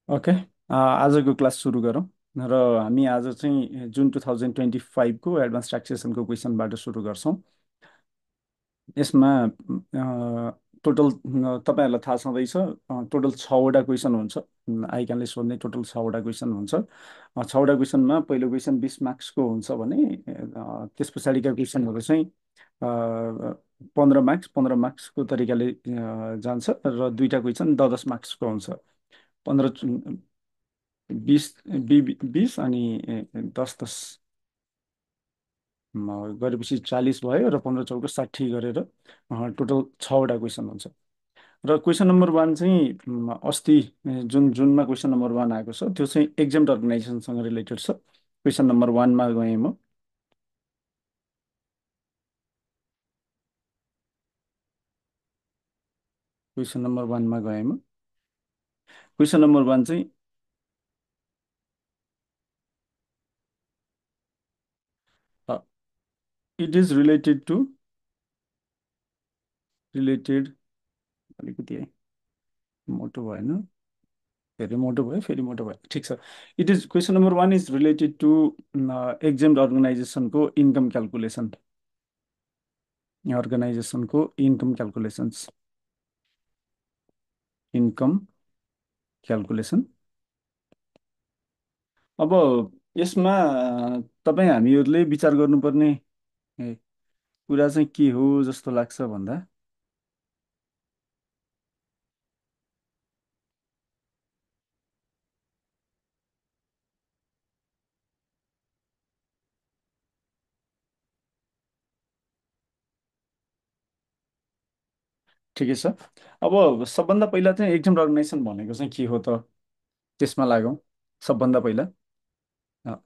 Okay. आजको class सुरु गरौँ। र हामी आज चाहिँ जुन 2025 को एडभान्स ट्याक्सेसनको क्वेसनबाट सुरु गर्छौँ। यसमा टोटल तपाईँहरूलाई थाहा छँदैछ, टोटल 6वटा क्वेसन हुन्छ। आइकानले सोध्ने टोटल 6वटा क्वेसन हुन्छ। 6वटा क्वेसनमा पहिलो क्वेसन 20 मार्क्सको हुन्छ भने त्यस पछाडिका क्वेसनहरू चाहिँ 15 मार्क्सको तरिकाले जान्छ र दुईवटा क्वेसन 10 10 मार्क्सको हुन्छ। 15 20 अनि 10 10 गरेपछि 40 भयो र 15 चौको 60 गरेर टोटल 6वटा क्वेसन हुन्छ। र क्वेसन नम्बर 1 चाहिँ अस्ति जुन जुनमा क्वेसन नम्बर 1 आएको छ त्यो चाहिँ एक्जाम अर्गनाइजेसनसँग रिलेटेड छ। क्वेसन नम्बर 1मा गएँ म। क्वेसन नम्बर 1मा गएँ म। क्वेसन नम्बर 1 चाहिँ इट इज रिलेटेड अलिकति है, मोटो भएन, फेरि मोटो भयो, फेरि मोटो भयो, ठिक छ। It is question number 1 is related to exempt अर्गनाइजेसनको इन्कम क्यालकुलेसन। अर्गनाइजेसनको इन्कम क्यालकुलेसन्स, इन्कम क्यालकुलेसन। अब यसमा तपाईँ हामीहरूले विचार गर्नुपर्ने कुरा चाहिँ के हो जस्तो लाग्छ भन्दा, ठिकै छ। अब सबभन्दा पहिला चाहिँ एक्जाम अर्गनाइजेसन भनेको चाहिँ के हो त, त्यसमा लागौँ। सबभन्दा पहिला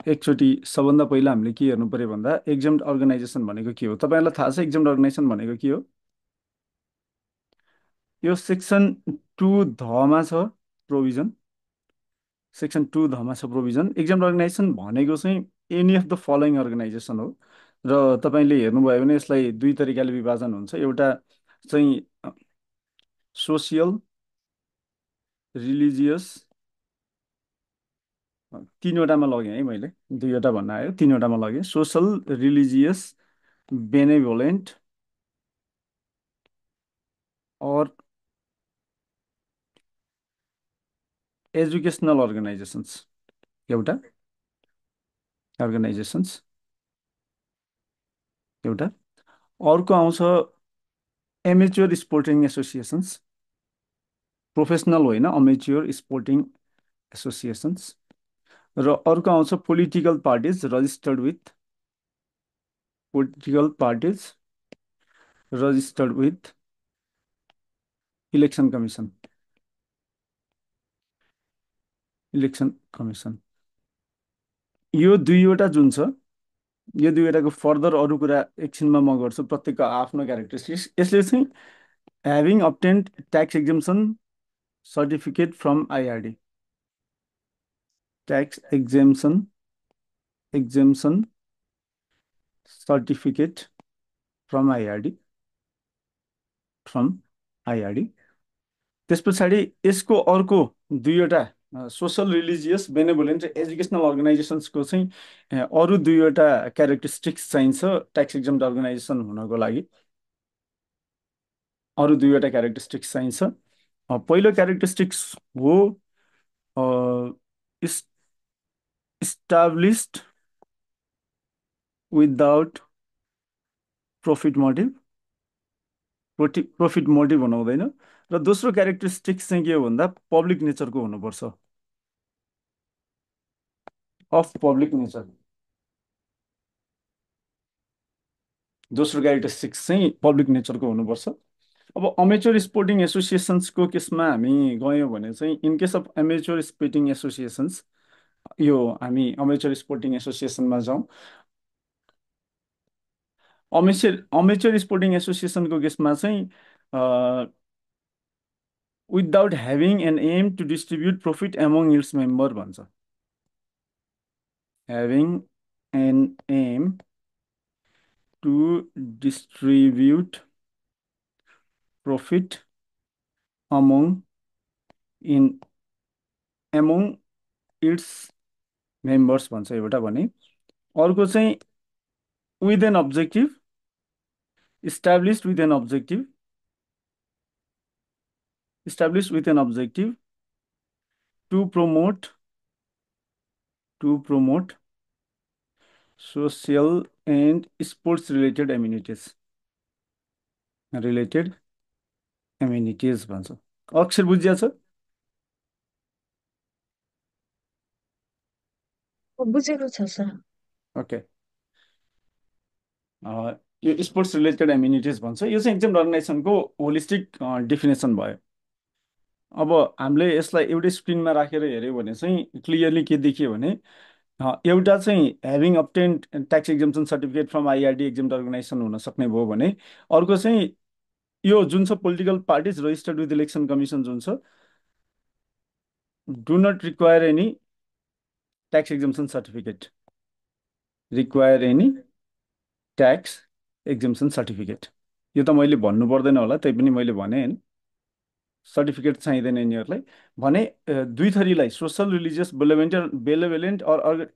एकचोटि सबभन्दा पहिला हामीले के हेर्नु पर्यो भन्दा एक्जाम अर्गनाइजेसन भनेको के हो। तपाईँहरूलाई थाहा छ एक्जाम अर्गनाइजेसन भनेको के हो? यो सेक्सन 2 धमा छ प्रोभिजन। सेक्सन 2 धमा छ प्रोभिजन। एक्जाम अर्गनाइजेसन भनेको चाहिँ any of the following organisation हो। र तपाईँले हेर्नुभयो भने यसलाई दुई तरिकाले विभाजन हुन्छ। एउटा चाहिँ सोसियल, रिलिजियस, तिनवटामा लगेँ है मैले, दुईवटा भन्न आयो, तिनवटामा लगेँ। सोसल, रिलिजियस, बेनेभोलेन्ट और एजुकेसनल अर्गनाइजेसन्स, एउटा अर्गनाइजेसन्स एउटा। अर्को आउँछ एमेच्योर स्पोर्टिङ एसोसिएसन्स, प्रोफेसनल होइन, अमेच्योर स्पोर्टिङ एसोसिएसन्स। र अर्को आउँछ political parties registered with election commission, election commission. यो दुईवटा जुन छ, यो दुईवटाको फर्दर अरू कुरा एकछिनमा म गर्छु, प्रत्येकको आफ्नो क्यारेक्टरिस्टिक्स। यसले चाहिँ having obtained tax exemption certificate from IRD, tax exemption certificate from IRD, from IRD. त्यस पछाडि यसको अर्को दुईवटा सोसल, रिलिजियस, बेनेभोलेन्ट र एजुकेसनल अर्गनाइजेसन्सको चाहिँ अरू दुईवटा क्यारेक्टरिस्टिक्स चाहिन्छ ट्याक्स एक्जम्ट अर्गनाइजेसन हुनको लागि। अरू दुईवटा क्यारेक्टरिस्टिक्स चाहिन्छ। पहिलो क्यारेक्टरिस्टिक्स हो established without profit motive, profit motive हुनु हुँदैन। र दोस्रो क्यारेक्टरिस्टिक्स चाहिँ के हो भन्दा पब्लिक नेचरको हुनुपर्छ, अफ पब्लिक नेचर। दोस्रो क्यारेक्टरिस्टिक्स चाहिँ पब्लिक नेचरको हुनुपर्छ। अब अमेच्योर स्पोर्टिङ एसोसिएसन्सको केसमा हामी गयौँ भने चाहिँ in case of amateur sporting associations, यो हामी अमेच्योर स्पोर्टिङ एसोसिएसनमा जाउँ। अमेच्योर स्पोर्टिङ एसोसिएसनको केसमा चाहिँ without having an aim to distribute profit among its member भन्छ। Having an aim to distribute profit among in among its members भन्छ एउटा भने। अर्को चाहिँ with an objective, established with an objective, established with an objective to promote, to promote social and sports related amenities, related amenities भन्छ। अक्षर बुझिया छ? बुझेको छ सर। ओके। यो स्पोर्ट्स रिलेटेड एम्युनिटिज भन्छ। यो चाहिँ एक्जाम अर्गनाइजेसनको होलिस्टिक डेफिनेसन भयो। अब हामीले यसलाई एउटै स्क्रिनमा राखेर हेऱ्यौँ भने चाहिँ क्लियरली के देखियो भने एउटा चाहिँ having obtained tax exemption certificate from IRD exempt organization हुन सक्ने भयो भने, अर्को चाहिँ यो जुन छ political parties registered with election commission जुन छ, do not require any tax exemption certificate, require any tax exemption certificate. यो त मैले भन्नु पर्दैन होला, त्यही पनि मैले भने होइन, सर्टिफिकेट चाहिँदैन यिनीहरूलाई भने। दुई थरीलाई सोसल रिलिजियस बेलेभेलेन्ट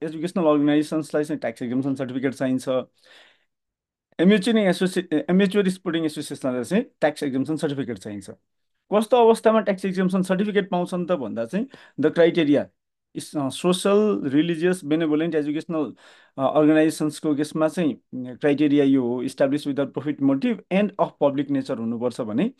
एजुकेसनल अर्गनाइजेसन्सलाई चाहिँ ट्याक्स एक्जम्सन सर्टिफिकेट चाहिन्छ। एमेच्योर स्पोर्टिङ एसोसिएसनलाई चाहिँ ट्याक्स एक्जम्सन सर्टिफिकेट चाहिन्छ। कस्तो अवस्थामा ट्याक्स एक्जम्सन सर्टिफिकेट पाउँछन् त भन्दा चाहिँ the criteria social religious benevolent educational अर्गनाइजेसन्सको केसमा चाहिँ क्राइटेरिया यो हो, establish without profit motive and of public nature हुनुपर्छ भने,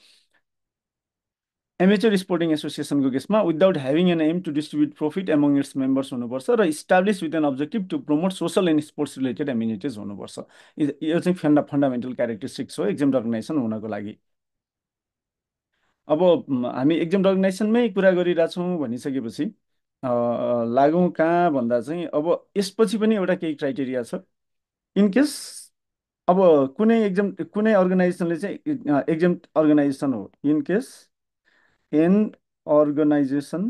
एमेचर स्पोर्टिङ एसोसिएसनको केसमा without having an aim to distribute profit among its members हुनुपर्छ र establish with an objective to promote social and sports related amenities हुनुपर्छ। यो चाहिँ fundamental characteristics हो एक्जाम अर्गनाइजेसन हुनको लागि। अब हामी एक्जाम अर्गनाइजेसनमै कुरा गरिरहेछौँ भनिसकेपछि लागौँ कहाँ भन्दा चाहिँ अब यसपछि पनि एउटा केही क्राइटेरिया छ। इनकेस अब कुनै अर्गनाइजेसनले चाहिँ एक्जाम अर्गनाइजेसन हो, in case an organization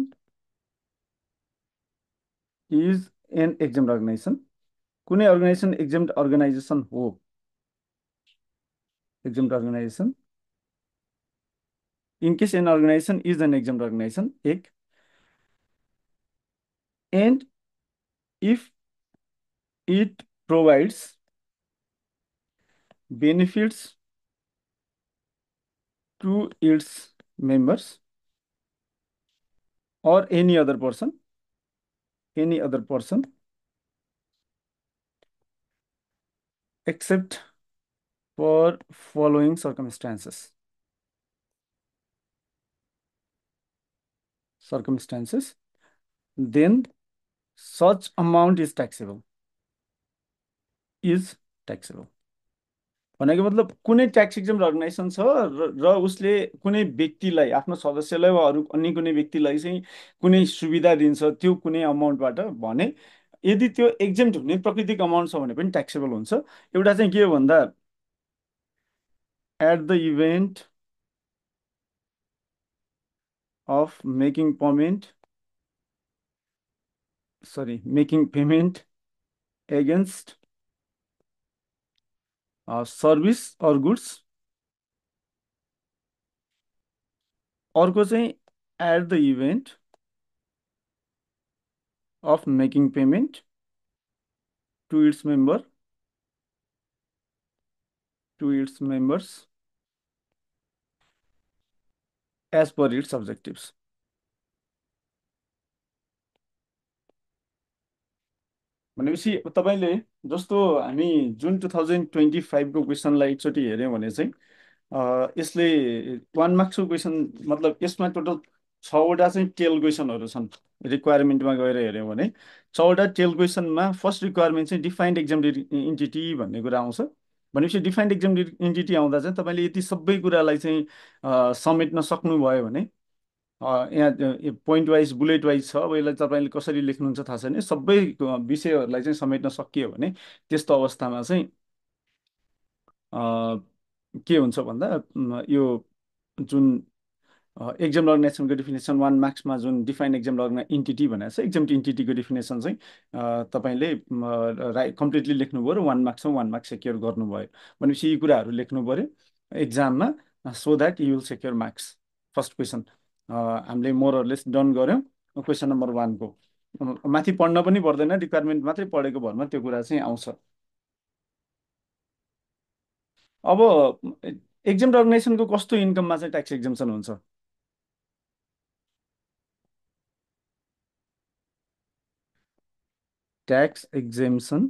is an exempt organization, कुनै अर्गनाइजेसन एक्जाम अर्गनाइजेसन हो, exempt organization, in case an organization is an exempt organization एक, and if it provides benefits to its members or any other person except for following circumstances, then such amount is taxable भनेको मतलब कुनै tax exam organisation छ र उसले कुनै व्यक्तिलाई, आफ्नो सदस्यलाई वा अरू अन्य कुनै व्यक्तिलाई चाहिँ कुनै सुविधा दिन्छ त्यो कुनै अमाउन्टबाट भने, यदि त्यो एक्जेम्ट हुने प्रकृतिक अमाउन्ट छ भने पनि ट्याक्सेबल हुन्छ। एउटा चाहिँ के हो भन्दा at the event of making payment against service or goods. अर्को चाहिँ at the event of making payment to its members as per its objectives. भनेपछि तपाईँले जस्तो हामी जुन 2025को क्वेसनलाई एकचोटि हेऱ्यौँ भने चाहिँ यसले 1 मार्क्सको क्वेसन, मतलब यसमा टोटल 6वटा चाहिँ टेल क्वेसनहरू छन्। रिक्वायरमेन्टमा गएर हेऱ्यौँ भने 6वटा टेल क्वेसनमा फर्स्ट रिक्वायरमेन्ट चाहिँ डिफाइन्ड एक्जाम इन्टिटी भन्ने कुरा आउँछ। भनेपछि डिफाइन्ड एक्जाम इन्टिटी आउँदा चाहिँ तपाईँले यति सबै कुरालाई चाहिँ समेट्न सक्नुभयो भने यहाँ पोइन्ट वाइज बुलेट वाइज छ। अब यसलाई तपाईँले कसरी लेख्नुहुन्छ थाहा छैन, सबै विषयहरूलाई चाहिँ समेट्न सकियो भने त्यस्तो अवस्थामा चाहिँ के हुन्छ भन्दा यो जुन एक्जाम अर्गनाइजेसनको डिफिनेसन 1 मार्क्समा जुन डिफाइन्ड एक्जाम इन्टिटी भनेको छ, एक्जाम इन्टिटीको डिफिनेसन चाहिँ तपाईँले कम्प्लिटली लेख्नुभयो र 1 मार्क्समा 1 मार्क्स सेक्योर गर्नुभयो। भनेपछि यी कुराहरू लेख्नु पऱ्यो एक्जाममा so that you will secure marks. First question हामीले मोरलेस डन गऱ्यौँ। क्वेसन नम्बर 1 को। माथि पढ्न पनि पर्दैन, रिक्वायरमेन्ट मात्रै पढेको भरमा त्यो कुरा चाहिँ आउँछ। अब एक्जाम अर्गनाइजेसनको कस्तो इन्कममा चाहिँ ट्याक्स एक्जम्सन हुन्छ? Tax exemption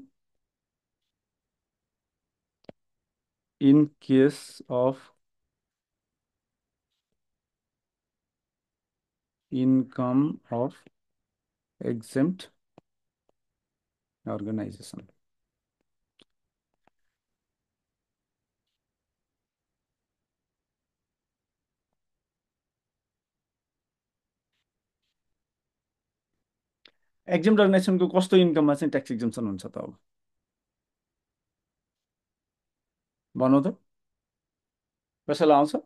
in case of income of exempt organization। exempt अर्गनाइजेसनको कस्तो इन्कममा चाहिँ ट्याक्स एक्जम्सन हुन्छ त? अब भनौँ त, कसैलाई आउँछ?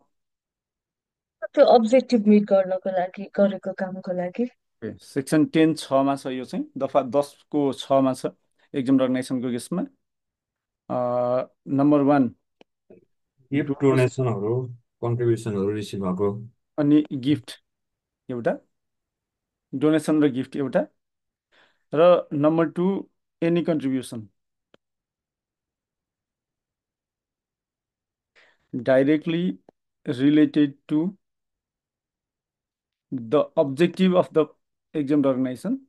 त्यो अब्जेक्टिभ मिट गर्नको लागि गरेको कामको लागि। सेक्सन 10(6) मा छ, यो चाहिँ दफा 10(6) मा छ एक्जाम अर्गनाइजेसनको केसमा। नम्बर 1 गिफ्ट डोनेसन डोनेसनहरू कन्ट्रिब्युसनहरू रिसिभ भएको। अनि गिफ्ट एउटा, डोनेसन र गिफ्ट एउटा, र number 2 any contribution directly related to the objective of the exempt organization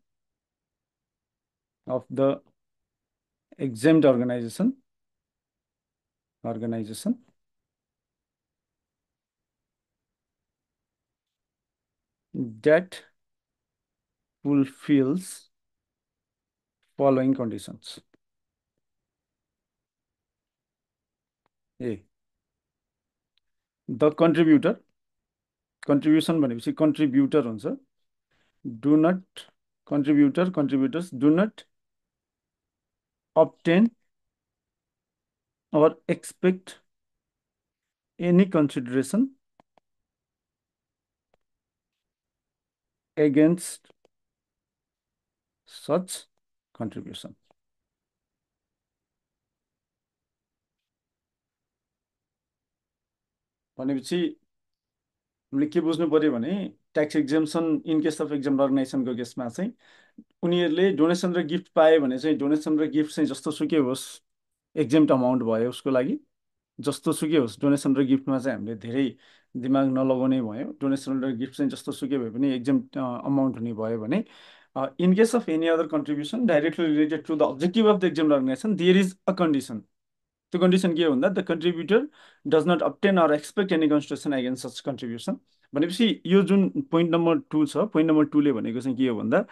that fulfills following conditions. A, the contribution भनेपछि कन्ट्रिब्युटर हुन्छ। contributors do not obtain or expect any consideration against such contribution। भनेपछि हामीले के बुझ्नु पर्यो भने tax exemption in case of exempt अर्गनाइजेसनको केसमा चाहिँ उनीहरूले डोनेसन र गिफ्ट पाए भने चाहिँ डोनेसन र गिफ्ट चाहिँ जस्तो सुकै होस् एक्जेम्ट अमाउन्ट भयो उसको लागि। जस्तो सुकै होस्, डोनेसन र गिफ्टमा चाहिँ हामीले धेरै दिमाग नलगाउने भयो। डोनेसन र गिफ्ट चाहिँ जस्तो सुकै भए पनि एक्जेम्ट अमाउन्ट हुने भयो भने in case of any other contribution directly related to the objective of the exam organisation there is a condition. त्यो कन्डिसन के हो भन्दा the contributor does not obtain or expect any consideration against such contribution. भनेपछि यो जुन point number 2 छ, point number 2ले भनेको चाहिँ के हो भन्दा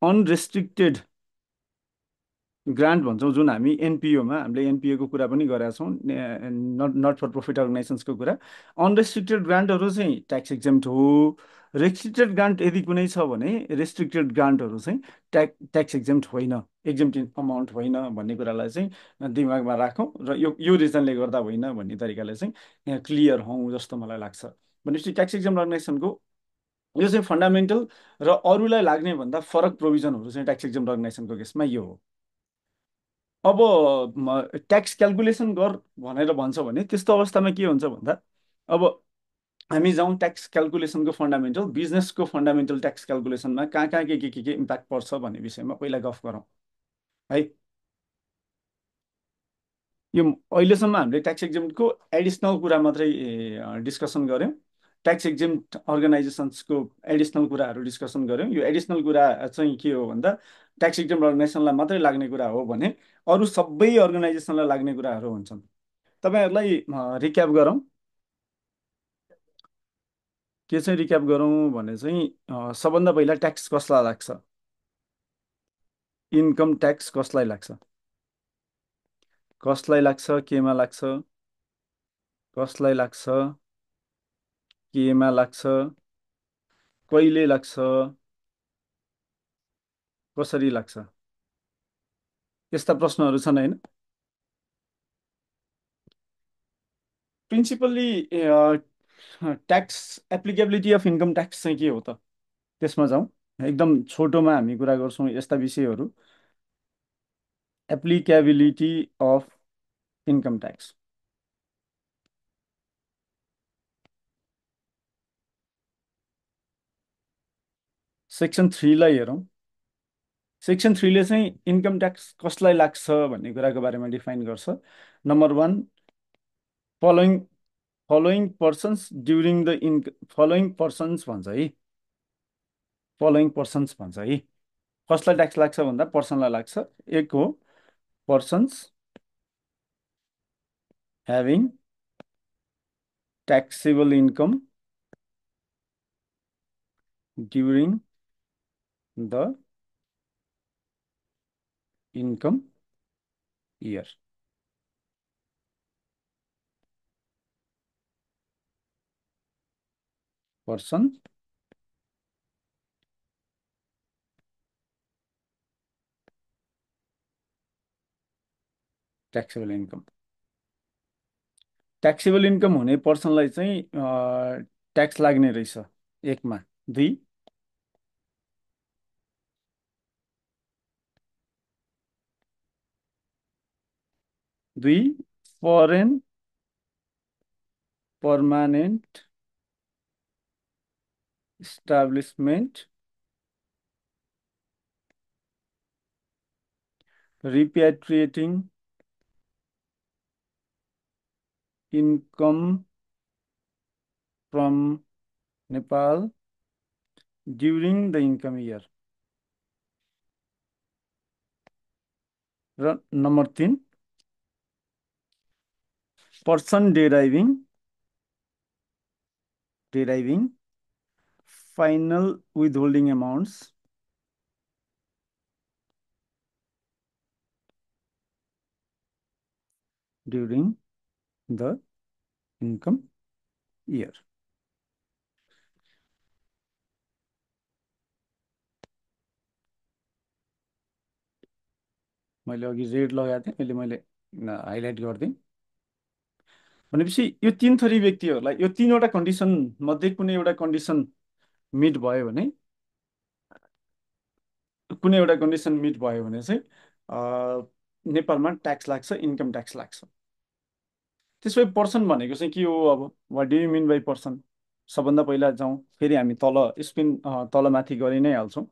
अनरेस्ट्रिक्टेड ग्रान्ट भन्छौँ, जुन हामी एनपिओमा हामीले एनपिओको कुरा पनि गरेका छौँ, नट फर प्रफिट अर्गनाइजेसन्सको कुरा। अनरेस्ट्रिक्टेड ग्रान्टहरू चाहिँ ट्याक्स एक्जेम्ट हो। रेस्ट्रिक्टेड ग्रान्ट यदि कुनै छ भने रेस्ट्रिक्टेड ग्रान्टहरू चाहिँ ट्याक्स एक्जेम्ट होइन, एक्जेम्ट अमाउन्ट होइन भन्ने कुरालाई चाहिँ दिमागमा राखौँ र यो रिजनले गर्दा होइन भन्ने तरिकाले चाहिँ यहाँ क्लियर हौँ जस्तो मलाई लाग्छ। भनेपछि ट्याक्स एक्जेम्ट अर्गनाइजेसनको यो चाहिँ फन्डामेन्टल र अरूलाई लाग्ने भन्दा फरक प्रोभिजनहरू चाहिँ ट्याक्स एक्जेम्ट अर्गनाइजेसनको केसमा यो हो। अब ट्याक्स क्यालकुलेसन गर भनेर भन्छ भने त्यस्तो अवस्थामा के हुन्छ भन्दा अब हामी जाउँ ट्याक्स क्यालकुलेसनको फन्डामेन्टल, बिजनेसको फन्डामेन्टल ट्याक्स क्यालकुलेसनमा कहाँ कहाँ के इम्प्याक्ट पर्छ भन्ने विषयमा पहिला गफ गरौँ है। यो अहिलेसम्म हामीले ट्याक्स एक्जेम्टको एडिसनल कुरा मात्रै डिस्कसन गऱ्यौँ। ट्याक्स एक्जेम्ट अर्गनाइजेसन्सको एडिसनल कुराहरू डिस्कसन गऱ्यौँ। यो एडिसनल कुरा चाहिँ के हो भन्दा ट्याक्स एक्जेम्ट अर्गनाइजेसनलाई मात्रै लाग्ने कुरा हो भने अरू सबै अर्गनाइजेसनलाई लाग्ने कुराहरू हुन्छन्। तपाईँहरूलाई रिक्याप गरौँ। के चाहिँ रिक्याप गरौँ भने चाहिँ सबभन्दा पहिला ट्याक्स कसलाई लाग्छ? इन्कम ट्याक्स कसलाई लाग्छ? कसलाई लाग्छ? केमा लाग्छ? कसलाई लाग्छ? केमा लाग्छ? कहिले लाग्छ? कसरी लाग्छ? यस्ता प्रश्नहरू छन् होइन? Principally tax applicability of income tax चाहिँ के हो त, त्यसमा जाउँ। एकदम छोटोमा हामी कुरा गर्छौँ यस्ता विषयहरू। एप्लिकेबिलिटी अफ इन्कम ट्याक्स सेक्सन 3 लाई हेरौँ। सेक्सन 3 ले चाहिँ इन्कम ट्याक्स कसलाई लाग्छ भन्ने कुराको बारेमा डिफाइन गर्छ। Number 1, following following persons during the following persons भन्छ है, फलोइङ पर्सन्स भन्छ है। कसलाई ट्याक्स लाग्छ भन्दा पर्सनलाई लाग्छ। एक हो persons having taxable income during the income year. Person taxable income, taxable income हुने पर्सनलाई चाहिँ ट्याक्स लाग्ने रहेछ। एकमा। दुई, foreign permanent establishment repatriating income from Nepal during the income year. र number 3, person deriving final withholding amounts during the income year. मैले अघि रेड लगाएको थिएँ, अहिले मैले हाइलाइट गरिदिएँ। भनेपछि यो 3 थरी व्यक्तिहरूलाई यो 3वटा कन्डिसन मध्ये कुनै एउटा कन्डिसन मिट भयो भने, चाहिँ नेपालमा ट्याक्स लाग्छ, इन्कम ट्याक्स लाग्छ। त्यसपछि पर्सन भनेको चाहिँ के हो? अब what do you mean by person? सबभन्दा पहिला जाउँ, फेरि हामी तल स्पिन तलमाथि गरि नै हाल्छौँ।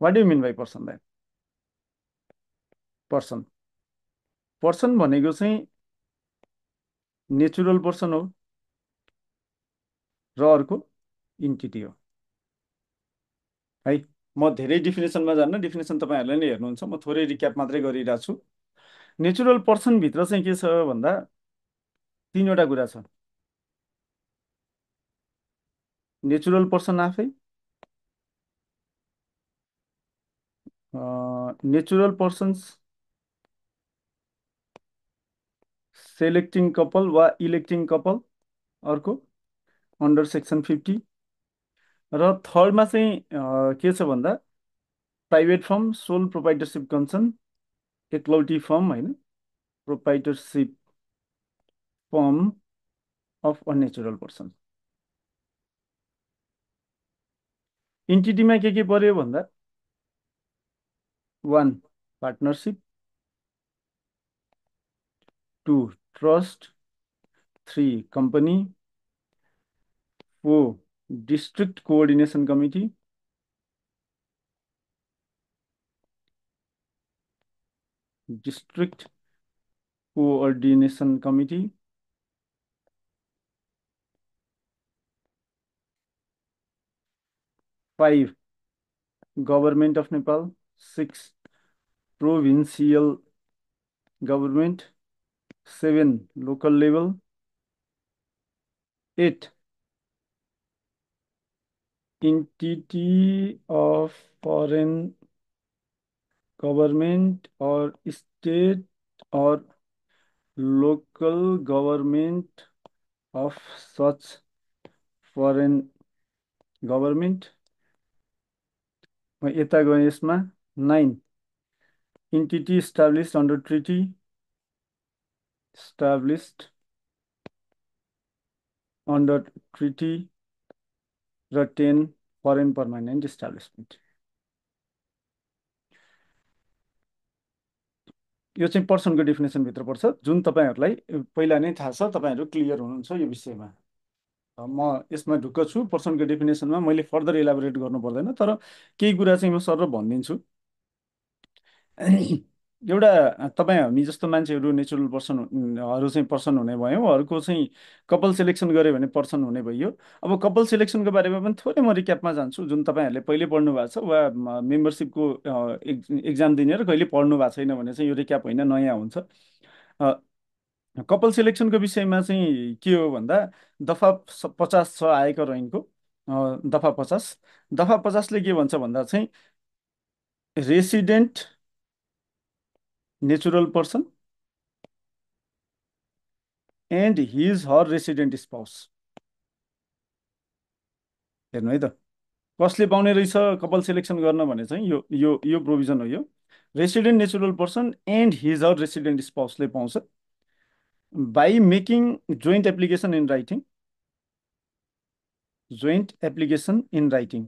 What do you mean by person दाइ? पर्सन पर्सन भनेको चाहिँ नेचुरल पर्सन हो र अर्को इन्टिटी हो है। म धेरै डिफिनेसनमा जान्न, डिफिनेसन तपाईँहरूले नै हेर्नुहुन्छ, म थोरै रिक्याप मात्रै गरिरहेको छु। नेचुरल पर्सनभित्र चाहिँ के छ भन्दा 3वटा कुरा छ। नेचुरल पर्सन आफै, नेचुरल पर्सन्स सेलेक्टिङ कपल वा इलेक्टिङ कपल अर्को अन्डर सेक्सन 50। र थर्डमा चाहिँ के छ भन्दा प्राइभेट फर्म, सोल प्रोपाइटरसिप कन्सर्न, एकलौटी फर्म होइन, प्रोपाइटरसिप फर्म अफ अननेचुरल पर्सन। इन्टिटीमा के पर्यो भन्दा 1 partnership, 2 trust, 3 company, 4 district coordination committee, 5 government of Nepal, 6 provincial government, 7 local level, 8 entity of foreign government or state or local government of such foreign government। म यता गएँ यसमा 9 entity established under treaty, established under treaty र 10 foreign permanent establishment। यो चाहिँ पर्सनको डेफिनेसनभित्र पर्छ, जुन तपाईँहरूलाई पहिला नै थाहा छ, तपाईँहरू क्लियर हुनुहुन्छ यो विषयमा। म यसमा ढुक्क छु। पर्सनको डेफिनेसनमा मैले फर्दर इलाबोरेट गर्नु पर्दैन, तर केही कुरा चाहिँ म सर भनिदिन्छु। एउटा तपाईँ हामी जस्तो मान्छेहरू नेचुरल पर्सनहरू चाहिँ पर्सन हुने भयो, अरूको चाहिँ कपाल सिलेक्सन गऱ्यो भने पर्सन हुने भइयो। अब कपाल सिलेक्सनको बारेमा पनि थोरै म रिक्यापमा जान्छु, जुन तपाईँहरूले पहिले पढ्नु भएको छ वा मेम्बरसिपको एक्जाम दिने र कहिले पढ्नु भएको छैन भने चाहिँ यो रिक्याप होइन, नयाँ हुन्छ। कपाल सिलेक्सनको विषयमा चाहिँ के हो भन्दा दफा 50 छ आयकर ऐनको, दफा 50। दफा 50ले के भन्छ भन्दा चाहिँ resident natural person and his her resident spouse. हेर्नु है त, कसले पाउने रहेछ कपाल सिलेक्सन गर्न भने चाहिँ यो प्रोभिजन हो। यो resident natural person and his her resident स्पाउसले पाउँछ by making joint application in writing. Joint application in writing,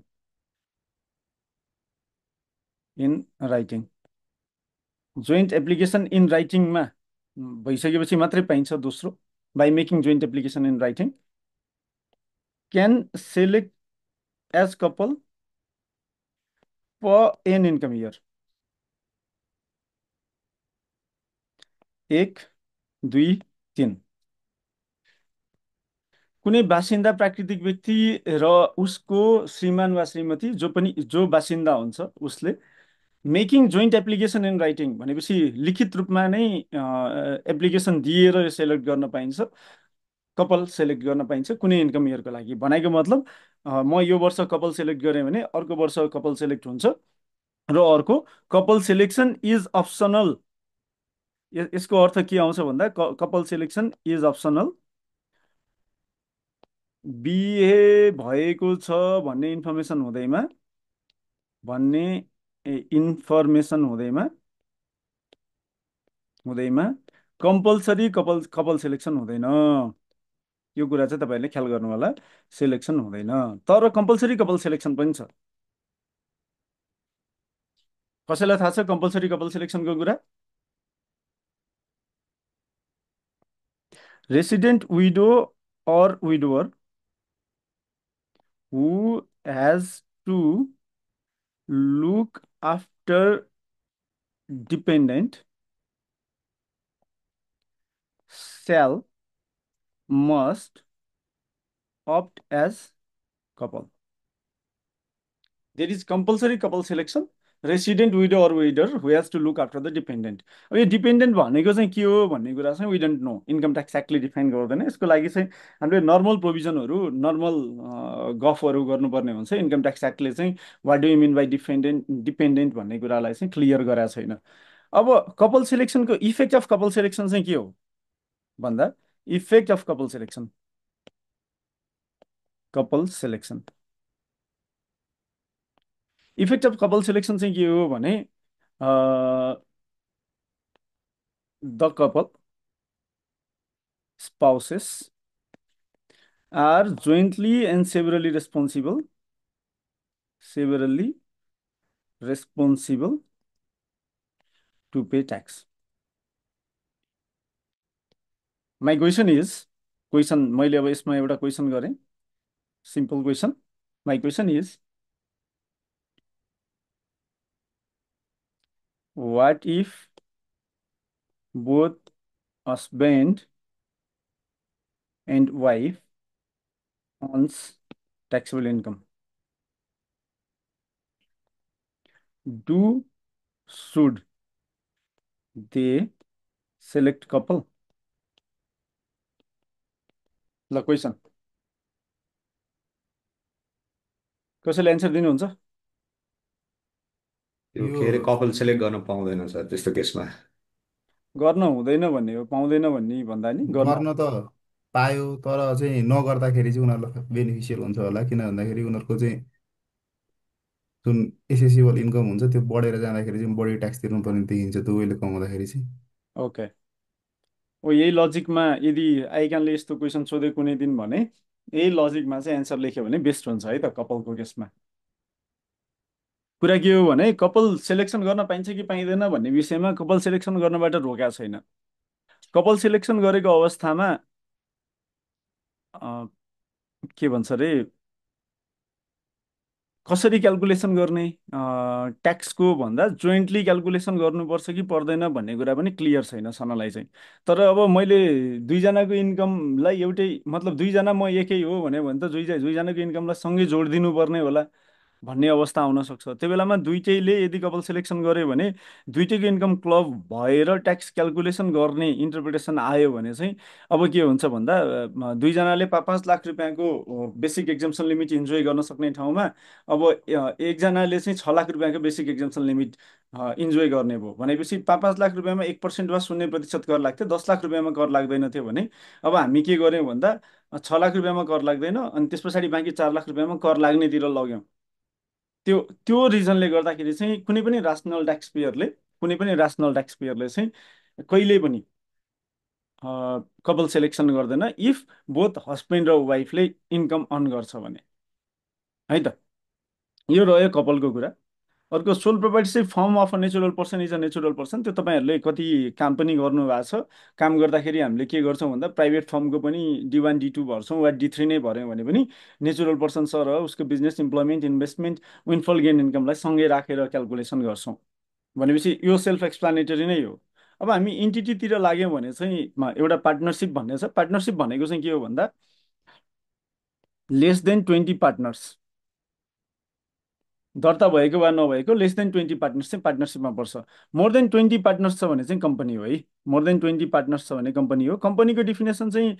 in writing. Joint application in राइटिङमा भइसकेपछि मात्रै पाइन्छ दोस्रो, by making joint application in writing. Can select as couple per an income year. 1 2 3। कुनै बासिन्दा प्राकृतिक व्यक्ति र उसको श्रीमान वा श्रीमती जो बासिन्दा हुन्छ उसले making joint application in writing भनेपछि लिखित रूपमा नै एप्लिकेसन दिएर सेलेक्ट गर्न पाइन्छ, कपाल सेलेक्ट गर्न पाइन्छ कुनै इन्कम इयरको लागि। भनेको मतलब म यो वर्ष कपाल सेलेक्ट गरेँ भने अर्को वर्ष कपाल सेलेक्ट हुन्छ र अर्को कपाल सेलेक्सन इज अप्सनल। यसको अर्थ के आउँछ भन्दा कपाल सेलेक्सन इज अप्सनल। बिहे भएको छ भन्ने इन्फर्मेसन हुँदैमा, हुँदैमा कम्पलसरी कपाल सेलेक्सन हुँदैन। यो कुरा चाहिँ तपाईँहरूले ख्याल गर्नु होला, सेलेक्सन हुँदैन। तर कम्पलसरी कपाल सेलेक्सन पनि छ। कसैलाई थाहा छ कम्पलसरी कपाल सेलेक्सनको कुरा? Resident window or widower who has to look after dependent shall must opt as couple. There is compulsory couple selection, resident widow or widower who has to look after the dependent. अब यो dependent भनेको चाहिँ के हो भन्ने कुरा चाहिँ we don't know, income tax एक्टले डिफाइन गर्दैन। यसको लागि चाहिँ हामीले नर्मल प्रोभिजनहरू, नर्मल गफहरू गर्नुपर्ने हुन्छ। इन्कम ट्याक्स एक्टले चाहिँ what do you mean by dependent भन्ने कुरालाई चाहिँ क्लियर गराएको छैन। अब कपाल सिलेक्सनको इफेक्ट अफ कपाल सिलेक्सन चाहिँ के हो भन्दा effect of couple selection, couple selection effect of couple selection चाहिँ के हो भने द कपाल spouses are jointly and severally responsible to pay tax. My question is, question मैले अब यसमा एउटा क्वेसन गरेँ, simple question. My question is, what if both husband and wife earns taxable income? Should they select couple? ल question कसैले answer दिनुहुन्छ? त्यो यो के अरे कपाल सेलेक्ट गर्न पाउँदैन सर त्यस्तो केसमा। गर्न हुँदैन भन्ने हो, पाउँदैन भन्ने भन्दा नि गर्न। गर्न त पायो तर चाहिँ नगर्दाखेरि चाहिँ उनीहरूलाई बेनिफिसियल हुन्छ होला, किन भन्दाखेरि उनीहरूको चाहिँ जुन एसेसिबल इन्कम हुन्छ त्यो बढेर जाँदाखेरि चाहिँ बढी ट्याक्स तिर्नुपर्ने देखिन्छ दुवैले कमाउँदाखेरि चाहिँ। ओके, ओ यही लजिकमा यदि आइकानले यस्तो क्वेसन सोधे कुनै दिन भने यही लजिकमा चाहिँ एन्सर लेख्यो भने बेस्ट हुन्छ है त कपालको केसमा। कुरा के हो भने कपाल सेलेक्सन गर्न पाइन्छ कि पाइँदैन भन्ने विषयमा कपाल सेलेक्सन गर्नबाट रोकेको छैन। कपाल सेलेक्सन गरेको अवस्थामा के भन्छ अरे कसरी क्यालकुलेसन गर्ने ट्याक्सको भन्दा जोइन्टली क्यालकुलेसन गर्नुपर्छ कि पर्दैन भन्ने कुरा पनि क्लियर छैन सनलाई चाहिँ। तर अब मैले दुईजनाको इन्कमलाई एउटै मतलब दुईजना म एकै हो भने त दुईजनाको इन्कमलाई सँगै जोडिदिनु पर्ने होला भन्ने अवस्था आउन सक्छ। त्यो बेलामा दुइटैले यदि कपाल सिलेक्सन गर्यो भने दुइटैको इन्कम क्लब भएर ट्याक्स क्यालकुलेसन गर्ने इन्टरप्रिटेसन आयो भने चाहिँ अब के हुन्छ भन्दा दुईजनाले 5-5 लाख रुपियाँको बेसिक एक्जम्सन लिमिट इन्जोय गर्न सक्ने ठाउँमा अब एकजनाले चाहिँ 6 लाख रुपियाँको बेसिक एक्जम्सन लिमिट इन्जोय गर्ने भयो भनेपछि 5-5 लाख रुपियाँमा 1% वा 0% कर लाग्थ्यो, 10 लाख रुपियाँमा कर लाग्दैन थियो भने अब हामी के गर्यौँ भन्दा 6 लाख रुपियाँमा कर लाग्दैन अनि त्यस पछाडि बाँकी 4 लाख रुपियाँमा कर लाग्नेतिर लग्यौँ। त्यो त्यो रिजनले गर्दाखेरि चाहिँ कुनै पनि रासनल ट्याक्स पेयरले चाहिँ कहिले पनि कपाल सेलेक्सन गर्दैन इफ बोथ हस्बेन्ड र वाइफले इन्कम अर्न गर्छ भने, है त। यो रह्यो कपालको कुरा। अर्को sole proprietorship firm of a natural person is a natural person, त्यो तपाईँहरूले कति काम पनि गर्नु भएको छ। काम गर्दाखेरि हामीले के गर्छौँ भन्दा प्राइभेट फर्मको पनि D1 D2 भर्छौँ वा D3 नै भर्यौँ भने पनि नेचुरल पर्सन सर उसको बिजनेस इम्प्लोइमेन्ट इन्भेस्टमेन्ट विनफल गेन इन्कमलाई सँगै राखेर क्यालकुलेसन गर्छौँ भनेपछि यो सेल्फ एक्सप्लानेटरी नै हो। अब हामी इन्टिटीतिर लाग्यौँ भने चाहिँ एउटा पार्टनरसिप भन्ने छ। पार्टनरसिप भनेको चाहिँ के हो भन्दा लेस देन 20 पार्टनर्स, दर्ता भएको वा नभएको लेस देन 20 पार्टनर्स चाहिँ पार्टनरसिपमा पर्छ। मोर देन 20 पार्टनर्स छ भने चाहिँ कम्पनी हो है। मोर देन 20 पार्टनर्स छ भने कम्पनी हो। कम्पनीको डिफिनेसन चाहिँ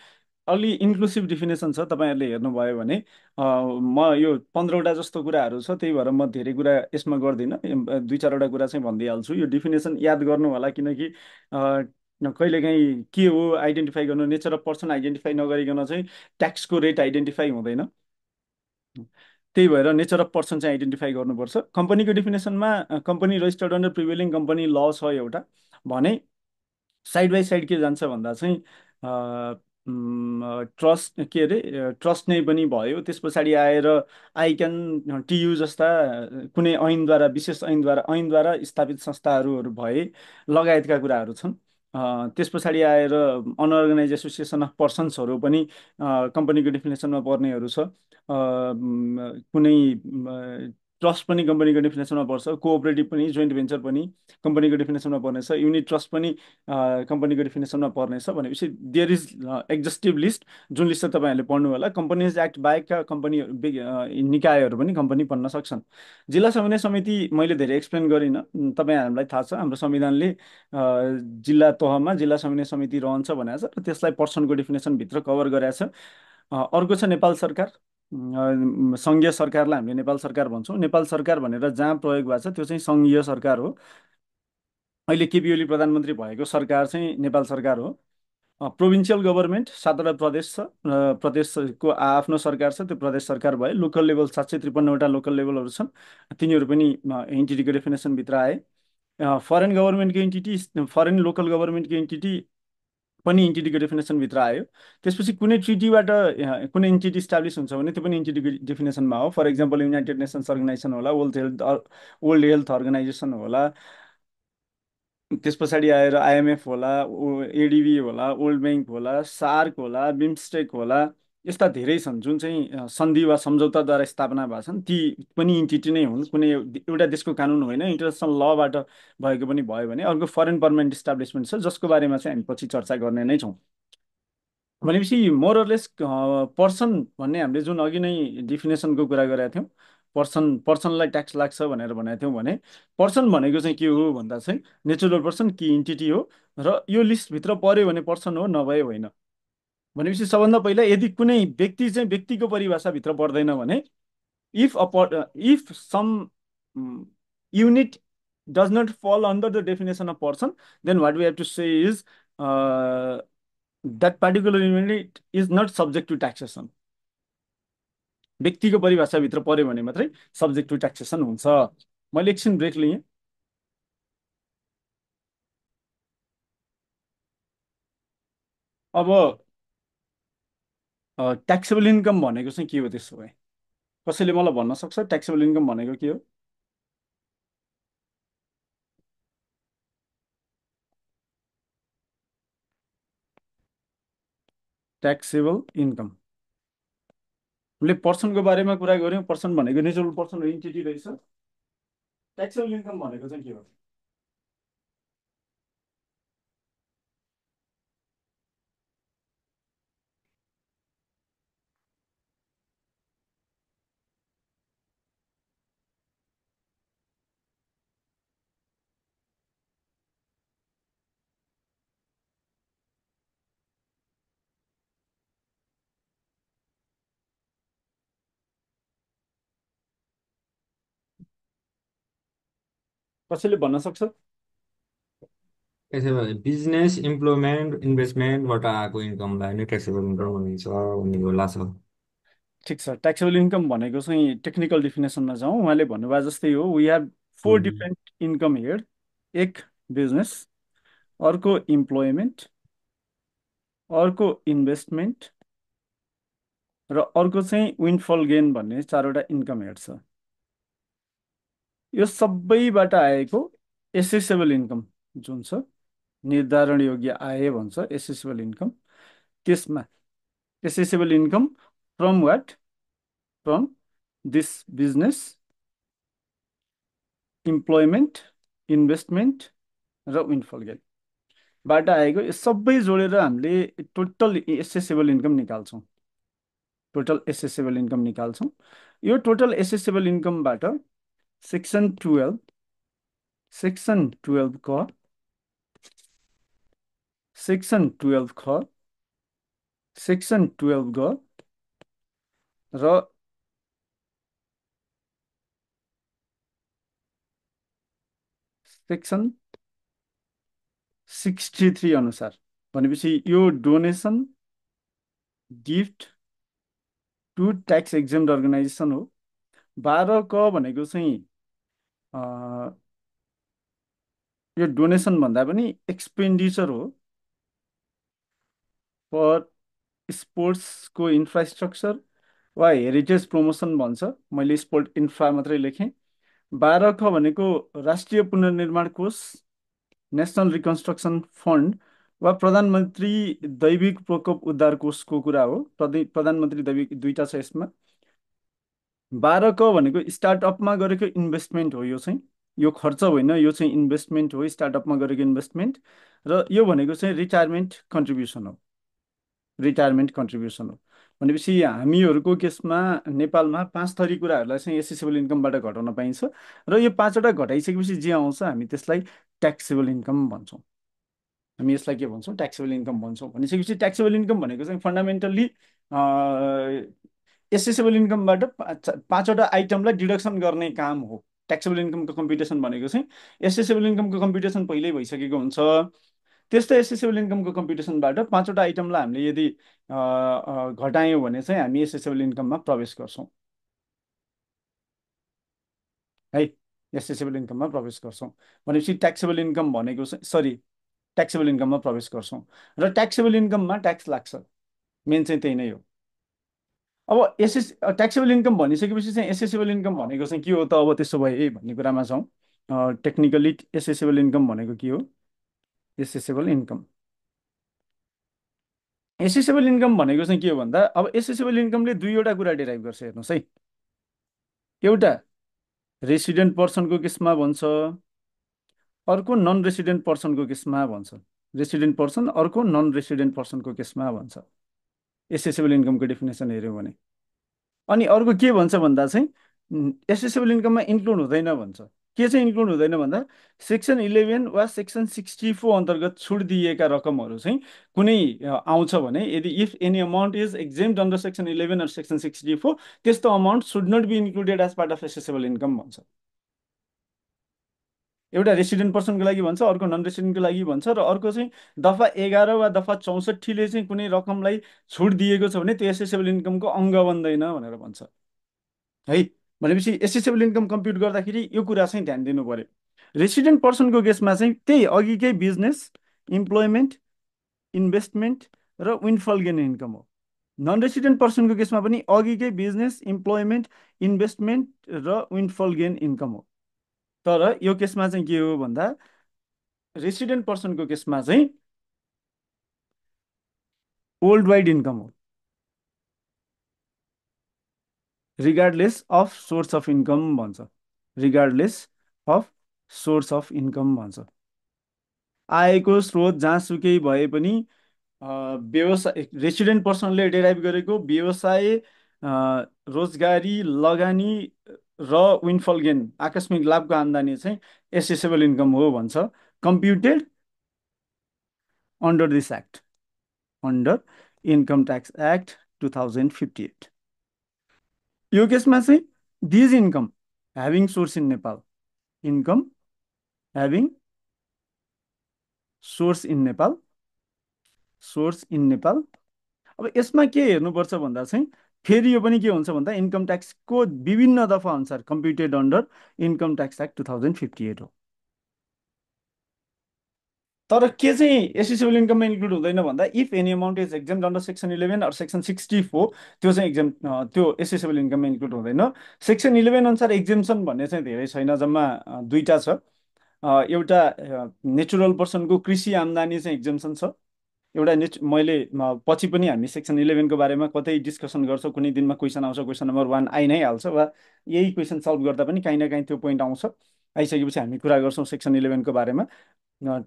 अलि इन्क्लुसिभ डिफिनेसन छ, तपाईँहरूले हेर्नुभयो भने म यो 15वटा जस्तो कुराहरू छ त्यही भएर म धेरै कुरा यसमा गर्दिनँ, 2-4वटा कुरा चाहिँ भनिदिइहाल्छु। यो डिफिनेसन याद गर्नु होला किनकि कहिलेकाहीँ के हो आइडेन्टिफाई गर्नु, नेचर अफ पर्सन आइडेन्टिफाई नगरिकन चाहिँ ट्याक्सको रेट आइडेन्टिफाई हुँदैन। त्यही भएर नेचर अफ पर्सन चाहिँ आइडेन्टिफाई गर्नुपर्छ। कम्पनीको डिफिनेसनमा company registered under prevailing company ल छ एउटा भने साइड बाई साइड के जान्छ भन्दा चाहिँ ट्रस्ट के अरे ट्रस्ट नै पनि भयो। त्यस पछाडि आएर आइक्यान टियु जस्ता कुनै ऐनद्वारा विशेष ऐनद्वारा स्थापित संस्थाहरू भए लगायतका कुराहरू छन्। त्यस पछाडि आएर अनअर्गनाइज एसोसिएसन अफ पर्सन्सहरू पनि कम्पनीको डिफिनेसनमा पर्नेहरू छ। कुनै ट्रस्ट पनि कम्पनीको डिफिनेसनमा पर्छ, कोअपरेटिभ पनि जोइन्ट भेन्चर पनि कम्पनीको डिफिनेसनमा पर्नेछ, युनिट ट्रस्ट पनि कम्पनीको डिफिनेसनमा पर्नेछ भनेपछि देयर इज एक्जस्टिभ लिस्ट, जुन लिस्ट चाहिँ तपाईँहरूले पढ्नु होला। कम्पनिज एक्ट बाहेकका कम्पनी निकायहरू पनि कम्पनी बन्न सक्छन्। जिल्ला समन्वय समिति मैले धेरै एक्सप्लेन गरिनँ, तपाईँहरूलाई थाहा छ हाम्रो संविधानले जिल्ला तहमा जिल्ला समन्वय समिति रहन्छ भनेको छ र त्यसलाई पर्सनको डिफिनेसनभित्र कभर गरेको छ। अर्को छ नेपाल सरकार। सङ्घीय सरकारलाई हामीले नेपाल सरकार भन्छौँ। नेपाल सरकार भनेर जहाँ प्रयोग भएको छ त्यो चाहिँ सङ्घीय सरकार हो। अहिले केपी ओली प्रधानमन्त्री भएको सरकार चाहिँ नेपाल सरकार हो। प्रोभिन्सियल गभर्मेन्ट 7वटा प्रदेश छ र प्रदेशको आफ्नो सरकार छ, त्यो प्रदेश सरकार भयो। लोकल लेभल 753वटा लोकल लेभलहरू छन्, तिनीहरू पनि इन्टिटीको डेफिनेसनभित्र आए। फरेन गभर्मेन्टको इन्टिटी, फरेन लोकल गभर्मेन्टको इन्टिटी पनि इन्टिटीको डेफिनेसनभित्र आयो। त्यसपछि कुनै ट्रिटीबाट कुनै इन्टिटी इस्टाब्लिस हुन्छ भने त्यो पनि इन्टिटीको डेफिनेसनमा हो। For example United Nations Organisation होला, वर्ल्ड हेल्थ अर्गनाइजेसन होला, त्यस पछाडि आएर आइएमएफ होला, एडिबी होला, वर्ल्ड ब्याङ्क होला, सार्क होला, बिम्स्टेक होला, यस्ता धेरै छन् जुन चाहिँ सन्धि वा सम्झौताद्वारा स्थापना भएका छन्। ती पनि इन्टिटी नै हुन्, कुनै एउटा देशको कानुन होइन, इन्टरनेसनल लबाट भएको पनि भयो भने। अर्को फरेन पर्मानेन्ट इस्टाब्लिसमेन्ट छ जसको बारेमा चाहिँ हामी पछि चर्चा गर्ने नै छौँ। भनेपछि मोरलेस पर्सन भन्ने हामीले जुन अघि नै डिफिनेसनको कुरा गरेका थियौँ, पर्सनलाई ट्याक्स लाग्छ भनेर भनेको थियौँ भने पर्सन भनेको चाहिँ के हो भन्दा चाहिँ नेचुरल पर्सन कि इन्टिटी हो र यो लिस्टभित्र पर्यो भने पर्सन हो, नभए होइन। भनेपछि सबभन्दा पहिला यदि कुनै व्यक्ति चाहिँ व्यक्तिको परिभाषाभित्र पर्दैन भने if some unit does not fall under the definition of person, then what we have to say is that particular unit is not subject to taxation. व्यक्तिको परिभाषाभित्र पर्यो भने मात्रै सब्जेक्ट टु ट्याक्सेसन हुन्छ। मैले एकछिन ब्रेक लिएँ। अब ट्याक्सेबल इन्कम भनेको चाहिँ के हो त्यसो भए? कसैले मलाई भन्न सक्छ ट्याक्सेबल इन्कम भनेको के हो? ट्याक्सेबल इन्कम हामीले पर्सनको बारेमा कुरा गऱ्यौँ। पर्सन भनेको नेचुरल पर्सन हो, इन्टिटी रहेछ। ट्याक्सेबल इन्कम भनेको चाहिँ के हो? कसैले भन्न सक्छ? त्यसो भए बिजनेस इम्प्लोइमेन्ट इन्भेस्टमेन्टबाट आएको इन्कमलाई नै ट्याक्सेबल इन्कम भनिन्छ भन्ने होला सर। ठिक छ। ट्याक्सेबल इन्कम भनेको चाहिँ टेक्निकल डिफिनेसनमा जाउँ। उहाँले भन्नुभयो जस्तै हो, वी हेभ फोर उम्, डिफ्रेन्ट इन्कम हियर। एक बिजनेस, अर्को इम्प्लोइमेन्ट, अर्को इन्भेस्टमेन्ट र अर्को चाहिँ विन्डफल गेन भन्ने चारवटा इन्कम हेड छ। यो सबैबाट आएको एसेसेबल इन्कम जुन छ, निर्धारण योग्य आय भन्छ एसेसेबल इन्कम। त्यसमा assessable income from what? From this business, employment, investment र विन्डफल गेन बाट आएको यो सबै जोडेर हामीले टोटल एसेसेबल इन्कम निकाल्छौँ। टोटल एसेसेबल इन्कम निकाल्छौँ। यो टोटल एसेसेबल इन्कमबाट सेक्सन 12 सेक्सन 12 क सेक्सन 12 ख सेक्सन 12 ग र सेक्सन 63 अनुसार, भनेपछि यो donation gift to tax exempt organization हो। 12 क भनेको चाहिँ यो डोनेसन भन्दा पनि एक्सपेन्डिचर हो फर स्पोर्ट्सको इन्फ्रास्ट्रक्चर वा हेरिटेज प्रमोसन भन्छ। मैले स्पोर्ट इन्फ्रा मात्रै लेखेँ। 12 ख भनेको राष्ट्रिय पुनर्निर्माण कोष, नेसनल रिकन्स्ट्रक्सन फन्ड वा प्रधानमन्त्री दैविक प्रकोप उद्धार कोषको कुरा हो। प्रधानमन्त्री दैविक दुईटा छ यसमा। 12 क भनेको स्टार्टअपमा गरेको इन्भेस्टमेन्ट हो। यो चाहिँ यो खर्च होइन, यो चाहिँ इन्भेस्टमेन्ट हो, स्टार्टअपमा गरेको इन्भेस्टमेन्ट। र यो भनेको चाहिँ रिटायरमेन्ट कन्ट्रिब्युसन हो। रिटायरमेन्ट कन्ट्रिब्युसन हो भनेपछि हामीहरूको केसमा नेपालमा 5 थरी कुराहरूलाई चाहिँ एसेसेबल इन्कमबाट घटाउन पाइन्छ। र यो 5वटा घटाइसकेपछि जे आउँछ हामी त्यसलाई ट्याक्सेबल इन्कम भन्छौँ। हामी यसलाई के भन्छौँ? ट्याक्सेबल इन्कम भन्छौँ। भनिसकेपछि ट्याक्सेबल इन्कम भनेको चाहिँ फन्डामेन्टल्ली एसेसेबल इन्कमबाट 5वटा आइटमलाई डिडक्सन गर्ने काम हो। ट्याक्सेबल इन्कमको कम्पिटेसन भनेको चाहिँ एसेसेबल इन्कमको कम्पिटेसन पहिल्यै भइसकेको हुन्छ। त्यस्तै एसेसेबल इन्कमको कम्पिटिसनबाट 5वटा आइटमलाई हामीले यदि घटायौँ भने चाहिँ हामी एसेसेबल इन्कममा प्रवेश गर्छौँ है। एसेसेबल इन्कममा प्रवेश गर्छौँ भनेपछि ट्याक्सेबल इन्कम भनेको चाहिँ ट्याक्सेबल इन्कममा प्रवेश गर्छौँ र ट्याक्सेबल इन्कममा ट्याक्स लाग्छ। मेन चाहिँ त्यही नै हो। अब ट्याक्सेबल इन्कम भनिसकेपछि चाहिँ एसेसेबल इन्कम भनेको चाहिँ के हो त? अब त्यसो भए भन्ने कुरामा छौँ। टेक्निकली एसेसेबल इन्कम भनेको के हो? एसेसेबल इन्कम एसेसेबल इन्कम भनेको चाहिँ के हो भन्दा, अब एसेसेबल इन्कमले दुईवटा कुरा डेराइभ गर्छ। हेर्नुहोस् है, एउटा रेसिडेन्ट पर्सनको केसमा भन्छ, अर्को नन रेसिडेन्ट पर्सनको केसमा भन्छ। रेसिडेन्ट पर्सन, अर्को नन रेसिडेन्ट पर्सनको केसमा भन्छ एसेसेबल इन्कमको डेफिनेसन हेऱ्यौँ भने। अनि अर्को के भन्छ भन्दा चाहिँ एसेसेबल इन्कममा इन्क्लुड हुँदैन भन्छ। के चाहिँ इन्क्लुड हुँदैन भन्दा, सेक्सन 11 वा सेक्सन 64 अन्तर्गत छुट दिएका रकमहरू चाहिँ कुनै आउँछ भने, यदि if any amount is exempt under section 11 or section 64, त्यस्तो amount should not be included as part of assessable income भन्छ। एउटा रेसिडेन्ट पर्सनको लागि भन्छ, अर्को नन रेसिडेन्टको लागि भन्छ, र अर्को चाहिँ दफा 11 वा दफा 64ले चाहिँ कुनै रकमलाई छुट दिएको छ भने त्यो एसेसेबल इन्कमको अङ्ग बन्दैन भनेर भन्छ है। भनेपछि एसेसेबल इन्कम कम्प्युट गर्दाखेरि यो कुरा चाहिँ ध्यान दिनु पर्यो। रेसिडेन्ट पर्सनको केसमा चाहिँ त्यही अघिकै बिजनेस, इम्प्लोइमेन्ट, इन्भेस्टमेन्ट र विन्डफल गेन इन्कम हो। नन रेसिडेन्ट पर्सनको केसमा पनि अघिकै बिजनेस, इम्प्लोइमेन्ट, इन्भेस्टमेन्ट र विन्डफल गेन इन्कम हो। तर यो केसमा चाहिँ के हो भन्दा, रेसिडेन्ट पर्सनको केसमा चाहिँ वर्ल्ड वाइड इन्कम हो। Regardless of source of income भन्छ, regardless of source of income भन्छ। आयको स्रोत जहाँसुकै भए पनि व्यवसाय रेसिडेन्ट पर्सनले डेराइभ गरेको व्यवसाय, रोजगारी, लगानी र विन्डफल गेन आकस्मिक लाभको आम्दानी चाहिँ एसेसेबल इन्कम हो भन्छ, computed under this act, under income tax act 2058। यो केसमा चाहिँ these income having source in Nepal, income having source in Nepal, source in Nepal. अब यसमा के हेर्नुपर्छ भन्दा चाहिँ फेरि यो पनि के हुन्छ भन्दा इन्कम ट्याक्सको विभिन्न दफा अनुसार computed under income tax act 2058 हो। तर के चाहिँ एसेसेबल इन्कममा इन्क्लुड हुँदैन भन्दा if any amount is exempt under section 11 or section 64 त्यो चाहिँ त्यो एसेसेबल इन्कममा इन्क्लुड हुँदैन। सेक्सन 11 अनुसार एक्जेम्सन भन्ने चाहिँ धेरै छैन, जम्मा दुईटा छ। एउटा नेचुरल पर्सनको कृषि आम्दानी चाहिँ एक्जेम्सन छ, एउटा मैले पछि पनि हामी सेक्सन 11 को बारेमा कतै डिस्कसन गर्छौँ, कुनै दिनमा क्वेसन आउँछ, क्वेसन नम्बर 1 आइ नै हाल्छ, वा यही क्वेसन सल्भ गर्दा पनि काहीँ न काहीँ त्यो पोइन्ट आउँछ। आइसकेपछि हामी कुरा गर्छौँ सेक्सन 11 को बारेमा,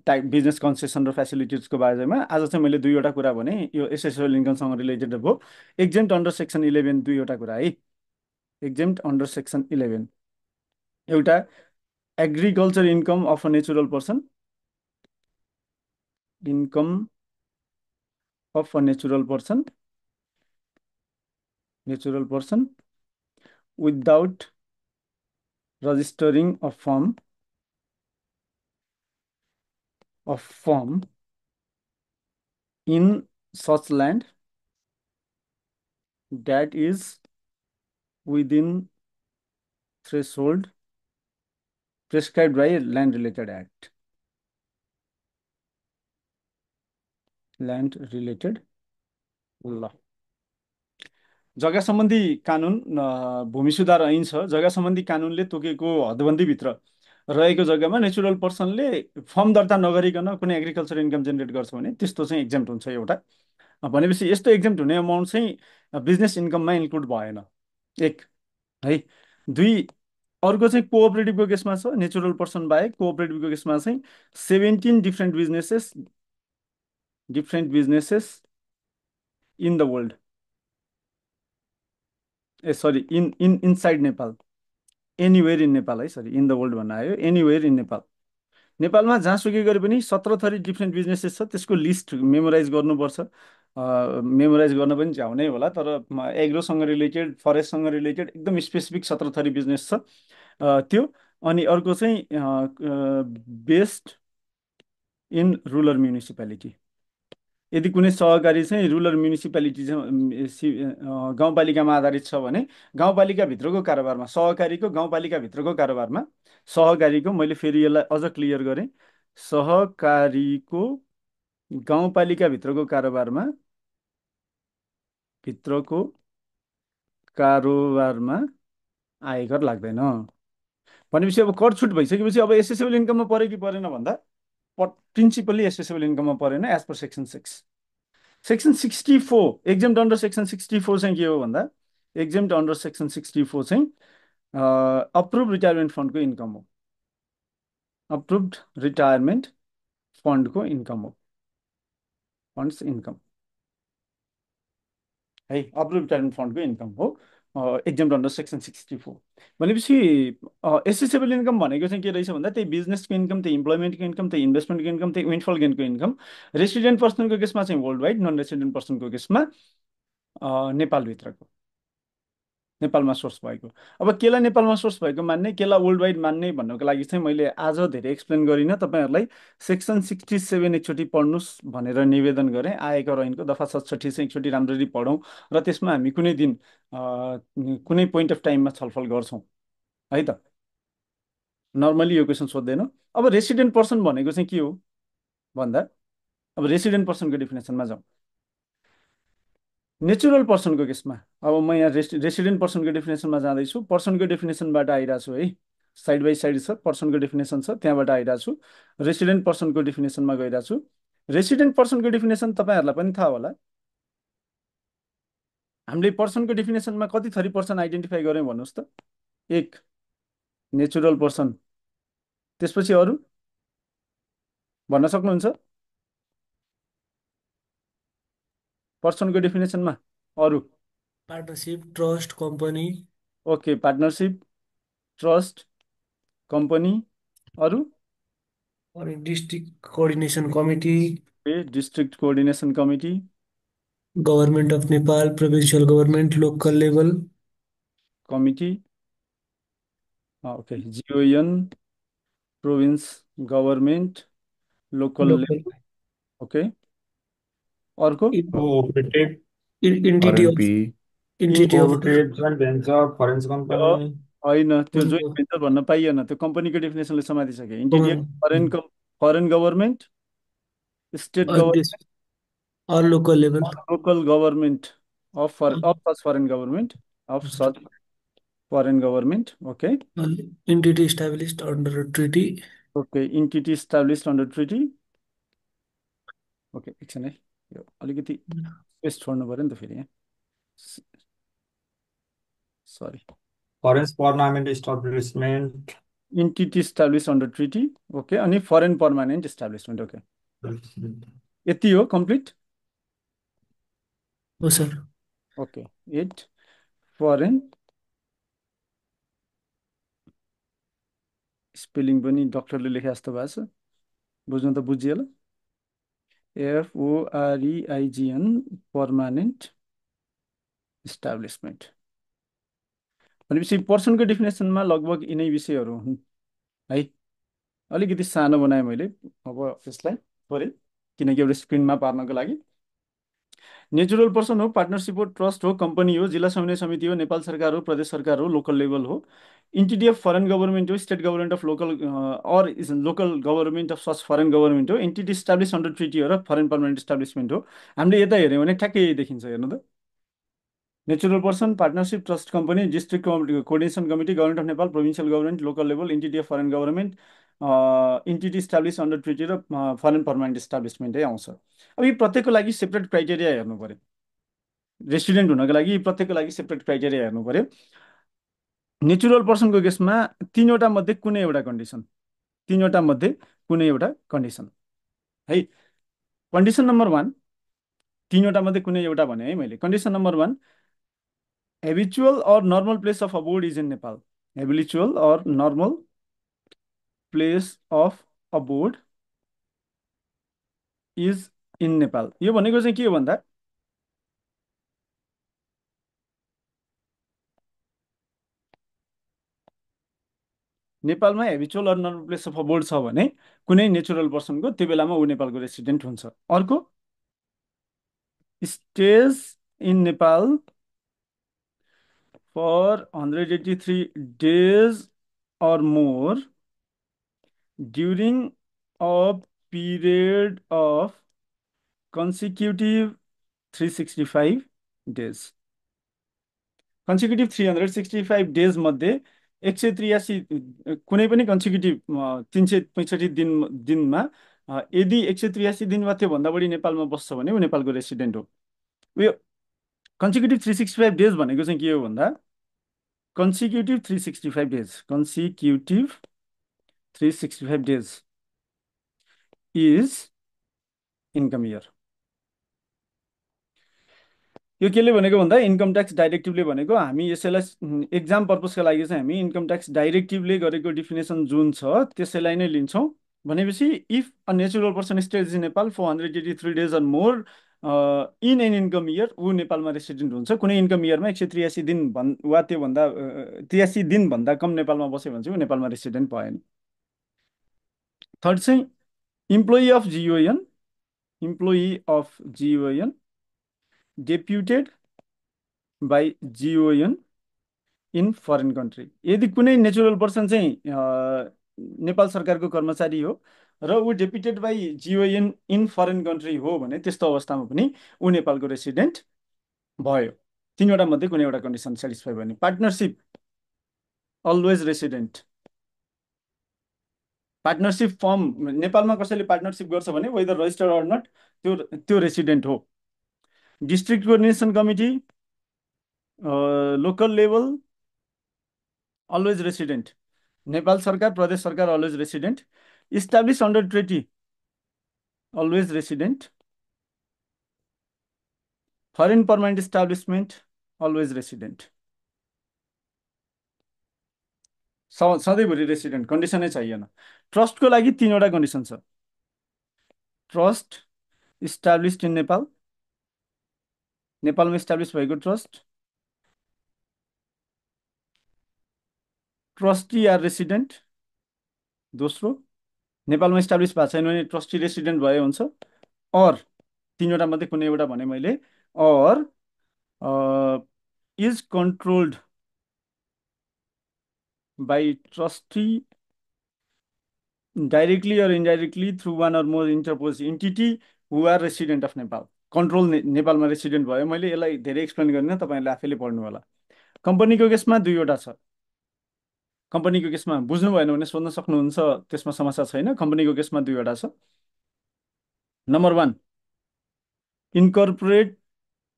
टाइप बिजनेस कन्सेसन र फेसिलिटिजको बारेमा। आज चाहिँ मैले दुईवटा कुरा भने, यो एसेसेबल इन्कमसँग रिलेटेड भयो। एक्जेम्ट अन्डर सेक्सन 11 दुईवटा कुरा है। एक्जेम्ट अन्डर सेक्सन 11 एउटा agriculture income of a natural person, income of a natural person without registering a firm in such land that is within threshold prescribed by land related act, land related law। जग्गा सम्बन्धी कानुन, भूमि सुधार ऐन छ, जग्गा सम्बन्धी कानुनले तोकेको हदबन्दीभित्र रहेको जग्गामा नेचुरल पर्सनले फर्म दर्ता नगरिकन कुनै एग्रिकल्चर इन्कम जेनेरेट गर्छ भने त्यस्तो चाहिँ एक्जेम्ट हुन्छ एउटा। भनेपछि यस्तो एक्जेम्ट हुने अमाउन्ट चाहिँ बिजनेस इन्कममा इन्क्लुड भएन, एक है। दुई, अर्को चाहिँ कोअपरेटिभको केसमा छ, नेचुरल पर्सन बाहेक कोअपरेटिभको केसमा चाहिँ 17 different businesses in the world, sorry inside Nepal, anywhere in Nepal है, सरी इन द वर्ल्ड भन्न आयो, एनिवेयर इन नेपाल। नेपालमा जहाँसुकै गरे पनि 17 थरी डिफ्रेन्ट बिजनेसेस छ, त्यसको लिस्ट मेमोराइज गर्नुपर्छ। मेमोराइज गर्न पनि झ्याउनै होला, तर एग्रोसँग रिलेटेड, फरेस्टसँग रिलेटेड एकदम स्पेसिफिक 17 थरी बिजनेस छ त्यो। अनि अर्को चाहिँ बेस्ड इन रुरल म्युनिसिपालिटी। यदि कुनै सहकारी चाहिँ रुरल म्युनिसिपालिटी गाउँपालिकामा आधारित छ भने गाउँपालिकाभित्रको कारोबारमा, सहकारीको गाउँपालिकाभित्रको कारोबारमा, सहकारीको, मैले फेरि यसलाई अझ क्लियर गरेँ, सहकारीको गाउँपालिकाभित्रको कारोबारमा आयकर लाग्दैन। भनेपछि अब कर छुट भइसकेपछि अब एसेसेबल इन्कममा पऱ्यो कि परेन भन्दा प्रिन्सिपल्ली एसेसेबल इन्कममा परेन as per section 6। Section 64 exempt under section 64 चाहिँ के हो भन्दा, एक्जेम्ट अन्डर सेक्सन 64 चाहिँ अप्रुभ रिटायरमेन्ट फन्डको इन्कम हो, अप्रुभड रिटायरमेन्ट फन्डको इन्कम हो, फन्ड्स इन्कम है, अप्रुभ रिटायरमेन्ट फन्डको इन्कम हो एक्जेम्ट अन्डर सेक्सन 64। भनेपछि एसेसेबल इन्कम भनेको चाहिँ के रहेछ भन्दा त्यही बिजनेसको इन्कम, त्यही इम्प्लोइमेन्टको इन्कम, त्यही इन्भेस्टमेन्टको इन्कम, त्यही विन्डफल गेनको इन्कम। रेसिडेन्ट पर्सनको केसमा चाहिँ वर्ल्ड वाइड, नन रेसिडेन्ट पर्सनको केसमा नेपालभित्रको, नेपालमा सोर्स भएको। अब केलाई नेपालमा सोर्स भएको मान्ने, केलाई वर्ल्ड वाइड मान्ने भन्नको लागि चाहिँ मैले आज धेरै एक्सप्लेन गरिनँ, तपाईँहरूलाई सेक्सन 67 एकचोटि पढ्नुहोस् भनेर निवेदन गरेँ। आयकर ऐनको दफा 67 चाहिँ एकचोटि राम्ररी पढौँ र त्यसमा हामी कुनै दिन कुनै पोइन्ट अफ टाइममा छलफल गर्छौँ है त। नर्मली यो क्वेसन सोध्दैन। अब रेसिडेन्ट पर्सन भनेको चाहिँ के हो भन्दा, अब रेसिडेन्ट पर्सनको डेफिनेसनमा जाउँ। नेचुरल पर्सनको केसमा अब म यहाँ रेसिडेन्ट पर्सनको डेफिनेसनमा जाँदैछु, पर्सनको डेफिनेसनबाट आइरहेको छु है, साइड बाई साइड छ, पर्सनको डेफिनेसन छ, त्यहाँबाट आइरहेको छु, रेसिडेन्ट पर्सनको डेफिनेसनमा गइरहेको छु। रेसिडेन्ट पर्सनको डेफिनेसन तपाईँहरूलाई पनि थाहा होला, हामीले पर्सनको डेफिनेसनमा कति थरी पर्सन आइडेन्टिफाई गऱ्यौँ भन्नुहोस् त? एक, नेचुरल पर्सन। त्यसपछि अरू भन्न सक्नुहुन्छ? पर्सनको डेफिनेसनमा अरू? Partnership, trust, company, okay, partnership, trust, company, अरू? अनि district coordination committee, district coordination committee, government of Nepal, provincial government, local level, committee, okay, G O N, province government, local local level, okay. अर्को? Cooperative entity of R N P of cooperative joint venture foreigns company होइन, त्यो joint venture भन्न पाइएन, त्यो कम्पनीको डेफिनेसनले समातिसक्यो। Entity common foreign government, state government, or local level, local government of such foreign government, of such foreign government, okay. Entity established under treaty, okay, entity established under treaty, okay. एकछिन है, यो अलिकति स्पेस छोड्नु पऱ्यो नि त फेरि यहाँ, sorry. Foreigns permanent establishment entity established under treaty, okay. अनि फरेन पर्मानेन्ट इस्टाब्लिसमेन्ट, ओके। यति हो कम्प्लिट? हो सर। ओके, 8 फरेन, स्पेलिङ पनि डक्टरले लेखे जस्तो भएको छ, बुझ्नु त बुझिएला। FOREIGN, पर्मानेन्ट इस्टाब्लिसमेन्ट भनेपछि पर्सनको डेफिनेसनमा लगभग यिनै विषयहरू हुन् है। अलिकति सानो बनाएँ मैले अब यसलाई थोरै, किनकि एउटा स्क्रिनमा पार्नको लागि। नेचुरल पर्सन हो, पार्टनरसिप हो, ट्रस्ट हो, कम्पनी हो, जिल्ला समन्वय समिति हो, नेपाल सरकार हो, प्रदेश सरकार हो, लोकल लेभल हो, इन्टिटी अफ फरेन गभर्मेन्ट हो, state government of local or is local government of such foreign government हो, इन्टिटी इस्टाब्लिस अन्डर ट्रिटी हो, र फरेन पर्मानेन्ट इस्टाब्लिसमेन्ट हो। हामीले यता हेऱ्यौँ भने ठ्याक्कै यही देखिन्छ, हेर्नु त। Natural person, partnership, trust company, district coordination committee, government of Nepal, provincial government, local level, entity of foreign government, entity establish under treaty र फरेन पर्मानेन्ट इस्टाब्लिसमेन्टै आउँछ। अब यी प्रत्येकको लागि सेपरेट क्राइटेरिया हेर्नु पऱ्यो। रेसिडेन्ट हुनको लागि प्रत्येकको लागि सेपरेट क्राइटेरिया हेर्नु पऱ्यो। नेचुरल पर्सनको केसमा तिनवटा मध्ये कुनै एउटा कन्डिसन, तिनवटा मध्ये कुनै एउटा कन्डिसन है। कन्डिसन नम्बर 1, तिनवटा मध्ये कुनै एउटा भने है मैले। Condition number 1, habitual or normal place of abode is in Nepal. Habitual or normal place of abode is in Nepal. यो भनेको चाहिँ के हो भन्दा नेपालमा habitual or normal place of abode छ भने कुनै नेचुरल पर्सनको त्यो बेलामा ऊ नेपालको रेसिडेन्ट हुन्छ। अर्को, stays in Nepal for 183 days or more during a period of consecutive 365 days। consecutive 365 days मध्ये 183 कुनै पनि consecutive 365 दिनमा यदि 183 दिन वा त्योभन्दा बढी नेपालमा बस्छ भने ऊ नेपालको रेसिडेन्ट हो। उयो consecutive 365 days भनेको चाहिँ के हो भन्दा consecutive 365 days, consecutive 365 days is income year। यो केले भनेको भन्दा इन्कम ट्याक्स डाइरेक्टिभले भनेको, हामी यसैलाई एक्जाम पर्पजका लागि चाहिँ हामी इन्कम ट्याक्स डाइरेक्टिभले गरेको डिफिनेसन जुन छ त्यसैलाई नै लिन्छौँ। भनेपछि if a natural person stays in Nepal for 183 days or more in an income year, ऊ नेपालमा रेसिडेन्ट हुन्छ। कुनै इन्कम इयरमा 183 दिन वा त्योभन्दा 83 दिनभन्दा कम नेपालमा बस्यो भने चाहिँ ऊ नेपालमा रेसिडेन्ट भएन। थर्ड चाहिँ employee of G O N, employee of G O N deputed by G O N in foreign country. यदि कुनै नेचुरल पर्सन चाहिँ नेपाल सरकारको कर्मचारी हो र ऊ deputed by G O N in foreign country हो भने त्यस्तो अवस्थामा पनि ऊ नेपालको रेसिडेन्ट भयो। तिनवटा मध्ये कुनै एउटा कन्डिसन सेटिस्फाई भयो भने। Partnership always resident. Partnership form नेपालमा कसैले पार्टनरसिप गर्छ भने वेदर रजिस्टर्ड अर नट त्यो रेसिडेन्ट हो। District coordination committee local level always resident, Nepal सरकार प्रदेश सरकार always resident, establish under treaty always resident, foreign permanent establishment always resident, सधैँभरि रेसिडेन्ट कन्डिसनै छैन। ट्रस्टको लागि तिनवटा कन्डिसन छ। ट्रस्ट इस्टाब्लिस्ड इन नेपाल, नेपालमा इस्टाब्लिस भएको ट्रस्ट, ट्रस्टी आर रेसिडेन्ट, दोस्रो नेपालमा इस्टाब्लिस भएको छैन भने ट्रस्टी रेसिडेन्ट भए हुन्छ, अर तिनवटा मध्ये कुनै एउटा भने मैले, or is controlled by trustee directly or indirectly through one or more interpose entity who are resident of Nepal. Control नेपालमा रेसिडेन्ट भयो। मैले यसलाई धेरै एक्सप्लेन गरिनँ, तपाईँहरूले आफैले पढ्नु होला। कम्पनीको केसमा दुईवटा छ। कम्पनीको केसमा बुझ्नु भएन भने सोध्न सक्नुहुन्छ, त्यसमा समस्या छैन। कम्पनीको केसमा दुईवटा छ। Number one,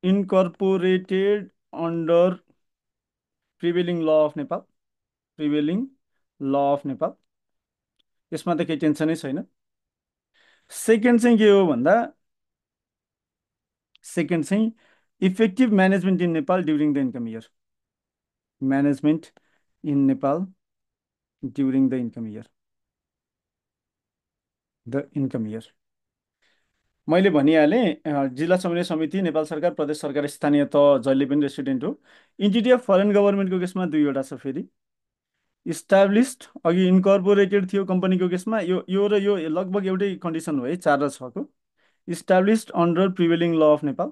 incorporated under prevailing law of Nepal, prevailing law of Nepal, यसमा त केही टेन्सनै छैन। सेकेन्ड चाहिँ के हो भन्दा, सेकेन्ड चाहिँ effective management in Nepal during the income year, management in Nepal during the income year, the income year. मैले भनिहालेँ, जिल्ला समन्वय समिति, नेपाल सरकार, प्रदेश सरकार, स्थानीय तह जहिले पनि रेसिडेन्ट हो। इन्टिटी अफ फरेन गभर्मेन्टको केसमा दुईवटा छ। फेरि इस्टाब्लिस्ड, अघि इन्कर्पोरेटेड थियो कम्पनीको केसमा, यो र यो लगभग एउटै कन्डिसन हो है, 4 र 6 को। Established under prevailing law of Nepal,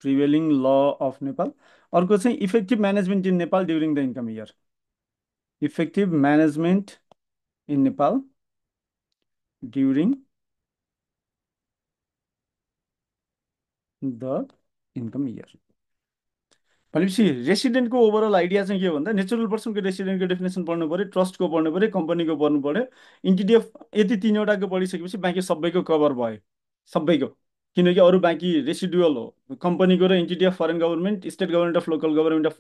prevailing law of Nepal. अर्को चाहिँ effective management in Nepal during the income year, effective management in Nepal during the income year. भनेपछि रेसिडेन्टको ओभरअल आइडिया चाहिँ के हो भन्दा, नेचुरल पर्सनको रेसिडेन्टको डेफिनेसन पढ्नु पऱ्यो, ट्रस्टको पढ्नु पऱ्यो, कम्पनीको पढ्नु पऱ्यो, इन्टिटी अफ, यति तिनवटाको पढिसकेपछि बाँकी सबैको कभर भयो, सबैको। किनकि अरू बाँकी रेसिडुअल हो। कम्पनीको र entity of foreign government, state government of local government of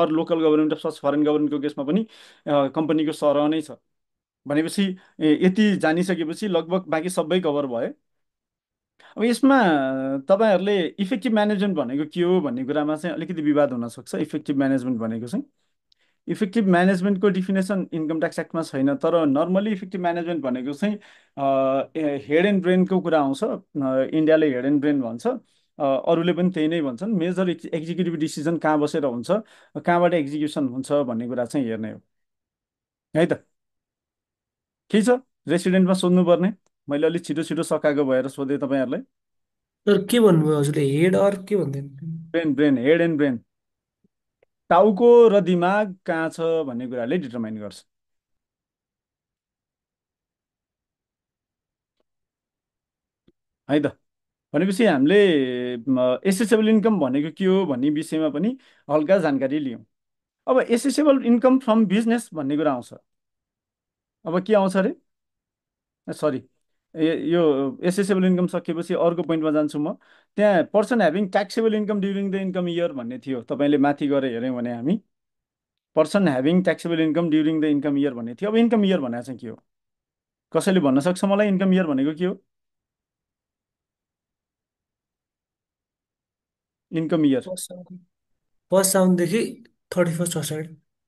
or local government of such foreign गभर्मेन्टको केसमा पनि कम्पनीको सरह नै छ। भनेपछि यति जानिसकेपछि लगभग बाँकी सबै कभर भयो। अब यसमा तपाईँहरूले इफेक्टिभ म्यानेजमेन्ट भनेको के हो भन्ने कुरामा चाहिँ अलिकति विवाद हुनसक्छ। इफेक्टिभ म्यानेजमेन्ट भनेको चाहिँ, इफेक्टिभ म्यानेजमेन्टको डिफिनेसन इन्कम ट्याक्स एक्टमा छैन, तर नर्मली इफेक्टिभ म्यानेजमेन्ट भनेको चाहिँ हेड एन्ड ब्रेनको कुरा आउँछ। इन्डियाले हेड एन्ड ब्रेन भन्छ, अरूले पनि त्यही नै भन्छन्। मेजर एक्जिक्युटिभ डिसिजन कहाँ बसेर हुन्छ, कहाँबाट एक्जिक्युसन हुन्छ भन्ने कुरा चाहिँ हेर्ने हो है त। के छ रेसिडेन्टमा सोध्नुपर्ने? मैले अलिक छिटो छिटो सकाएको भएर सोधेँ तपाईँहरूलाई। सर के भन्नुभयो हजुरले, हेड अर के भन्दै? Brain, brain, head and brain, टाउको र दिमाग कहाँ छ भन्ने कुराले डिटर्माइन गर्छ है त। भनेपछि हामीले एसेसेबल इन्कम भनेको के हो भन्ने विषयमा पनि हल्का जानकारी लियौँ। अब एसेसेबल इन्कम फ्रम बिजनेस भन्ने कुरा आउँछ। अब के आउँछ अरे, सरी, यो एसेसेबल इन्कम सकिएपछि अर्को पोइन्टमा जान्छु म। त्यहाँ person having taxable income during the income year भन्ने थियो। तपाईँले माथि गएर हेऱ्यौँ भने हामी person having taxable income during the income year भन्ने थियो। अब इन्कम इयर भनेको चाहिँ के हो? कसैले भन्न सक्छ मलाई इन्कम इयर भनेको के हो? इन्कम इयर फर्स्ट साउन्डदेखि 31 असाड,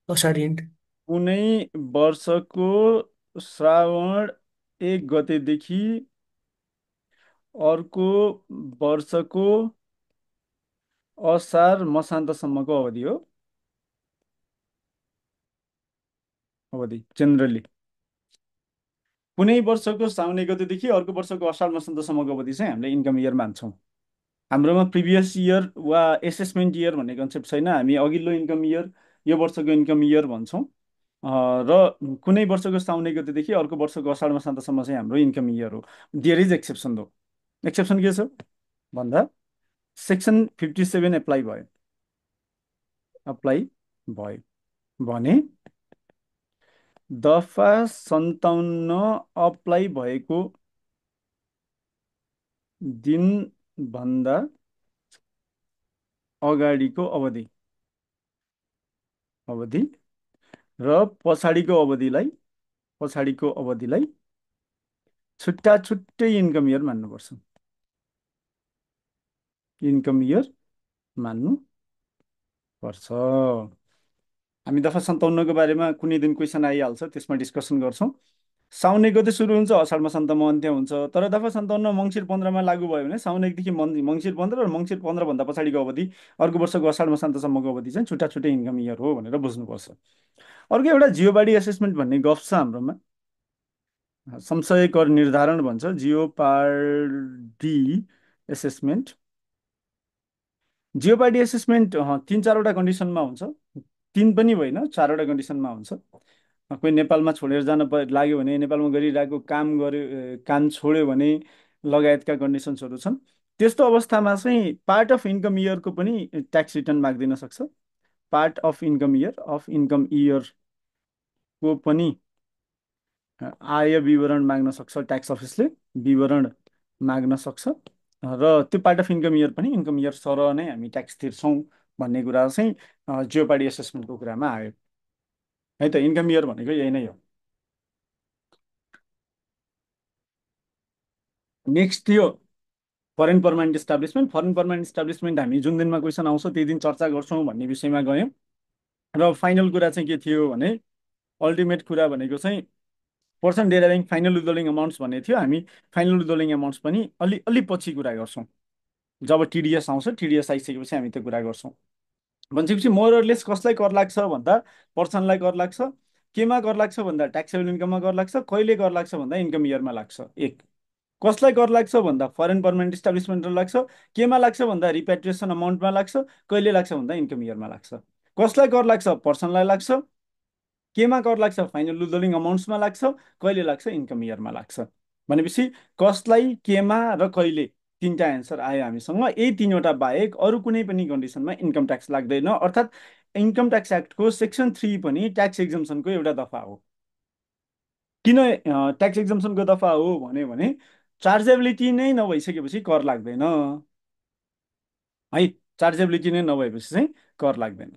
असाढी एन्ड। कुनै वर्षको श्रावण 1 गतेदेखि अर्को वर्षको असार मसान्तसम्मको अवधि हो। अवधि जेनरली कुनै वर्षको साउन 1 गतेदेखि अर्को वर्षको असार मसान्तसम्मको अवधि चाहिँ हामीले इन्कम इयर मान्छौँ। हाम्रोमा प्रिभियस इयर वा एसेसमेन्ट इयर भन्ने कन्सेप्ट छैन। हामी अघिल्लो इन्कम इयर, यो वर्षको इन्कम इयर भन्छौँ। र कुनै वर्षको साउन 1 गतेदेखि अर्को वर्षको असार मसान्तसम्म चाहिँ हाम्रो इन्कम इयर हो। देयर इज एक्सेप्सन दो। एक्सेप्सन के छ भन्दा, सेक्सन 57 एप्लाई भयो, अप्लाई भयो भने दफा 57 अप्लाई भएको दिनभन्दा अगाडिको अवधि अवधि र पछाडिको अवधिलाई छुट्टा छुट्टै इन्कम इयर मान्नुपर्छ। इन्कम इयर मान्नु पर्छ। हामी दफा 57 को बारेमा कुनै दिन क्वेसन आइहाल्छ, त्यसमा डिस्कसन गर्छौँ। साउन 1 गते सुरु हुन्छ, असाढ मसान्तमा अन्त्य हुन्छ। तर दफा 57 मङ्सिर 15मा लागू भयो भने साउन 1 देखि मङ्सिर 15 र मङ्सिर 15 भन्दा पछाडिको अवधि, अर्को वर्षको असाढ मसान्तसम्मको अवधि चाहिँ छुट्टा छुट्टै इन्कम इयर हो भनेर बुझ्नुपर्छ। अर्को एउटा जियोबाडी एसेसमेन्ट भन्ने गफ छ हाम्रोमा। संशय कर निर्धारण भन्छ, जियोपाडी एसेसमेन्ट। जियोपाडी एसेसमेन्ट 3-4वटा कन्डिसनमा हुन्छ। 3 पनि होइन, 4वटा कन्डिसनमा हुन्छ। कोही नेपालमा छोडेर जान लाग्यो भने, नेपालमा गरिरहेको काम छोड्यो भने लगायतका कन्डिसन्सहरू छन्। त्यस्तो अवस्थामा चाहिँ पार्ट अफ इन्कम इयरको पनि ट्याक्स रिटर्न माग्दिन सक्छ। पार्ट अफ इन्कम इयरको पनि आय विवरण माग्न सक्छ ट्याक्स अफिसले, विवरण माग्न सक्छ। र त्यो पार्ट अफ इन्कम इयर पनि इन्कम इयर सरह नै हामी ट्याक्स तिर्छौँ भन्ने कुरा चाहिँ जियोपाडी एसेसमेन्टको कुरामा आयो है त। इन्कम इयर भनेको यही नै हो। नेक्स्ट थियो foreign permanent establishment. Foreign permanent establishment हामी जुन दिनमा क्वेसन आउँछ त्यही दिन चर्चा गर्छौँ भन्ने विषयमा गयौँ। र फाइनल कुरा चाहिँ के थियो भने, अल्टिमेट कुरा भनेको चाहिँ person deriving final withholding amounts भन्ने थियो। हामी फाइनल विथहोल्डिङ अमाउन्ट्स पनि अलि पछि कुरा गर्छौँ। जब टिडिएस आउँछ, टिडिएस आइसकेपछि हामी त्यो कुरा गर्छौँ। भनेपछि मोरलेस कसलाई कर लाग्छ भन्दा पर्सनलाई कर लाग्छ। केमा कर लाग्छ भन्दा ट्याक्सेबल इन्कममा कर लाग्छ। कहिले कर लाग्छ भन्दा इन्कम इयरमा लाग्छ। एक, कसलाई कर लाग्छ भन्दा फरेन पर्मानेन्ट इस्टाब्लिसमेन्टमा लाग्छ। केमा लाग्छ भन्दा रिपेट्रिएसन अमाउन्टमा लाग्छ। कहिले लाग्छ भन्दा इन्कम इयरमा लाग्छ। कसलाई कर लाग्छ? पर्सनलाई लाग्छ। केमा कर लाग्छ? फाइनल विथहोल्डिङ अमाउन्ट्समा लाग्छ। कहिले लाग्छ? इन्कम इयरमा लाग्छ। भनेपछि कसलाई, केमा र कहिले, 3टा एन्सर आयो हामीसँग। यही 3वटा बाहेक अरू कुनै पनि कन्डिसनमा इन्कम ट्याक्स लाग्दैन। अर्थात् इन्कम ट्याक्स एक्टको सेक्सन 3 पनि ट्याक्स एक्जम्सनको एउटा दफा हो। किन ट्याक्स एक्जम्सनको दफा हो भने चार्जेबिलिटी नै नभइसकेपछि कर लाग्दैन है। चार्जेबिलिटी नै नभएपछि चाहिँ कर लाग्दैन।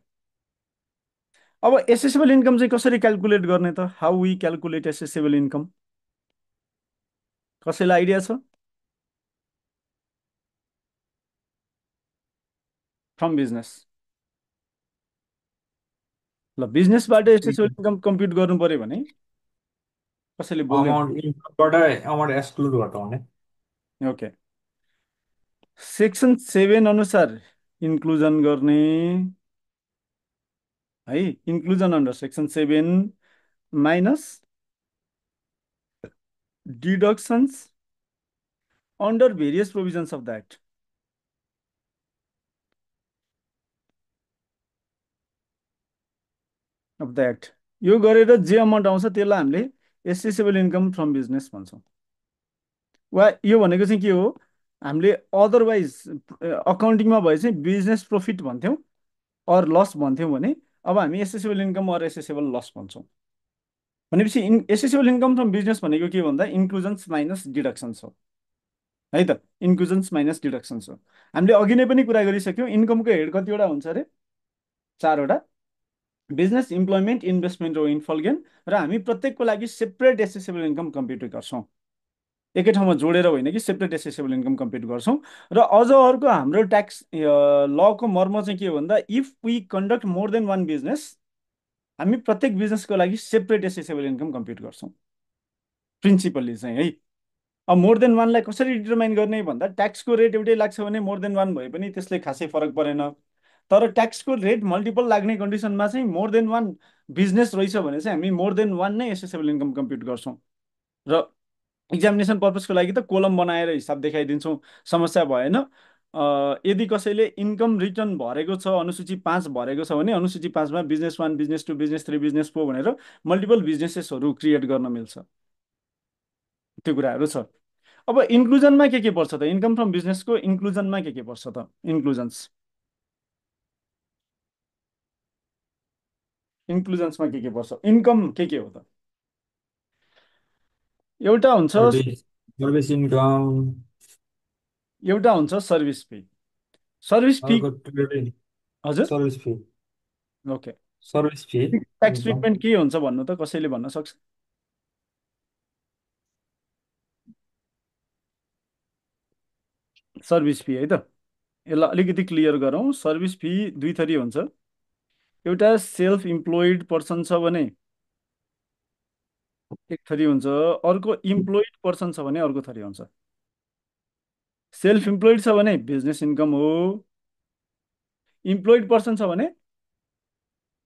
अब एसेसेबल इन्कम चाहिँ कसरी क्यालकुलेट गर्ने त? How we calculate assessable income? कसैलाई आइडिया छ? From business. ल, बिजनेसबाट एसेसेबल इन्कम कम्प्युट गर्नु पर्यो भने कसैले बोल्दै अमाउन्ट इन्कमबाट अमाउन्ट एक्सक्लुड घटाउने। ओके, सेक्सन 7 अनुसार इन्क्लुजन गर्ने है। Inclusion under section 7 minus deductions under various provisions of the act. यो गरेर जे अमाउन्ट आउँछ त्यसलाई हामीले एसेसेबल इन्कम फ्रम बिजनेस भन्छौँ। वा यो भनेको चाहिँ के हो? हामीले अदरवाइज अकाउन्टिङमा भए चाहिँ बिजनेस प्रफिट भन्थ्यौँ अर लस भन्थ्यौँ भने अब हामी assessable income or assessable loss भन्छौँ। भनेपछि एसेसेबल इन्कम फ्रम बिजनेस भनेको के भन्दा इन्क्लुजन्स माइनस डिडक्सन्स हो है त। इन्क्लुजन्स माइनस डिडक्सन्स हो। हामीले अघि नै पनि कुरा गरिसक्यौँ, इन्कमको हेड कतिवटा हुन्छ अरे? 4वटा। बिजनेस, इम्प्लोइमेन्ट, इन्भेस्टमेन्ट र इनफल गेन। र हामी प्रत्येकको लागि सेपरेट एसेसेबल इन्कम कम्प्युट गर्छौँ। एकै ठाउँमा जोडेर होइन कि सेपरेट एसेसेबल इन्कम कम्प्युट गर्छौँ। र अझ अर्को हाम्रो ट्याक्स लको मर्म चाहिँ के हो भन्दा, if we conduct more than one business, हामी प्रत्येक बिजनेसको लागि सेपरेट एसेसेबल इन्कम कम्प्युट गर्छौँ प्रिन्सिपल्ली चाहिँ है। अब मोर देन वानलाई कसरी डिटरमाइन गर्ने भन्दा ट्याक्सको रेट एउटै लाग्छ भने मोर देन वान भए पनि त्यसले खासै फरक परेन। तर ट्याक्सको रेट मल्टिपल लाग्ने कन्डिसनमा चाहिँ मोर देन वान बिजनेस रहेछ भने चाहिँ हामी मोर देन वान नै एसेसेबल इन्कम कम्प्युट गर्छौँ। र इक्जामिनेसन पर्पजको लागि त कोलम बनाएर हिसाब देखाइदिन्छौँ, समस्या भएन। यदि कसैले इन्कम रिटर्न भरेको छ, अनुसूची 5 भरेको छ भने अनुसूची 5मा बिजनेस 1, बिजनेस 2, बिजनेस 3, बिजनेस 4 भनेर मल्टिपल बिजनेसेसहरू क्रिएट गर्न मिल्छ। त्यो कुराहरू छ। अब इन्क्लुजनमा के पर्छ त? इन्कम फ्रम बिजनेसको इन्क्लुजनमा के पर्छ त? इन्क्लुजन्समा के पर्छ? इन्कम के हो त? एउटा हुन्छ service income, service pay. Service fee. अर्को ट्रेडिङ हजुर। Service fee okay. Service fee tax income treatment के हुन्छ भन्नु त, कसैले भन्न सक्छ? सर्भिस फी है त, यसलाई अलिकति क्लियर गरौँ। सर्भिस फी दुई थरी हुन्छ। एउटा सेल्फ इम्प्लोइड पर्सन छ भने एक थरी हुन्छ, अर्को इम्प्लोइड पर्सन छ भने अर्को थरी हुन्छ। सेल्फ इम्प्लोइड छ भने बिजनेस इन्कम हो, इम्प्लोइड पर्सन छ भने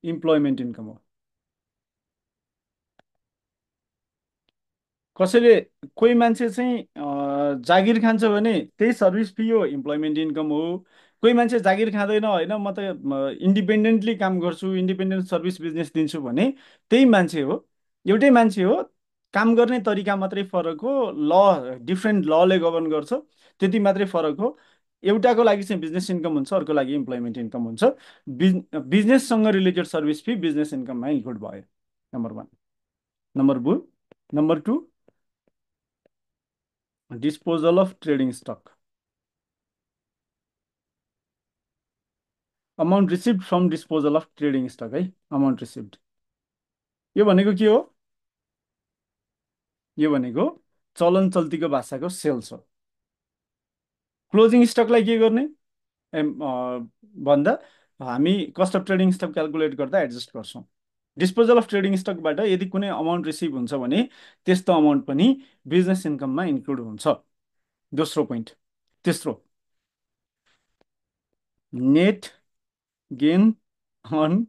इम्प्लोइमेन्ट इन्कम हो। कसैले कोही मान्छे चाहिँ जागिर खान्छ भने त्यही सर्भिस फी हो, इम्प्लोइमेन्ट इन्कम हो। कोही मान्छे जागिर खाँदैन, होइन म त इन्डिपेन्डेन्टली काम गर्छु, इन्डिपेन्डेन्ट सर्भिस बिजनेस दिन्छु भने त्यही मान्छे हो, एउटै मान्छे हो, काम गर्ने तरिका मात्रै फरक हो, डिफ्रेन्ट लले गभर्न गर्छ, त्यति मात्रै फरक हो। एउटाको लागि चाहिँ बिजनेस इन्कम हुन्छ, अर्को लागि इम्प्लोइमेन्ट इन्कम हुन्छ। बिजनेससँग रिलेटेड सर्भिस फी बिजनेस इन्कममा इन्क्लुड भयो, number one. Number two, disposal of trading stock, amount received from disposal of trading stock है। अमाउन्ट रिसिभ्ड यो भनेको के हो? यो भनेको चलन चल्तीको भाषाको सेल्स हो। क्लोजिङ स्टकलाई के गर्ने भन्दा हामी cost of trading stock calculate गर्दा एडजस्ट गर्छौँ। डिस्पोजल अफ ट्रेडिङ स्टकबाट यदि कुनै अमाउन्ट रिसिभ हुन्छ भने त्यस्तो अमाउन्ट पनि बिजनेस इन्कममा इन्क्लुड हुन्छ। दोस्रो पोइन्ट। तेस्रो, net gain on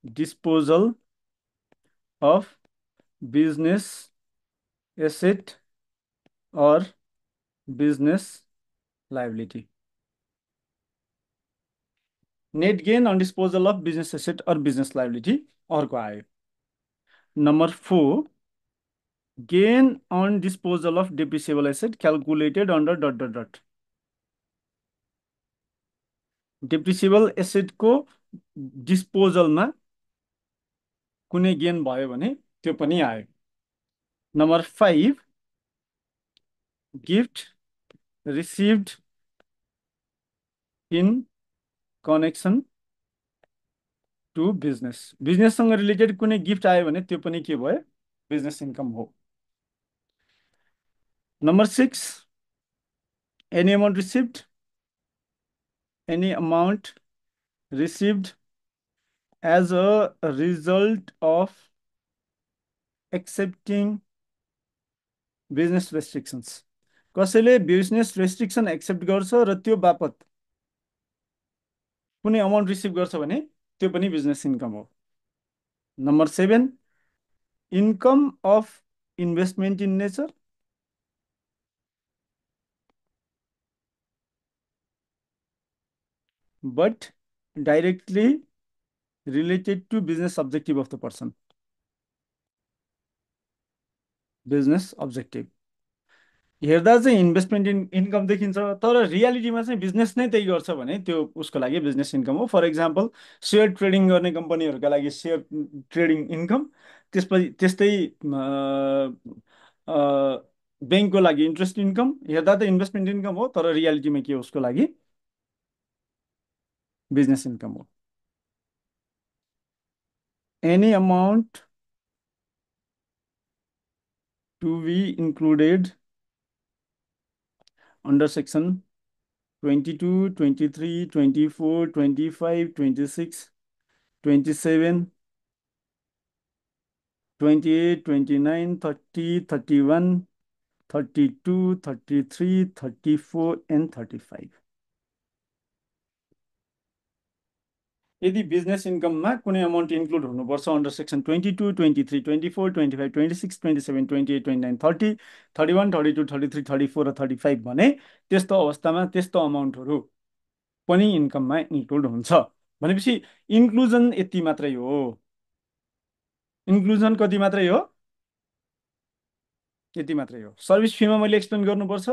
disposal of business asset or business liability. Net gain on disposal of business asset or business liability अर्को आयो। Number 4, gain on disposal of depreciable asset calculated under dot dot dot. Depreciable एसेटको डिस्पोजलमा कुनै gain भयो भने त्यो पनि आयो। Number 5, gift received in connection to business. बिजनेससँग रिलेटेड कुनै गिफ्ट आयो भने त्यो पनि के भयो? बिजनेस इन्कम हो। Number 6, any amount received, any amount received as a result of accepting business restrictions. कसैले बिजनेस रेस्ट्रिक्सन एक्सेप्ट गर्छ र त्यो बापत कुनै अमाउन्ट रिसिभ गर्छ भने त्यो पनि बिजनेस इन्कम हो। Number 7, income of investment in nature, but directly related to business objective of the person. Business objective हेर्दा चाहिँ इन्भेस्टमेन्ट इन्कम देखिन्छ, तर रियालिटीमा चाहिँ बिजनेस नै त्यही गर्छ भने त्यो उसको लागि बिजनेस इन्कम हो। फर इक्जाम्पल, सेयर ट्रेडिङ गर्ने कम्पनीहरूका लागि सेयर ट्रेडिङ इन्कम, त्यसपछि त्यस्तै ब्याङ्कको लागि इन्ट्रेस्ट इन्कम। हेर्दा त इन्भेस्टमेन्ट इन्कम हो, तर रियालिटीमा के हो? उसको लागि बिजनेस इन्कम हो। Any amount to be included under section 22, 23, 24, 25, 26, 27, 28, 29, 30, 31, 32, 33, 34 and 35। यदि बिजनेस इन्कममा कुनै अमाउन्ट इन्क्लुड हुनुपर्छ अन्डर सेक्सन 22, 23, 24, 25, 26, 27, 28, 29, 30, 31, 32, 33, 34 र 35 भने त्यस्तो अवस्थामा त्यस्तो अमाउन्टहरू पनि इन्कममा इन्क्लुड हुन्छ। भनेपछि इन्क्लुजन यति मात्रै हो। इन्क्लुजन कति मात्रै हो? यति मात्रै हो। सर्भिस फीमा मैले एक्सप्लेन गर्नुपर्छ?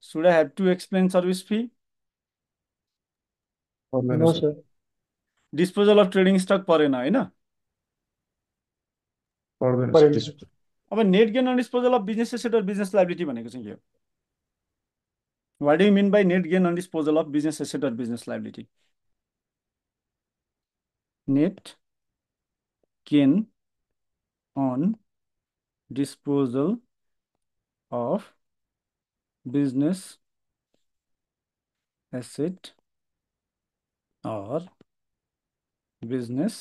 Should I have to explain service fee? पर्दैन no sir. Sir. Disposal of trading stock परेन होइन? पर्दैन परेन सर। अब net gain on disposal of business asset or business liability भनेको चाहिँ के हो? What do you mean by net gain on disposal of business asset or business liability? Net gain on disposal of business asset or business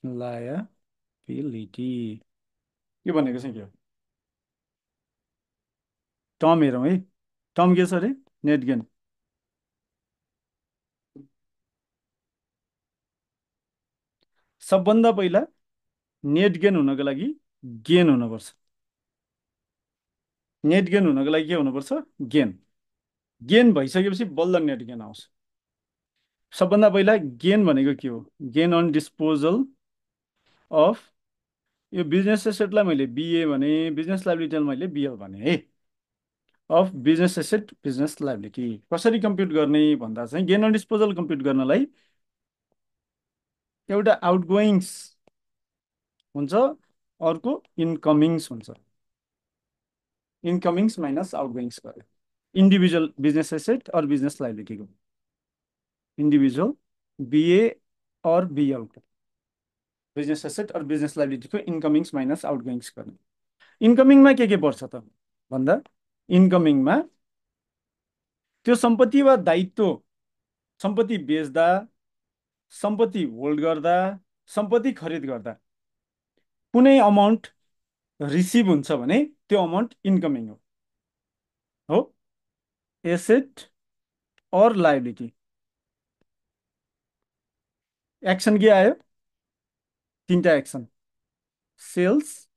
liability. यो भनेको चाहिँ के हो? Term हेरौँ है। टर्म के छ अरे? Net gain. सबभन्दा पहिला नेट गेन हुनको लागि गेन हुनुपर्छ। नेट गेन हुनको लागि के हुनुपर्छ? गेन। गेन भइसकेपछि बल्ल नेट गेन आउँछ। सबभन्दा पहिला गेन भनेको के हो? गेन अन डिस्पोजल अफ, यो बिजनेस एसेटलाई मैले बिए भने, बिजनेस लाइबिलिटीलाई मैले बिएल भने है, of business asset business liability कसरी कम्प्युट गर्ने भन्दा चाहिँ गेन अन डिस्पोजल कम्प्युट गर्नलाई एउटा आउटगोइङ्स हुन्छ, अर्को इन्कमिङ्स हुन्छ। इन्कमिङ्स माइनस आउटगोइङ्स गर्यो individual business asset or business लाइबिलिटीको, individual BA और बिएलको business asset or business लाइबिलिटीको इन्कमिङ्स minus आउटगोइङ्स गर्ने। इन्कमिङमा के पर्छ त भन्दा, इन्कमिङमा त्यो सम्पत्ति वा दायित्व, सम्पत्ति बेच्दा, सम्पत्ति होल्ड गर्दा, सम्पत्ति खरिद गर्दा कुनै अमाउन्ट रिसिभ हुन्छ भने त्यो अमाउन्ट इन्कमिङ हो एसेट और लाइबिलिटी। एक्सन के आयो? तीनटा action, sales,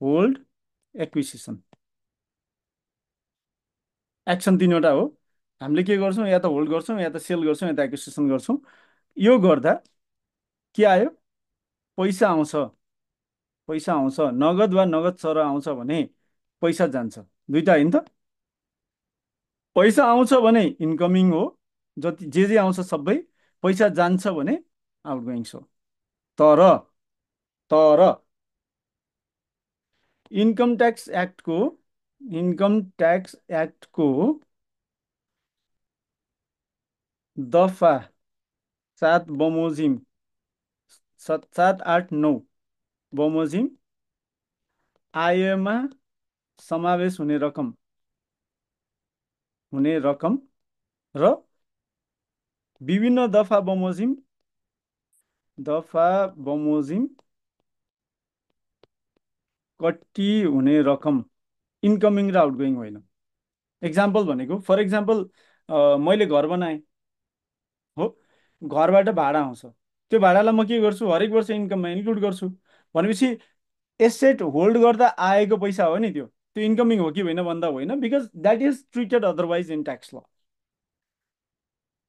hold, acquisition. Action तीनवटा हो। हामीले के गर्छौँ? या त होल्ड गर्छौँ, या त सेल गर्छौँ, या त एक्विजिसन गर्छौँ। यो गर्दा के आयो? पैसा आउँछ। पैसा आउँछ, नगद वा नगद सर आउँछ भने पैसा जान्छ, दुईटा होइन त? पैसा आउँछ भने इन्कमिङ हो, जति जे आउँछ सबै। पैसा जान्छ भने आउटगोइङ्स हो। तर तर इन्कम ट्याक्स एक्टको दफा 7 बमोजिम 7, 8, 9 बमोजिम आयमा समावेश हुने रकम र विभिन्न दफा बमोजिम कट्टी हुने रकम इन्कमिङ र आउटगोइङ होइन। एक्जाम्पल भनेको, फर एक्जाम्पल मैले घर बनाएँ हो, घरबाट भाडा आउँछ, त्यो भाडालाई म के गर्छु? हरेक वर्ष इन्कममा इन्क्लुड गर्छु। भनेपछि एसेट होल्ड गर्दा आएको पैसा हो नि, त्यो इन्कमिङ हो कि होइन भन्दा होइन, because that is treated otherwise in tax ल।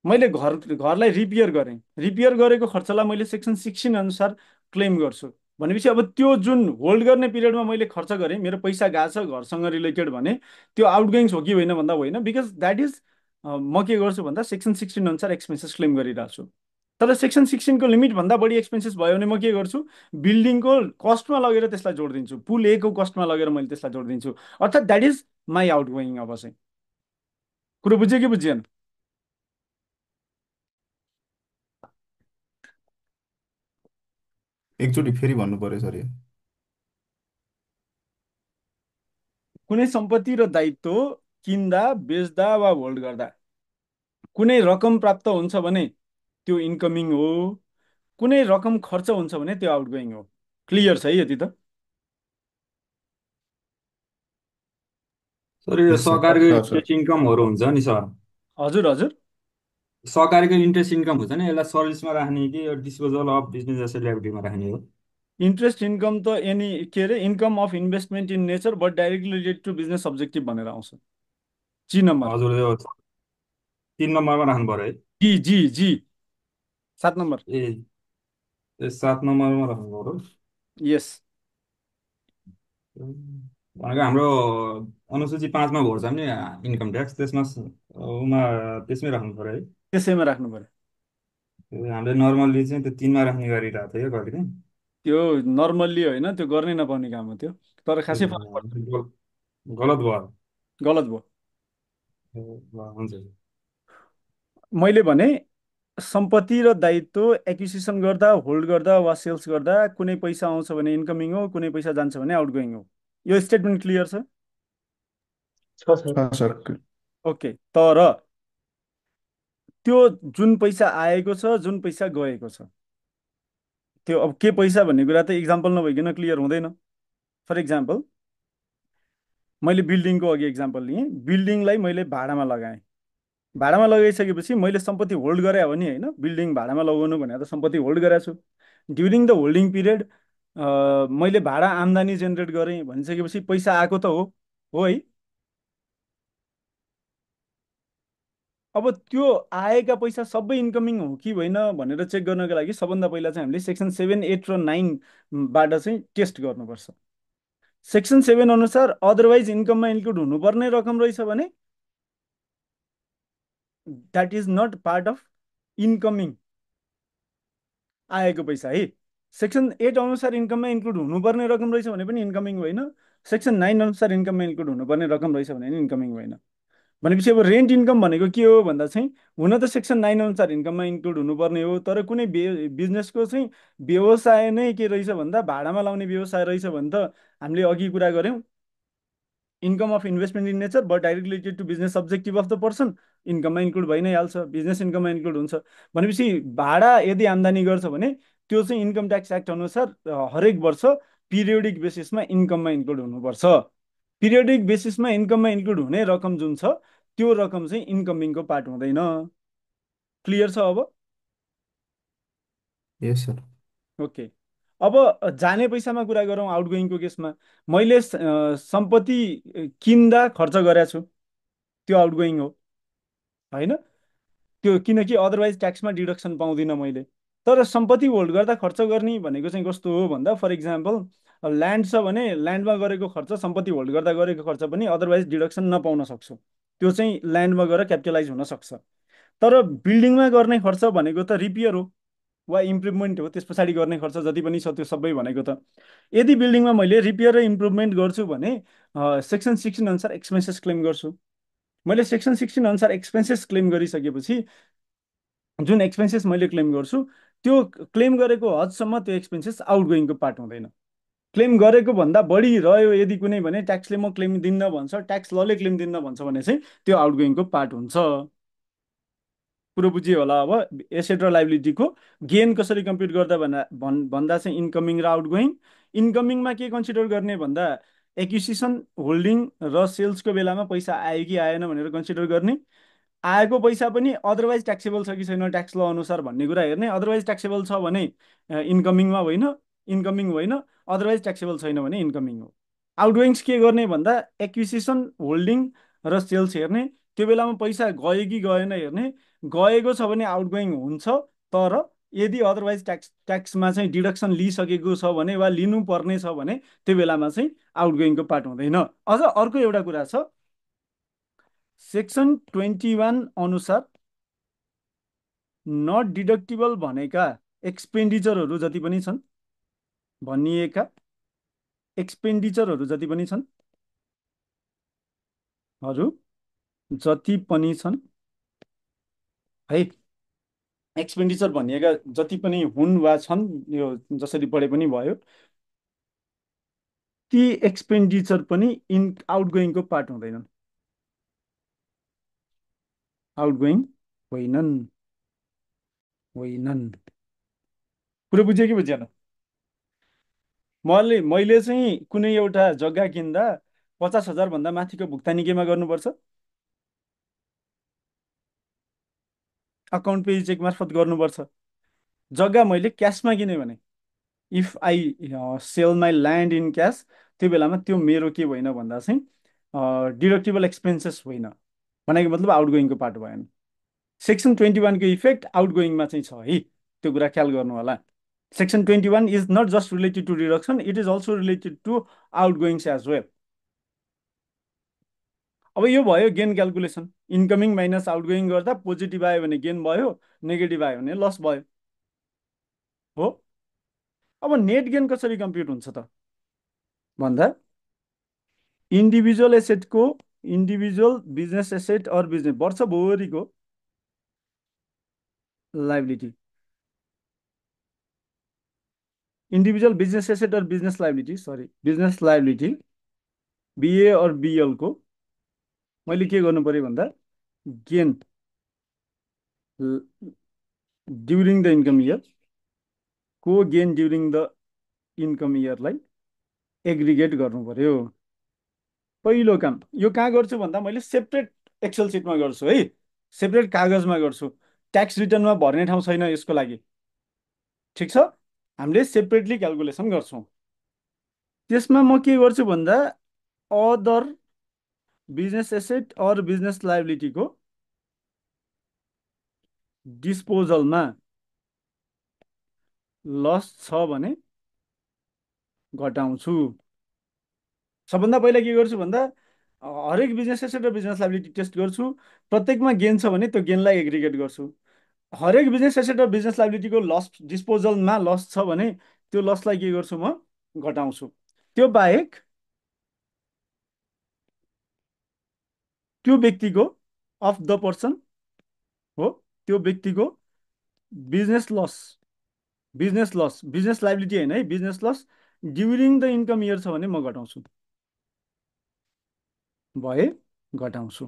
मैले घरलाई रिपेयर गरेँ, रिपेयर गरेको खर्चलाई मैले सेक्सन 16 अनुसार क्लेम गर्छु। भनेपछि अब त्यो जुन होल्ड गर्ने पिरियडमा मैले खर्च गरेँ, मेरो पैसा गएको छ घरसँग रिलेटेड भने त्यो आउटगोइङ्स हो कि होइन भन्दा होइन, बिकज द्याट इज म के गर्छु भन्दा सेक्सन 16 अनुसार एक्सपेन्सेस क्लेम गरिरहेको छु। तर सेक्सन 16 को लिमिटभन्दा बढी एक्सपेन्सेस भयो भने म के गर्छु? बिल्डिङको कस्टमा लगेर त्यसलाई जोडिदिन्छु, पुल ए को कस्टमा लगेर मैले त्यसलाई जोडिदिन्छु। अर्थात् द्याट इज माई आउटगोइङ। अब चाहिँ कुरो बुझ्यो कि बुझिएन? एकचोटि फेरि भन्नु पर्यो सर यो। कुनै सम्पत्ति र दायित्व किन्दा, बेच्दा वा होल्ड गर्दा कुनै रकम प्राप्त हुन्छ भने त्यो इन्कमिङ हो, कुनै रकम खर्च हुन्छ भने त्यो आउटगोइङ हो। क्लियर छ है यति त? सर यो यस सर सरकारको सर सर इन्ट्रेस्ट इन्कमहरू हुन्छ नि सर, हजुर हजुर। सरकारको इन्ट्रेस्ट इन्कम हुन्छ नि, यसलाई सर्भिसमा राख्ने कि डिस्पोजल अफ बिजनेस एसेट लाइबिलिटीमा राख्ने हो? इन्ट्रेस्ट इन्कम त एनी के are income of investment in nature but directly related to business objective भनेर आउँछ। जी नम्बर, हजुर, यो 3 नम्बरमा राख्नु पर्यो है? जी जी जी, 7 नम्बर। ए, 7 नम्बरमा राख्नु पर्यो। यस। भनेको हाम्रो अनुसूची 5मा भर्छ नि इन्कम ट्याक्स, त्यसमा उमा त्यसमै राख्नु पर्यो है? त्यसैमा राख्नु पर्यो। हामीले नर्मल्ली चाहिँ त्यो 3मा राख्ने गरिरहेको थियो कहिले काहीँ। त्यो नर्मल्ली होइन, त्यो गर्नै नपाउने काम हो त्यो, तर ए, खासै फरक पर्दैन। गल- गलत भयो। गलत भयो। ए, ल, हुन्छ। मैले भने सम्पत्ति र दायित्व एक्विजिसन गर्दा, होल्ड गर्दा वा सेल्स गर्दा कुनै पैसा आउँछ भने इन्कमिङ हो, कुनै पैसा जान्छ भने आउटगोइङ हो। यो स्टेटमेन्ट क्लियर छ? छ सर। Sir okay. तर त्यो जुन पैसा आएको छ, जुन पैसा गएको छ, त्यो अब के पैसा भन्ने कुरा त इक्जाम्पल नभइकन क्लियर हुँदैन। फर इक्जाम्पल, मैले बिल्डिङको अघि इक्जाम्पल लिएँ, बिल्डिङलाई मैले भाडामा लगाएँ। भाडामा लगाइसकेपछि मैले सम्पत्ति होल्ड गरे हो नि, होइन? बिल्डिङ भाडामा लगाउनु भनेर त सम्पत्ति होल्ड गरेको छु। ड्युरिङ द होल्डिङ पिरियड मैले भाडा आम्दानी जेनेरेट गरेँ भनिसकेपछि पैसा आएको त हो है? अब त्यो आएका पैसा सबै इन्कमिङ हो कि होइन भनेर चेक गर्नको लागि सबभन्दा पहिला चाहिँ हामीले सेक्सन 7, 8 र 9बाट चाहिँ टेस्ट गर्नुपर्छ। सेक्सन 7 अनुसार अदरवाइज इन्कममा इन्क्लुड हुनुपर्ने रकम रहेछ भने that is not part of incoming, आएको पैसा है। सेक्सन 8 अनुसार इन्कममा इन्क्लुड हुनुपर्ने रकम रहेछ भने पनि इन्कमिङ होइन। सेक्सन 9 अनुसार इन्कममा इन्क्लुड हुनुपर्ने रकम रहेछ भने पनि इन्कमिङ होइन। भनेपछि अब रेन्ट इन्कम भनेको के हो भन्दा चाहिँ, हुन त सेक्सन 9 अनुसार इन्कममा इन्क्लुड हुनुपर्ने हो, तर कुनै बिजनेसको चाहिँ व्यवसाय नै के रहेछ भन्दा भाडामा लाउने व्यवसाय रहेछ भने त हामीले अघि कुरा गऱ्यौँ, income of investment in nature but direct related to business subjective of the person, इन्कममा इन्क्लुड भइ नै हाल्छ, बिजनेस इन्कममा इन्क्लुड हुन्छ। भनेपछि भाडा यदि आम्दानी गर्छ भने त्यो चाहिँ इन्कम ट्याक्स एक्ट अनुसार हरेक वर्ष पिरियोडिक बेसिसमा इन्कममा इन्क्लुड हुनुपर्छ। पिरियोडिक बेसिसमा इन्कममा इन्क्लुड हुने रकम जुन छ त्यो रकम चाहिँ इन्कमिङको पार्ट हुँदैन। क्लियर छ अब? यस सर। ओके। अब जाने पैसामा कुरा गरौँ। आउटगोइङको केसमा मैले सम्पत्ति किन्दा खर्च गरेको छु, त्यो आउटगोइङ हो होइन? त्यो किनकि अदरवाइज ट्याक्समा डिडक्सन पाउँदिनँ मैले। तर सम्पत्ति होल्ड गर्दा खर्च गर्ने भनेको चाहिँ कस्तो हो भन्दा, फर इक्जाम्पल ल्यान्ड छ भने ल्यान्डमा गरेको खर्च, सम्पत्ति होल्ड गर्दा गरेको खर्च पनि अदरवाइज डिडक्सन नपाउन सक्छु, त्यो चाहिँ ल्यान्डमा गएर क्यापिटलाइज हुन सक्छ। तर बिल्डिङमा गर्ने खर्च भनेको त रिपेयर हो वा इम्प्रुभमेन्ट हो, त्यस पछाडि गर्ने खर्च जति पनि छ त्यो सबै भनेको त। यदि बिल्डिङमा मैले रिपेयर र इम्प्रुभमेन्ट गर्छु भने सेक्सन 16 अनुसार एक्सपेन्सेस क्लेम गर्छु। मैले सेक्सन 16 अनुसार एक्सपेन्सेस क्लेम गरिसकेपछि जुन एक्सपेन्सेस मैले क्लेम गर्छु त्यो क्लेम गरेको हदसम्म त्यो एक्सपेन्सेस आउटगोइङको पार्ट हुँदैन। क्लेम गरेको भन्दा बढी रह्यो यदि कुनै भने ट्याक्सले म क्लेम दिन्न भन्छ, ट्याक्स लले क्लेम दिन्न भन्छ भने चाहिँ त्यो आउटगोइङको पार्ट हुन्छ। कुरो बुझियो होला अब? एसेट र लाइबिलिटीको गेन कसरी कम्प्युट गर्दा भन्दा चाहिँ इन्कमिङ र आउटगोइङ। इन्कमिङमा के कन्सिडर गर्ने भन्दा एक्विजिसन, होल्डिङ र सेल्सको बेलामा पैसा आयो कि आएन भनेर कन्सिडर गर्ने। आएको पैसा पनि अदरवाइज ट्याक्सेबल छ कि छैन ट्याक्स ल अनुसार भन्ने कुरा हेर्ने। अदरवाइज ट्याक्सेबल छ भने इन्कमिङमा होइन, इन्कमिङ होइन। अदरवाइज ट्याक्सेबल छैन भने इन्कमिङ हो। आउटगोइङ्स के गर्ने भन्दा एक्विजिसन, होल्डिङ र सेल्स हेर्ने। त्यो बेलामा पैसा गयो कि गएन हेर्ने। गएको छ भने आउटगोइङ हुन्छ, तर यदि अदरवाइज ट्याक्समा चाहिँ डिडक्सन लिइसकेको छ भने वा लिनु पर्ने छ भने त्यो बेलामा चाहिँ आउटगोइङको पार्ट हुँदैन। अझ अर्को एउटा कुरा छ, सेक्सन 21 अनुसार नट डिडक्टिबल भनेका एक्सपेन्डिचरहरू जति पनि छन्, भनिएका एक्सपेन्डिचरहरू जति पनि छन्, जति पनि छन् है, एक्सपेन्डिचर भनिएका जति पनि हुन् वा छन्, यो जसरी पढे पनि भयो, ती एक्सपेन्डिचर पनि आउटगोइङको पार्ट हुँदैनन्, आउटगोइङ होइनन्। होइनन्। कुरो बुझ्यो कि बुझेन? मैले चाहिँ कुनै एउटा जग्गा किन्दा 50,000 भन्दा माथिको भुक्तानी केमा गर्नुपर्छ? अकाउन्ट पेज चेक मार्फत गर्नुपर्छ। जग्गा मैले क्यासमा किने भने, if I sell my land in cash, त्यो बेलामा त्यो मेरो के होइन भन्दा चाहिँ डिडक्टिबल एक्सपेन्सेस होइन, भनेको मतलब आउटगोइङको पार्ट भएन। सेक्सन 21 को इफेक्ट आउटगोइङमा चाहिँ छ है, त्यो कुरा ख्याल गर्नु होला। Section 21 is not just related to deduction, it is also related to outgoings as well. अब यो भयो gain calculation. Incoming minus outgoing गर्दा पोजिटिभ आयो भने गेन भयो, नेगेटिभ आयो भने लस भयो, हो? अब नेट गेन कसरी कम्प्युट हुन्छ त भन्दा इन्डिभिजुअल एसेटको individual business asset or business वर्षभरिको liability individual business asset or business liability sorry business liability BA or बिएलको मैले के गर्नु पर्यो भन्दा gain during the income year को गेन ड्युरिङ द इन्कम इयरलाई एग्रिगेट गर्नु पर्यो। पहिलो काम यो कहाँ गर्छु भन्दा मैले सेपरेट एक्सेल सिटमा गर्छु है, सेपरेट कागजमा गर्छु। ट्याक्स रिटर्नमा भर्ने ठाउँ छैन यसको लागि, ठिक छ। हामीले सेपरेटली क्यालकुलेसन गर्छौँ। त्यसमा म के गर्छु भन्दा other business asset or business लाइबिलिटीको डिस्पोजलमा लस छ भने घटाउँछु। सबभन्दा पहिला के गर्छु भन्दा हरेक बिजनेस एसेट र बिजनेस लाइबिलिटी टेस्ट गर्छु। प्रत्येकमा गेन छ भने त्यो गेनलाई एग्रिगेट गर्छु। हरेक बिजनेस एसेट र बिजनेस लाइबिलिटीको लस डिस्पोजलमा लस छ भने त्यो लसलाई के गर्छु म घटाउँछु। त्यो बाहेक त्यो व्यक्तिको अफ द पर्सन हो, त्यो व्यक्तिको बिजनेस लस बिजनेस लाइबिलिटी होइन है, business loss during the income year छ भने म घटाउँछु, भए घटाउँछु।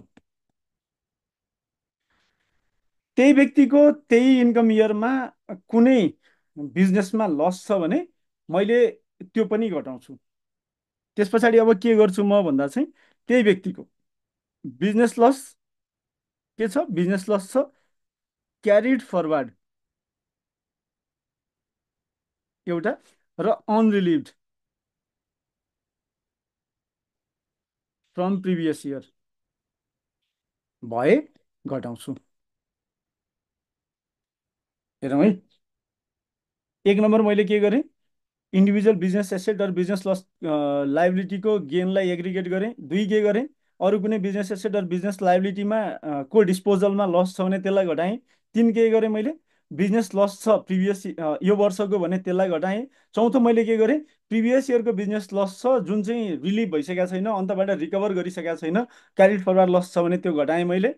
त्यही व्यक्तिको त्यही इन्कम इयरमा कुनै बिजनेसमा लस छ भने मैले त्यो पनि घटाउँछु। त्यस पछाडि अब के गर्छु म भन्दा चाहिँ त्यही व्यक्तिको बिजनेस लस के छ, बिजनेस लस छ क्यारिड फरवर्ड एउटा र अनरिलिभड फ्रम प्रिभियस इयर भए घटाउँछु। हेरौँ है, एक नम्बर मैले के गरेँ, इन्डिभिजुअल बिजनेस एसेट र बिजनेस लस लाइबिलिटीको गेनलाई एग्रिगेट गरेँ। दुई के गरेँ, अरू कुनै बिजनेस एसेट र बिजनेस लाइबिलिटीमा को डिस्पोजलमा लस छ भने त्यसलाई घटाएँ। तिन के गरेँ मैले, बिजनेस लस छ प्रिभियस यो वर्षको भने त्यसलाई घटाएँ। चौथो मैले के गरेँ, प्रिभियस इयरको बिजनेस लस छ जुन चाहिँ रिलिभ भइसकेको छैन, अन्तबाट रिकभर गरिसकेको छैन, क्यारिड फरवार्ड लस छ भने त्यो घटाएँ मैले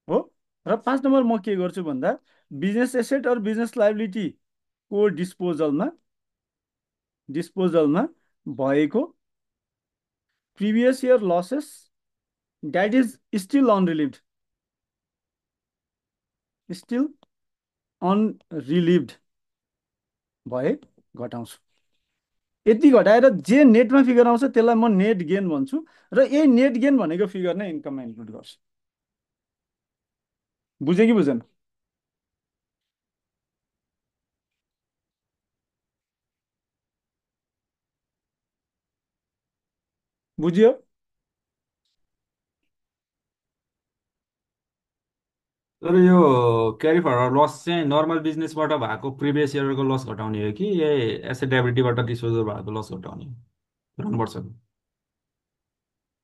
हो। र 5 नम्बर म के गर्छु भन्दा बिजनेस एसेट अर बिजनेस लाइबिलिटीको डिस्पोजलमा भएको previous year losses that is still unrelieved भए घटाउँछु। यति घटाएर जे नेटमा फिगर आउँछ त्यसलाई म नेट गेन भन्छु र यही नेट गेन भनेको फिगर नै इन्कममा इन्क्लुड गर्छु। बुझ्यो कि बुझेन? बुझ्यो? तर यो क्यारी फरवर्ड लस चाहिँ नर्मल बिजनेसबाट भएको प्रिभियस इयरको लस घटाउने हो कि एसेट लाइबिलिटीबाट डिस्पोजल भएको लस घटाउने हो पुरानो वर्षको?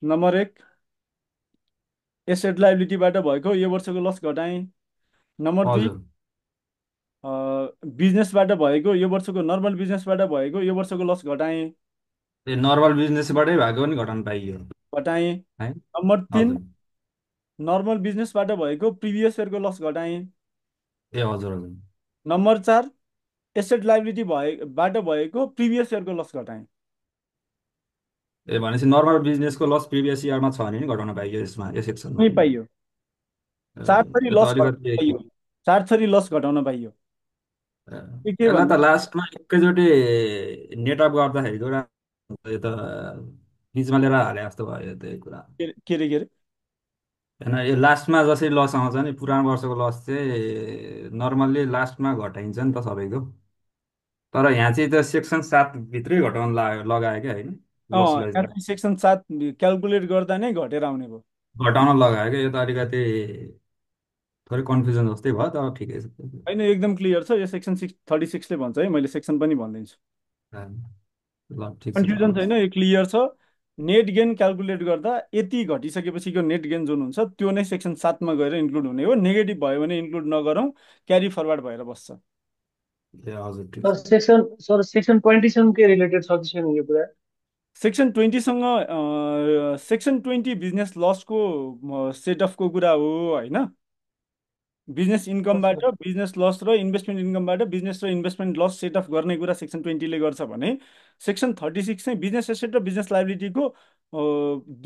नम्बर 1 एसेट लाइबिलिटीबाट भएको यो वर्षको लस घटाएँ। नम्बर 2 हजुर, बिजनेसबाट भएको यो वर्षको नर्मल बिजनेसबाट भएको यो वर्षको लस घटाएँ ए नर्मल बिजनेसबाटै भएको पनि घटाउनु पाइयो घटाएँ। है। नम्बर 3 हजुर, नर्मल बिजनेसबाट भएको प्रिभियस इयरको लस घटाएँ। ए हजुर हजुर, नम्बर 4 एसेट लाइबिलिटी बाट भएको प्रिभियस इयरको लस घटाएँ। ए भनेपछि नर्मल बिजनेसको लस प्रिभियस इयरमा छ भने नि घटाउन पाइयो यसमा, यस सेक्सनमा। नै पाइयो, ए, चार थरी यो त लस घटाउन अलिकति पाइयो, 4 थरी लस घटाउन पाइयो। ए, के यसलाई भन्दा त लास्टमा एकैचोटि नेटअप गर्दाखेरिको यो त बिचमा लिएर हाले जस्तो भयो त्यो कुरा। के रे होइन यो लास्टमा जसरी लस आउँछ नि पुरानो वर्षको लस चाहिँ नर्मल्ली लास्टमा घटाइन्छ नि त सबैको। तर यहाँ चाहिँ त सेक्सन 7 भित्रै घटाउन लगायो क्या होइन, लसलाई यहाँ चाहिँ चाहिँ सेक्सन 7 क्यालकुलेट गर्दा नै घटेर आउने भयो। घटाउन लगायो क्या। यो त अलिकति थोरै कन्फ्युजन जस्तै भयो तर ठिकै छ। होइन एकदम क्लियर छ यो सेक्सन 36ले भन्छ है, मैले सेक्सन पनि भनिदिन्छु। ल ठिक छ कन्फ्युजन त। छैन, यो क्लियर छ। नेट गेन क्यालकुलेट गर्दा यति घटिसकेपछिको नेट गेन जुन हुन्छ त्यो नै सेक्सन 7मा गएर इन्क्लुड हुने हो। नेगेटिभ भयो भने इन्क्लुड नगरौँ, क्यारी फरवर्ड भएर बस्छ। ए हजुर ठिक सर छ। सेक्सन 20सँग के रिलेटेड छ कि छैन यो कुरा? सेक्सन 20सँग सेक्सन 20 बिजनेस लसको सेट अफको कुरा हो होइन। बिजनेस अच्छा इन्कमबाट बिजनेस लस र इन्भेस्टमेन्ट इन्कमबाट बिजनेस र इन्भेस्टमेन्ट लस सेट अफ गर्ने कुरा सेक्सन 20ले गर्छ भने सेक्सन 36 चाहिँ बिजनेस एसेट र बिजनेस लाइबिलिटीको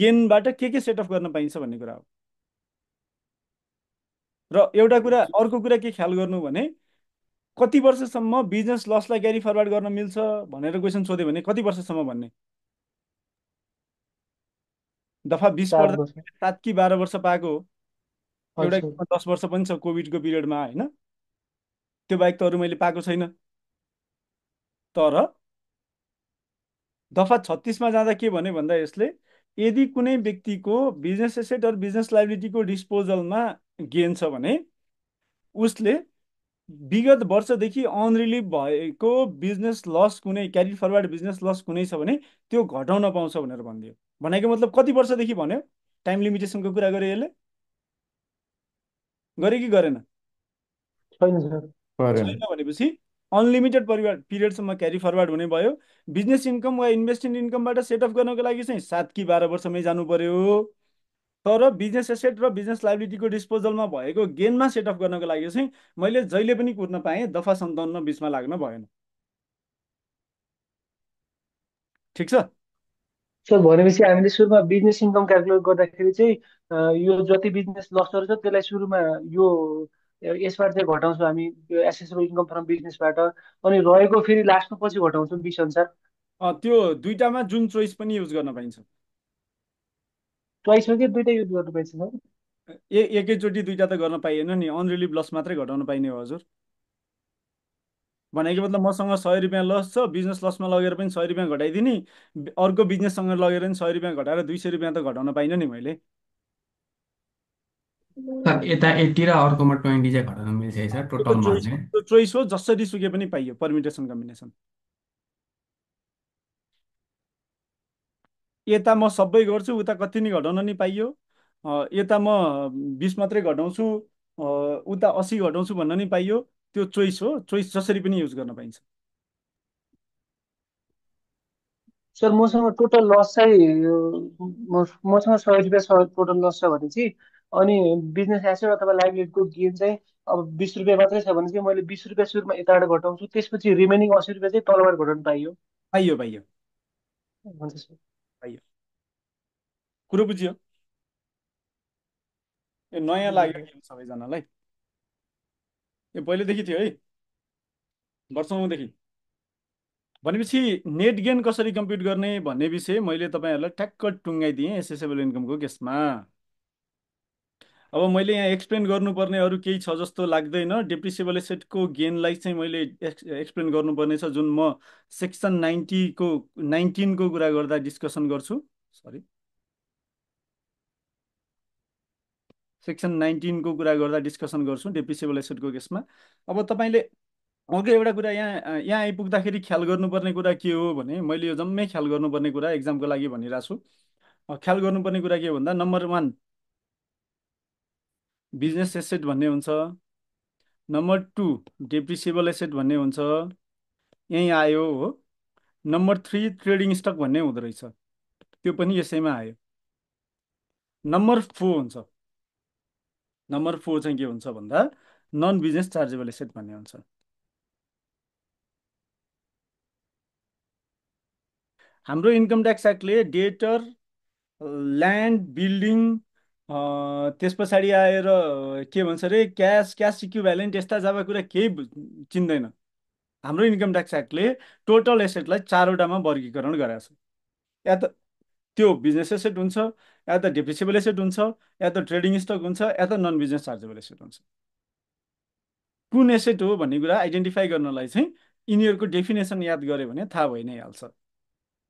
गेनबाट के सेट अफ गर्न पाइन्छ भन्ने कुरा हो। र एउटा कुरा अर्को कुरा के ख्याल गर्नु भने कति वर्षसम्म बिजनेस लसलाई क्यारी फरवर्ड गर्न मिल्छ भनेर क्वेसन सोध्यो भने कति वर्षसम्म भन्ने दफा 20 4 पढ्दा वर्ष। 7 कि 12 वर्ष पाएको हो। एउटा हजुर। केसमा 10 वर्ष पनि छ कोभिडको पिरियडमा होइन। त्यो बाहेक त अरू मैले पाएको छैन। तर दफा 36मा जाँदा के भन्यो भन्दा यसले यदि कुनै व्यक्तिको बिजनेस एसेट र बिजनेस लाइबिलिटीको डिस्पोजलमा गेन छ भने उसले विगत वर्षदेखि अनरिलिभ भएको बिजनेस लस कुनै क्यारी फरवर्ड बिजनेस लस कुनै छ भने त्यो घटाउन पाउँछ भनेर भनिदियो। भनेको मतलब कति वर्षदेखि भन्यो? टाइम लिमिटेसनको कुरा गर्यो यसले? गरे कि गरेन? छैन सर। गरेन। छैन भनेपछि अनलिमिटेड पिरियडसम्म क्यारी फरवर्ड हुने भयो। बिजनेस इन्कम वा इन्भेस्टमेन्ट इन्कमबाट सेट अफ गर्नको लागि चाहिँ 7 कि 12 वर्षमै जानु पर्यो। तर बिजनेस एसेट र बिजनेस लाइबिलिटीको डिस्पोजलमा भएको गेनमा सेट अफ गर्नको लागि चाहिँ मैले जहिले पनि कुर्न पाएँ दफा 57-20मा लाग्न भएन। ठिक छ। सर भनेपछि हामीले सुरुमा बिजनेस इन्कम क्यालकुलेट गर्दाखेरि चाहिँ यो जति बिजनेस लसहरू छ त्यसलाई सुरुमा यो यसबाट चाहिँ घटाउँछौँ हामी, यो एसेसेबल इन्कम फ्रम बिजनेसबाट, अनि रहेको फेरि लास्टमा पछि घटाउँछौँ 20 अनुसार। त्यो दुईटामा जुन चोइस पनि युज गर्न पाइन्छ। ट्वाइस हो कि दुइटै युज गर्नु पाइन्छ सर? एकैचोटि दुईटा त गर्न पाइएन नि। अनरिलिभ लस मात्रै घटाउन पाइने हो हजुर। भनेको मतलब मसँग 100 रुपियाँ लस छ, बिजनेस लसमा लगेर पनि 100 रुपियाँ घटाइदिने, अर्को बिजनेससँग लगेर पनि 100 रुपियाँ घटाएर 200 रुपियाँ त घटाउन पाइनँ नि मैले। सर यता 80 र अर्कोमा 20 चाहिँ घटाउन मिल्छ है सर, त्यो टोटलमा हो चोइस भने? त्यो चोइस हो, जसरी सुके पनि पाइयो, पर्मिटेसन कम्बिनेसन। यता म सबै गर्छु, उता कति नि घटाउन नि पाइयो। यता म 20 मात्रै घटाउँछु, उता 80 घटाउँछु भन्न नि पाइयो। त्यो चोइस हो, चोइस जसरी पनि युज गर्न पाइन्छ। सर मसँग टोटल लस चाहिँ मसँग 100 रुपियाँ टोटल लस छ भने चाहिँ, अनि बिजनेस एसेट अथवा लाइबिलिटीको गेन चाहिँ अब 20 रुपियाँ मात्रै छ भने चाहिँ मैले 20 रुपियाँ सुरुमा यताबाट घटाउँछु, त्यसपछि रिमेनिङ 80 रुपियाँ चाहिँ तलबाट घटाउनु पाइयो। पाइयो पाइयो हुन्छ सर। पाइयो। कुरो बुझियो? यो नयाँ लाग्यो कि सबैजनालाई? यो पहिलेदेखि थियो है, वर्षौँदेखि। भनेपछि नेट गेन कसरी कम्प्युट गर्ने भन्ने विषय मैले तपाईँहरूलाई ठ्याक्क टुङ्गाइदिएँ एसेसेबल इन्कमको केसमा। अब मैले यहाँ एक्सप्लेन गर्नुपर्ने अरू केही छ जस्तो लाग्दैन। डेप्रिसिएबल एसेटको गेनलाई चाहिँ मैले एक्सप्लेन गर्नुपर्ने छ, जुन म सेक्सन 19को कुरा गर्दा डिस्कसन गर्छु। सरी, सेक्सन 19को कुरा गर्दा डिस्कसन गर्छु डेप्रिसिएबल एसेटको केसमा। अब तपाईँले अघि एउटा कुरा यहाँ यहाँ आइपुग्दाखेरि ख्याल गर्नुपर्ने कुरा के हो भने, मैले यो जम्मै ख्याल गर्नुपर्ने कुरा एक्जामको लागि भनिरहेको छु। ख्याल गर्नुपर्ने कुरा के हो भन्दा, नम्बर 1 बिजनेस एसेट भन्ने हुन्छ, नम्बर 2 डेप्रिसिएबल एसेट भन्ने हुन्छ, यहीँ आयो हो। नम्बर 3 ट्रेडिङ स्टक भन्ने हुँदो रहेछ, त्यो पनि यसैमा आयो। नम्बर 4 हुन्छ, नम्बर 4 चाहिँ के हुन्छ भन्दा नन बिजनेस चार्जेबल एसेट भन्ने हुन्छ। हाम्रो इन्कम ट्याक्स एक्टले डेटर, ल्यान्ड, बिल्डिङ, त्यस पछाडि आएर के भन्छ अरे क्यास इक्विभ्यालेन्ट, यस्ता जाबा कुरा केही चिन्दैन। हाम्रो इन्कम ट्याक्स एक्टले टोटल एसेटलाई 4वटामा वर्गीकरण गराएको छ। या त त्यो बिजनेस एसेट हुन्छ, या त डेप्रिसिएबल एसेट हुन्छ, या त ट्रेडिङ स्टक हुन्छ, या त नन बिजनेस चार्जेबल एसेट हुन्छ। कुन एसेट हो भन्ने कुरा आइडेन्टिफाई गर्नलाई चाहिँ यिनीहरूको डेफिनेसन याद गऱ्यो भने थाहा भइ नै हाल्छ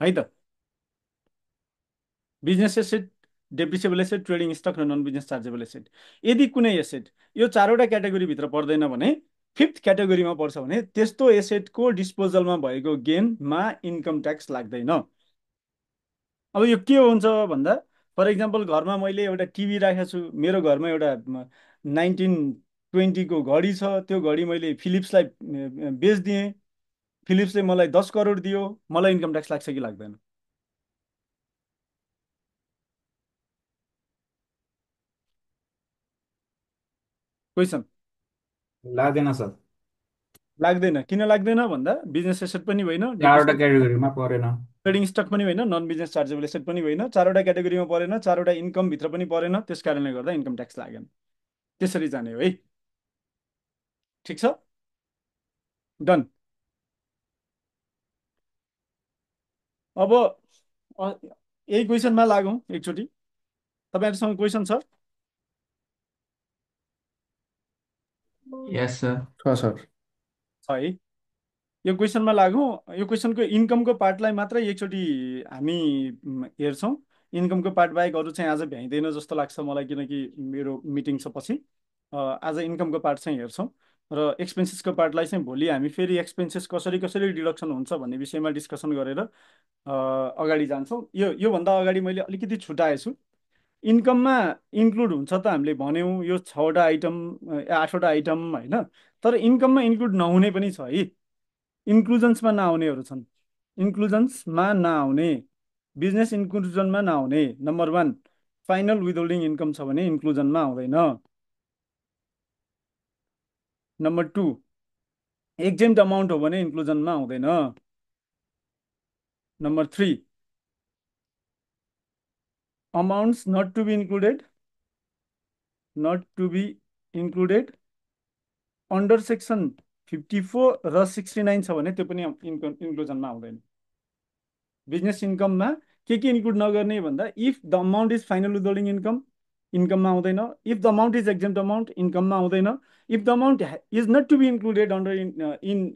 है त। Business asset, depreciable asset, trading stock र नन बिजनेस चार्जेबल एसेट। यदि कुनै एसेट यो 4वटा क्याटेगोरीभित्र पर्दैन भने, 5th क्याटेगोरीमा पर्छ भने, त्यस्तो एसेटको डिस्पोजलमा भएको गेनमा इन्कम ट्याक्स लाग्दैन। अब यो के हुन्छ भन्दा, फर इक्जाम्पल घरमा मैले एउटा टिभी राखेको छु, मेरो घरमा एउटा 19 20 को घडी छ, त्यो घडी मैले फिलिप्सलाई बेचिदिएँ, फिलिप्सले मलाई 10 करोड दियो, मलाई इन्कम ट्याक्स लाग्छ कि लाग्दैन? क्वेसन। लाग्दैन सर, लाग्दैन। किन लाग्दैन भन्दा बिजनेस एसेट पनि होइन, चारवटा क्याटेगोरीमा परेन। ट्रेडिङ स्टक पनि होइन, नन बिजनेस चार्जेबल एसेट पनि होइन, चारवटा क्याटेगोरीमा परेन, चारवटा इन्कमभित्र पनि परेन, त्यस कारणले गर्दा इन्कम ट्याक्स लागेन। त्यसरी जाने हो है। ठिक छ, डन। अब यही क्वेसनमा लागौँ एकचोटि। तपाईँहरूसँग क्वेसन छ? यस सर। छ सर। छ है। यो क्वेसनमा लागौँ। यो क्वेसनको इन्कमको पार्टलाई मात्रै एकचोटि हामी हेर्छौँ। इन्कमको पार्ट बाहेक अरू चाहिँ आज भ्याइँदैन जस्तो लाग्छ मलाई, किनकि मेरो मिटिङ छ पछि। आज इन्कमको पार्ट चाहिँ हेर्छौँ र एक्सपेन्सेसको पार्टलाई चाहिँ भोलि हामी फेरि एक्सपेन्सेस कसरी कसरी डिडक्सन हुन्छ भन्ने विषयमा डिस्कसन गरेर अगाडि जान्छौँ। योभन्दा अगाडि मैले अलिकति छुट्याएछु। इन्कममा इन्क्लुड हुन्छ त हामीले भन्यौँ, यो 6वटा आइटम 8वटा आइटम होइन, तर इन्कममा इन्क्लुड नहुने पनि छ है। इन्क्लुजन्समा नआउनेहरू छन्। इन्क्लुजन्समा नआउने, बिजनेस इन्क्लुजनमा नआउने। नम्बर 1, फाइनल विदहोल्डिङ इन्कम छ भने इन्क्लुजनमा आउँदैन। नम्बर 2, एक्जेम्ट अमाउन्ट हो भने इन्क्लुजनमा आउँदैन। Number 3, amounts not to be included under section 54 र 69 छ भने त्यो पनि इन्क्लुजनमा आउँदैन। बिजनेस इन्कममा के इन्क्लुड नगर्ने भन्दा, if the amount is final withholding income, इन्कममा आउँदैन। If the amount is exempt amount, इन्कममा आउँदैन। If the amount is not to be included under in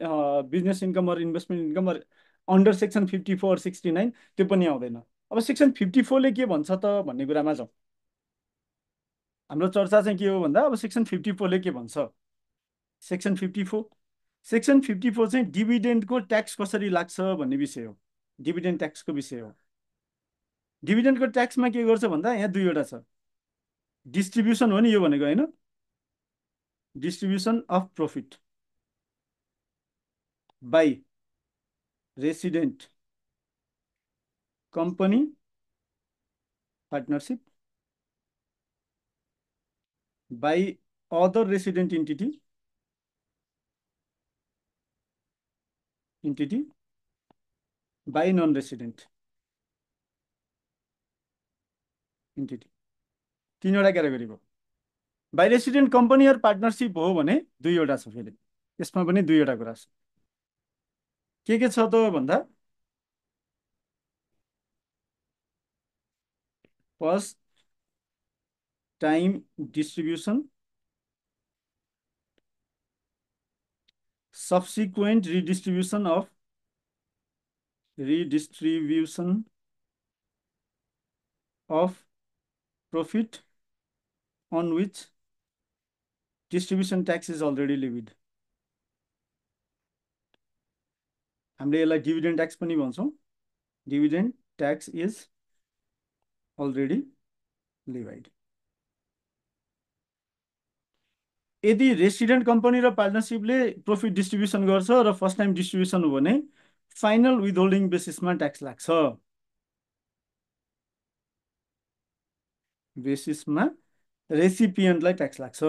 business income or investment income or under section 54 69, त्यो पनि आउँदैन। अब section 54ले के भन्छ त भन्ने कुरामा जाउँ। हाम्रो चर्चा चाहिँ के हो भन्दा, अब सेक्सन 54ले के भन्छ। सेक्सन 54 चाहिँ डिभिडेन्डको ट्याक्स कसरी लाग्छ भन्ने विषय हो। डिभिडेन्ड ट्याक्सको विषय हो। डिभिडेन्डको ट्याक्समा के गर्छ भन्दा, यहाँ 2वटा छ। डिस्ट्रिब्युसन हो नि यो भनेको, होइन? Distribution of profit by resident company partnership by other resident entity by non resident entity. 3वटा क्याटेगोरी भयो। By resident company or partnership हो भने 2वटा छ। फेरि यसमा पनि 2वटा कुरा छ। के छ त भन्दा, first time distribution, subsequent redistribution of profit on which distribution tax is already levied. हामीले यसलाई डिभिडेन्ड ट्याक्स पनि भन्छौँ। Dividend tax is already levied. यदि रेसिडेन्ट कम्पनी र पार्टनरसिपले प्रॉफिट डिस्ट्रिब्युसन गर्छ र फर्स्ट टाइम डिस्ट्रिब्युसन हो भने फाइनल विदहोल्डिङ बेसिसमा ट्याक्स लाग्छ। बेसिसमा रेसिपिएन्टलाई ट्याक्स लाग्छ।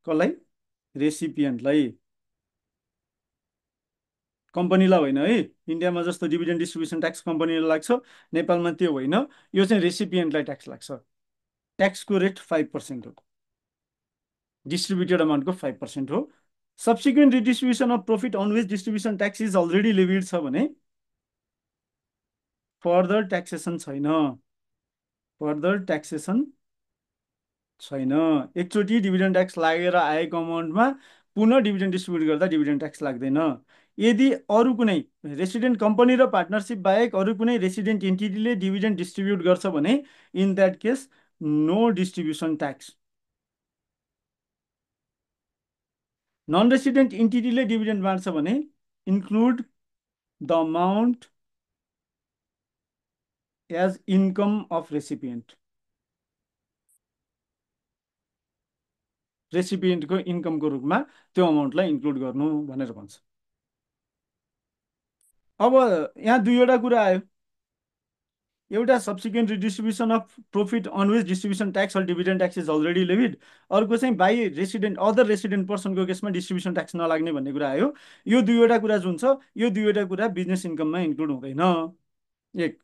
कसलाई? रेसिपिएन्टलाई, कम्पनीलाई होइन है। इन्डियामा जस्तो डिभिडेन्ड डिस्ट्रिब्युसन ट्याक्स कम्पनीलाई लाग्छ, नेपालमा त्यो होइन। यो चाहिँ रेसिपिएन्टलाई ट्याक्स लाग्छ। ट्याक्सको रेट 5% हो। डिस्ट्रिब्युटेड अमाउन्टको 5% हो। Subsequent redistribution of profit on which distribution tax is already levied छ भने फर्दर ट्याक्सेसन छैन। एकचोटि डिभिडेन्ड ट्याक्स लागेर आएको अमाउन्टमा पुनः डिभिडेन्ड डिस्ट्रिब्युट गर्दा डिभिडेन्ड ट्याक्स लाग्दैन। यदि अरू कुनै रेसिडेन्ट कम्पनी र पार्टनरसिप बाहेक अरू कुनै रेसिडेन्ट एन्टिटीले डिभिडेन्ड डिस्ट्रिब्युट गर्छ भने in that case no distribution tax. Non resident एन्टिटीले डिभिडेन्ड बाँड्छ भने include the amount as income of recipient. रेसिपिएन्टको इन्कमको रूपमा त्यो अमाउन्टलाई इन्क्लुड गर्नु भनेर भन्छ। अब यहाँ दुईवटा कुरा आयो, एउटा subsequent redistribution of profit on which distribution tax or dividend tax is already levied, अर्को चाहिँ बाई रेसिडेन्ट अदर रेसिडेन्ट पर्सनको केसमा डिस्ट्रिब्युसन ट्याक्स नलाग्ने भन्ने कुरा आयो। यो दुईवटा कुरा जुन छ यो दुईवटा कुरा बिजनेस इन्कममा इन्क्लुड हुँदैन। एक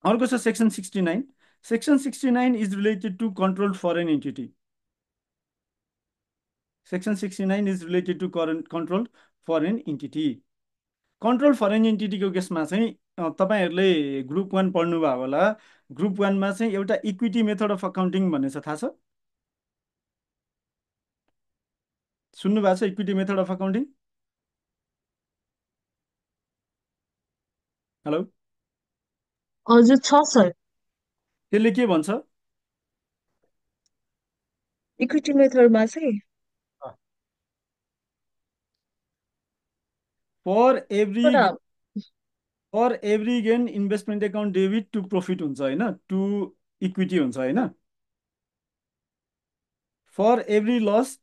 अर्को छ section 69। Section 69 is related to controlled foreign entity. Section 69 is related to controlled foreign entity. Control foreign एन्टिटीको केसमा चाहिँ तपाईँहरूले ग्रुप 1 पढ्नुभयो होला। ग्रुप 1मा चाहिँ एउटा इक्विटी मेथड अफ अकाउन्टिङ भन्ने छ, थाहा छ? सुन्नु भएको छ equity method of accounting? Hello, हजुर छ सर। त्यसले के भन्छ? इक्विटी मेथडमा चाहिँ फर एभ्री तर for every gain investment account debit to profit हुन्छ होइन, टु इक्विटी हुन्छ होइन। For every loss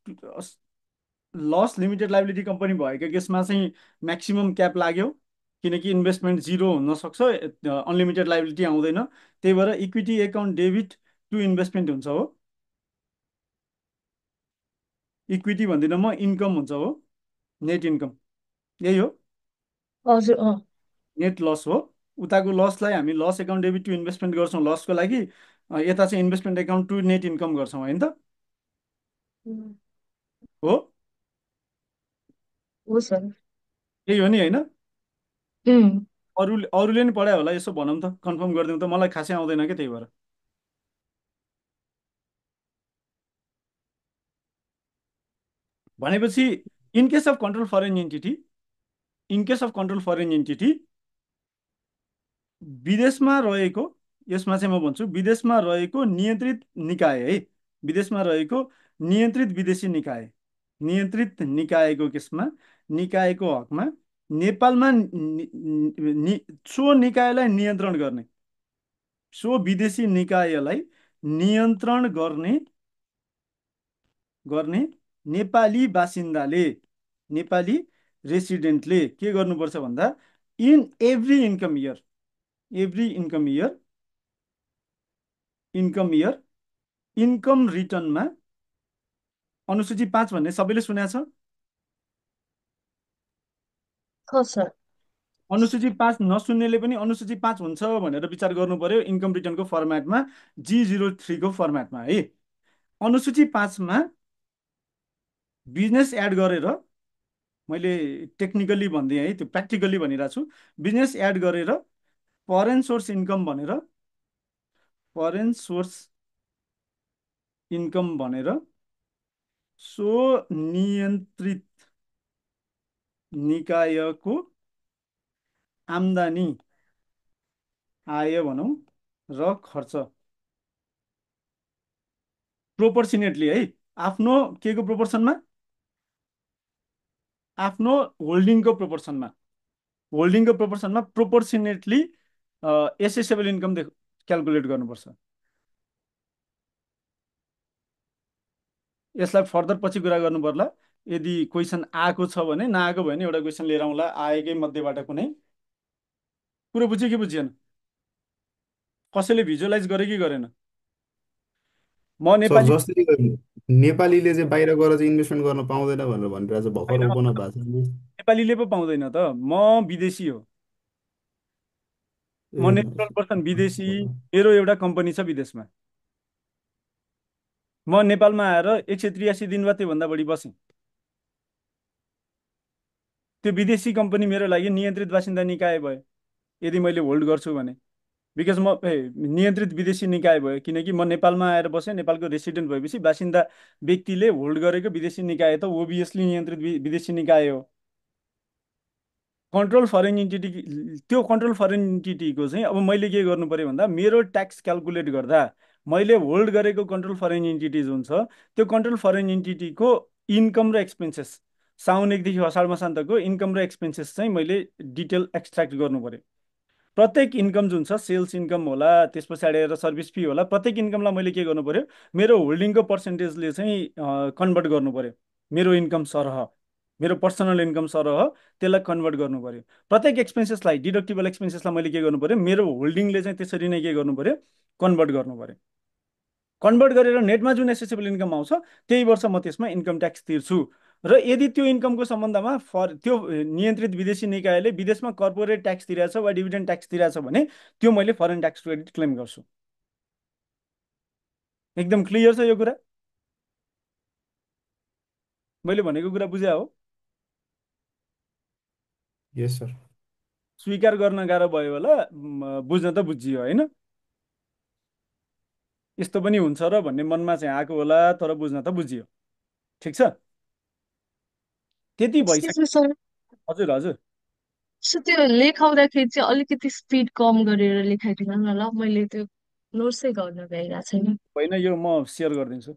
limited liability company भएको केसमा चाहिँ म्याक्सिमम क्याप लाग्यो, किनकि इन्भेस्टमेन्ट जिरो हुनसक्छ, अनलिमिटेड लाइबिलिटी आउँदैन। त्यही भएर equity account debit to investment हुन्छ हो। इक्विटी भन्दिनँ म, इन्कम हुन्छ हो, नेट इन्कम, यही हो। हजुर नेट लस हो। उताको लसलाई हामी loss account debit to investment गर्छौँ लसको लागि, यता चाहिँ investment account to net income गर्छौँ होइन त? हो, हो सर। यही हो नि होइन? उम्, अरूले नि पढायो होला, यसो भनौँ त, कन्फर्म गरिदिउँ त, मलाई खासै आउँदैन क्या, त्यही भएर। भनेपछि in case of control foreign entity, in case of control foreign entity विदेशमा रहेको, यसमा चाहिँ म भन्छु विदेशमा रहेको नियन्त्रित निकाय है, विदेशमा रहेको नियन्त्रित विदेशी निकाय, नियन्त्रित निकायको केसमा निकायको हकमा नेपालमा सो निकायलाई नियन्त्रण गर्ने, सो विदेशी निकायलाई नियन्त्रण गर्ने गर्ने नेपाली बासिन्दाले, नेपाली रेसिडेन्टले के गर्नुपर्छ भन्दा in every income year, every income year, income year income रिटर्नमा अनुसूची 5 भन्ने सबैले सुनेको छ? छ सर। अनुसूची 5 नसुन्नेले पनि अनुसूची 5 हुन्छ भनेर विचार गर्नु पर्यो इन्कम रिटर्नको फर्मेटमा, G03 को फर्मेटमा है। अनुसूची 5 मा बिजनेस एड गरेर, मैले टेक्निकली भनिदिएँ है, त्यो प्र्याक्टिकली भनिरहेको छु, बिजनेस एड गरेर फरेन सोर्स इन्कम भनेर, फरेन सोर्स इन्कम भनेर सो नियन्त्रित निकायको आम्दानी, आय भनौँ र खर्च प्रोपोर्सनेटली है, आफ्नो के को प्रोपोर्सनमा, आफ्नो होल्डिङको प्रोपोर्सनमा, होल्डिङको प्रोपोर्सनमा प्रोपोर्सनेटली एसेसेबल इन्कम क्यालकुलेट गर्नुपर्छ। यसलाई फर्दर पछि कुरा गर्नु पर्ला, यदि क्वेसन आएको छ भने, नआएको भयो भने एउटा क्वेसन लिएर आउँला आएकै मध्येबाट कुनै। कुरो बुझ्यो कि बुझिएन? कसैले भिजुअलाइज गरे कि गरेन? म सर नेपाली जस्तै नेपालीले चाहिँ बाहिर गएर चाहिँ इन्भेस्टमेन्ट गर्न पाउँदैन भनेर भनिरहेको छ, भर्खर होइन, ओपन अप भएको छ। नेपालीले पो पाउँदैन त, म विदेशी हो, म ए नेचुरल पर्सन विदेशी, मेरो एउटा कम्पनी छ विदेशमा, म नेपालमा आएर 183 दिन वा त्योभन्दा बढी बसेँ। त्यो विदेशी कम्पनी मेरो लागि नियन्त्रित बासिन्दा निकाय भयो यदि मैले होल्ड गर्छु भने, बिकज म नियन्त्रित विदेशी निकाय भयो किनकि म नेपालमा आएर बसेँ, नेपालको रेसिडेन्ट भएपछि बासिन्दा व्यक्तिले होल्ड गरेको विदेशी निकाय त ओभियसली नियन्त्रित विदेशी निकाय हो। कन्ट्रोल फरेन इन्टिटी, त्यो कन्ट्रोल फरेन इन्टिटीको चाहिँ अब मैले के गर्नु पर्यो भन्दा मेरो ट्याक्स क्यालकुलेट गर्दा मैले होल्ड गरेको कन्ट्रोल फरेन इन्टिटी जुन छ त्यो कन्ट्रोल फरेन इन्टिटीको इन्कम र एक्सपेन्सेस, साउन 1 देखि असाढ मसान्तको इन्कम र एक्सपेन्सेस चाहिँ मैले डिटेल एक्सट्र्याक्ट गर्नु पर्यो। प्रत्येक इन्कम जुन छ सेल्स इन्कम होला, त्यस पछाडि आएर सर्भिस फी होला, प्रत्येक इन्कमलाई मैले के गर्नु पर्यो, मेरो होल्डिङको पर्सेन्टेजले चाहिँ कन्भर्ट गर्नु पर्यो। मेरो इन्कम सरह, मेरो पर्सनल इन्कम सरह, त्यसलाई कन्भर्ट गर्नु पर्यो। प्रत्येक एक्सपेन्सेसलाई, डिडक्टिबल एक्सपेन्सेसलाई मैले के गर्नु पर्यो, मेरो होल्डिङले चाहिँ त्यसरी नै के गर्नु पर्यो, कन्भर्ट गर्नु पर्यो। कन्भर्ट गरेर नेटमा जुन एसेसेबल इन्कम आउँछ त्यही वर्ष म त्यसमा इन्कम ट्याक्स तिर्छु। र यदि त्यो इन्कमको सम्बन्धमा त्यो नियन्त्रित विदेशी निकायले विदेशमा कर्पोरेट ट्याक्स तिरेछ वा डिभिडेन्ड ट्याक्स तिरेछ भने त्यो मैले फरेन ट्याक्स क्रेडिट क्लेम गर्छु। एकदम क्लियर छ यो कुरा? मैले भनेको कुरा बुझ्या हो? यस सर। स्वीकार गर्न गाह्रो भयो होला, बुझ्न त बुझियो होइन? यस्तो पनि हुन्छ र भन्ने मनमा चाहिँ आएको होला, तर बुझ्न त बुझियो। ठिक छ, त्यति एक्सक्युज भइसक्यो। मी सर, हजुर हजुर। सो त्यो लेखाउँदाखेरि चाहिँ अलिकति स्पिड कम गरेर लेखाइदिनु न ल, मैले त्यो नोट्सै गर्न भ्याइरहेको छैन। होइन, यो म सेयर गरिदिन्छु।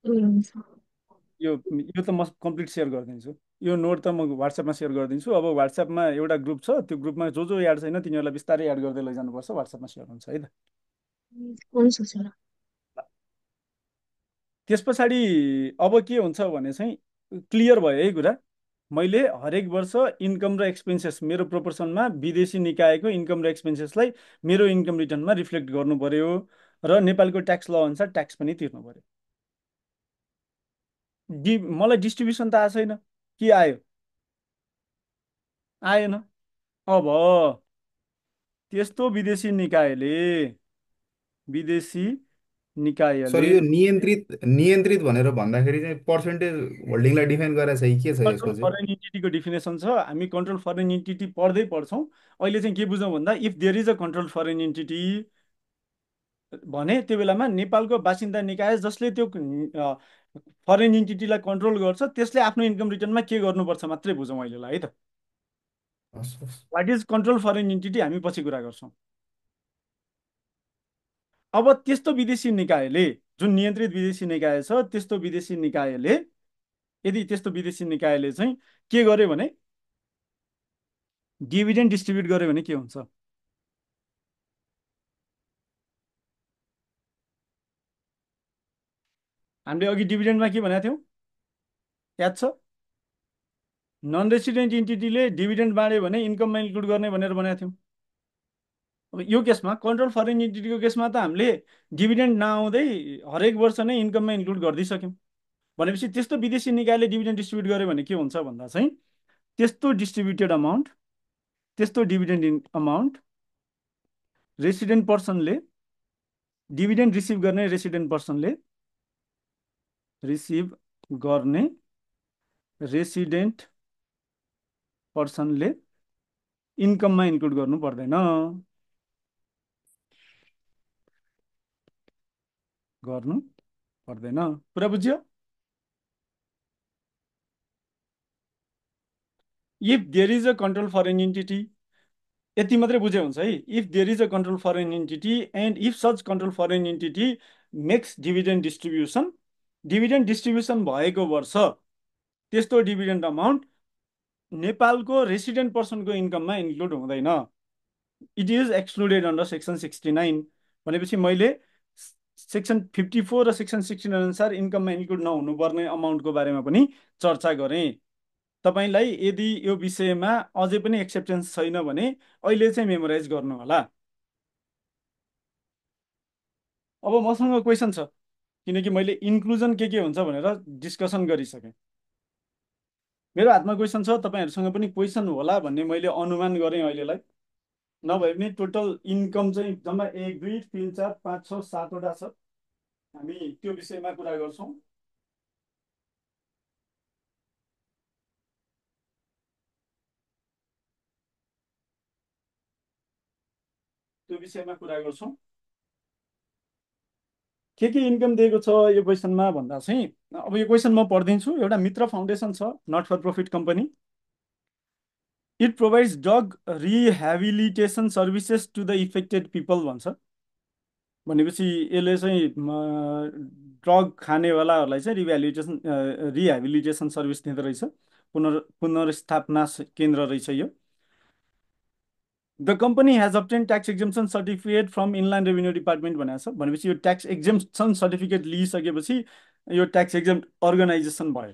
हुन्छ। यो यो त म कम्प्लिट सेयर गरिदिन्छु। यो नोट त म वाट्सएपमा सेयर गरिदिन्छु। अब वाट्सएपमा एउटा ग्रुप छ, त्यो ग्रुपमा जो जो एड छैन तिनीहरूलाई बिस्तारै एड गर्दै लैजानुपर्छ, वाट्सएपमा सेयर हुन्छ है त। हुन्छ सर। त्यस पछाडि अब के हुन्छ भने चाहिँ क्लियर भयो है कुरा। मैले हरेक वर्ष इन्कम र एक्सपेन्सेस मेरो प्रोपोर्सनमा विदेशी निकायको इन्कम र एक्सपेन्सेसलाई मेरो इन्कम रिटर्नमा रिफ्लेक्ट गर्नु पर्यो र नेपालको ट्याक्स ल अनुसार ट्याक्स पनि तिर्नु पर्यो। मलाई डिस्ट्रिब्युसन त आएको छैन कि आयो? आएन। अब त्यस्तो विदेशी सर निकायले यो नियन्त्रित भनेर भन्दाखेरि चाहिँ पर्सेन्टेज होल्डिङलाई डिफाइन गरेर चाहिँ के छ कन्ट्रोल यसको चाहिँ? फरेन इन्टिटीको डिफिनेसन छ। हामी कन्ट्रोल फरेन इन्टिटी पढ्दै पढ्छौँ। अहिले चाहिँ के बुझौँ भन्दा, if there is a control foreign entity भने त्यो बेलामा नेपालको बासिन्दा निकाय जसले त्यो फरेन इन्टिटीलाई कन्ट्रोल गर्छ त्यसले आफ्नो इन्कम रिटर्नमा के गर्नुपर्छ मात्रै बुझौँ अहिलेलाई है त। हस् हस्। What is control foreign entity हामी पछि कुरा गर्छौँ। अब त्यस्तो विदेशी निकायले, जुन नियन्त्रित विदेशी निकाय छ, त्यस्तो विदेशी निकायले यदि त्यस्तो विदेशी निकायले चाहिँ के गर्यो भने डिभिडेन्ड डिस्ट्रिब्युट गर्यो भने के हुन्छ? हामीले अघि डिभिडेन्डमा के भनेको थियौँ याद छ? नन रेसिडेन्ट इन्टिटीले डिभिडेन्ड बाँड्यो भने इन्कममा इन्क्लुड गर्ने भनेर भनेको थियौँ। अब यो केसमा कन्ट्रोल फरेन इन्टिटीको केसमा त हामीले डिभिडेन्ड नआउँदै हरेक वर्ष नै इन्कममा इन्क्लुड गरिदिइसक्यौँ। भनेपछि त्यस्तो विदेशी निकायले डिभिडेन्ड डिस्ट्रिब्युट गर्यो भने के हुन्छ भन्दा चाहिँ त्यस्तो डिस्ट्रिब्युटेड अमाउन्ट, त्यस्तो dividend amount resident person, dividend receive गर्ने रेसिडेन्ट पर्सनले इन्कममा इन्क्लुड गर्नु पर्दैन। कुरा बुझ्यो? If there is a control foreign entity, यति मात्रै बुझ्यो हुन्छ है। If there is a control foreign entity and if such control foreign entity makes dividend distribution भएको वर्ष त्यस्तो डिभिडेन्ड अमाउन्ट नेपालको रेसिडेन्ट पर्सनको इन्कममा इन्क्लुड हुँदैन। It is excluded under section 69। भनेपछि मैले सेक्सन 54 र सेक्सन 69 अनुसार इन्कममा इन्क्लुड नहुनुपर्ने अमाउन्टको बारेमा पनि चर्चा गरेँ। तपाईँलाई यदि यो विषयमा अझै पनि एक्सेप्टेन्स छैन भने अहिले चाहिँ मेमोराइज गर्नु होला। अब मसँग क्वेसन छ, किनकि मैले इन्क्लुजन के हुन्छ भनेर डिस्कसन गरिसकेँ। मेरो हातमा क्वेसन छ, तपाईँहरूसँग पनि क्वेसन होला भन्ने मैले अनुमान गरेँ अहिलेलाई। नभए पनि टोटल इन्कम चाहिँ जम्मा 1 2 3 4 5 6 7वटा छ। हामी त्यो विषयमा कुरा गर्छौँ। के इन्कम दिएको छ यो क्वेसनमा भन्दा चाहिँ अब यो क्वेसन म पढिदिन्छु। एउटा मित्र फाउन्डेसन छ, not for profit company. It provides drug rehabilitation services to the affected people भन्छ। भनेपछि यसले चाहिँ ड्रग खानेवालाहरूलाई चाहिँ रिहेबिलिटेसन सर्भिस दिँदो रहेछ। पुनर्स्थापना केन्द्र रहेछ यो। The company has obtain tax exemption certificate from inland revenue department भनेको छ। भनेपछि यो ट्याक्स एक्जेम्सन सर्टिफिकेट लिइसकेपछि यो ट्याक्स एक्जेम अर्गनाइजेसन भयो।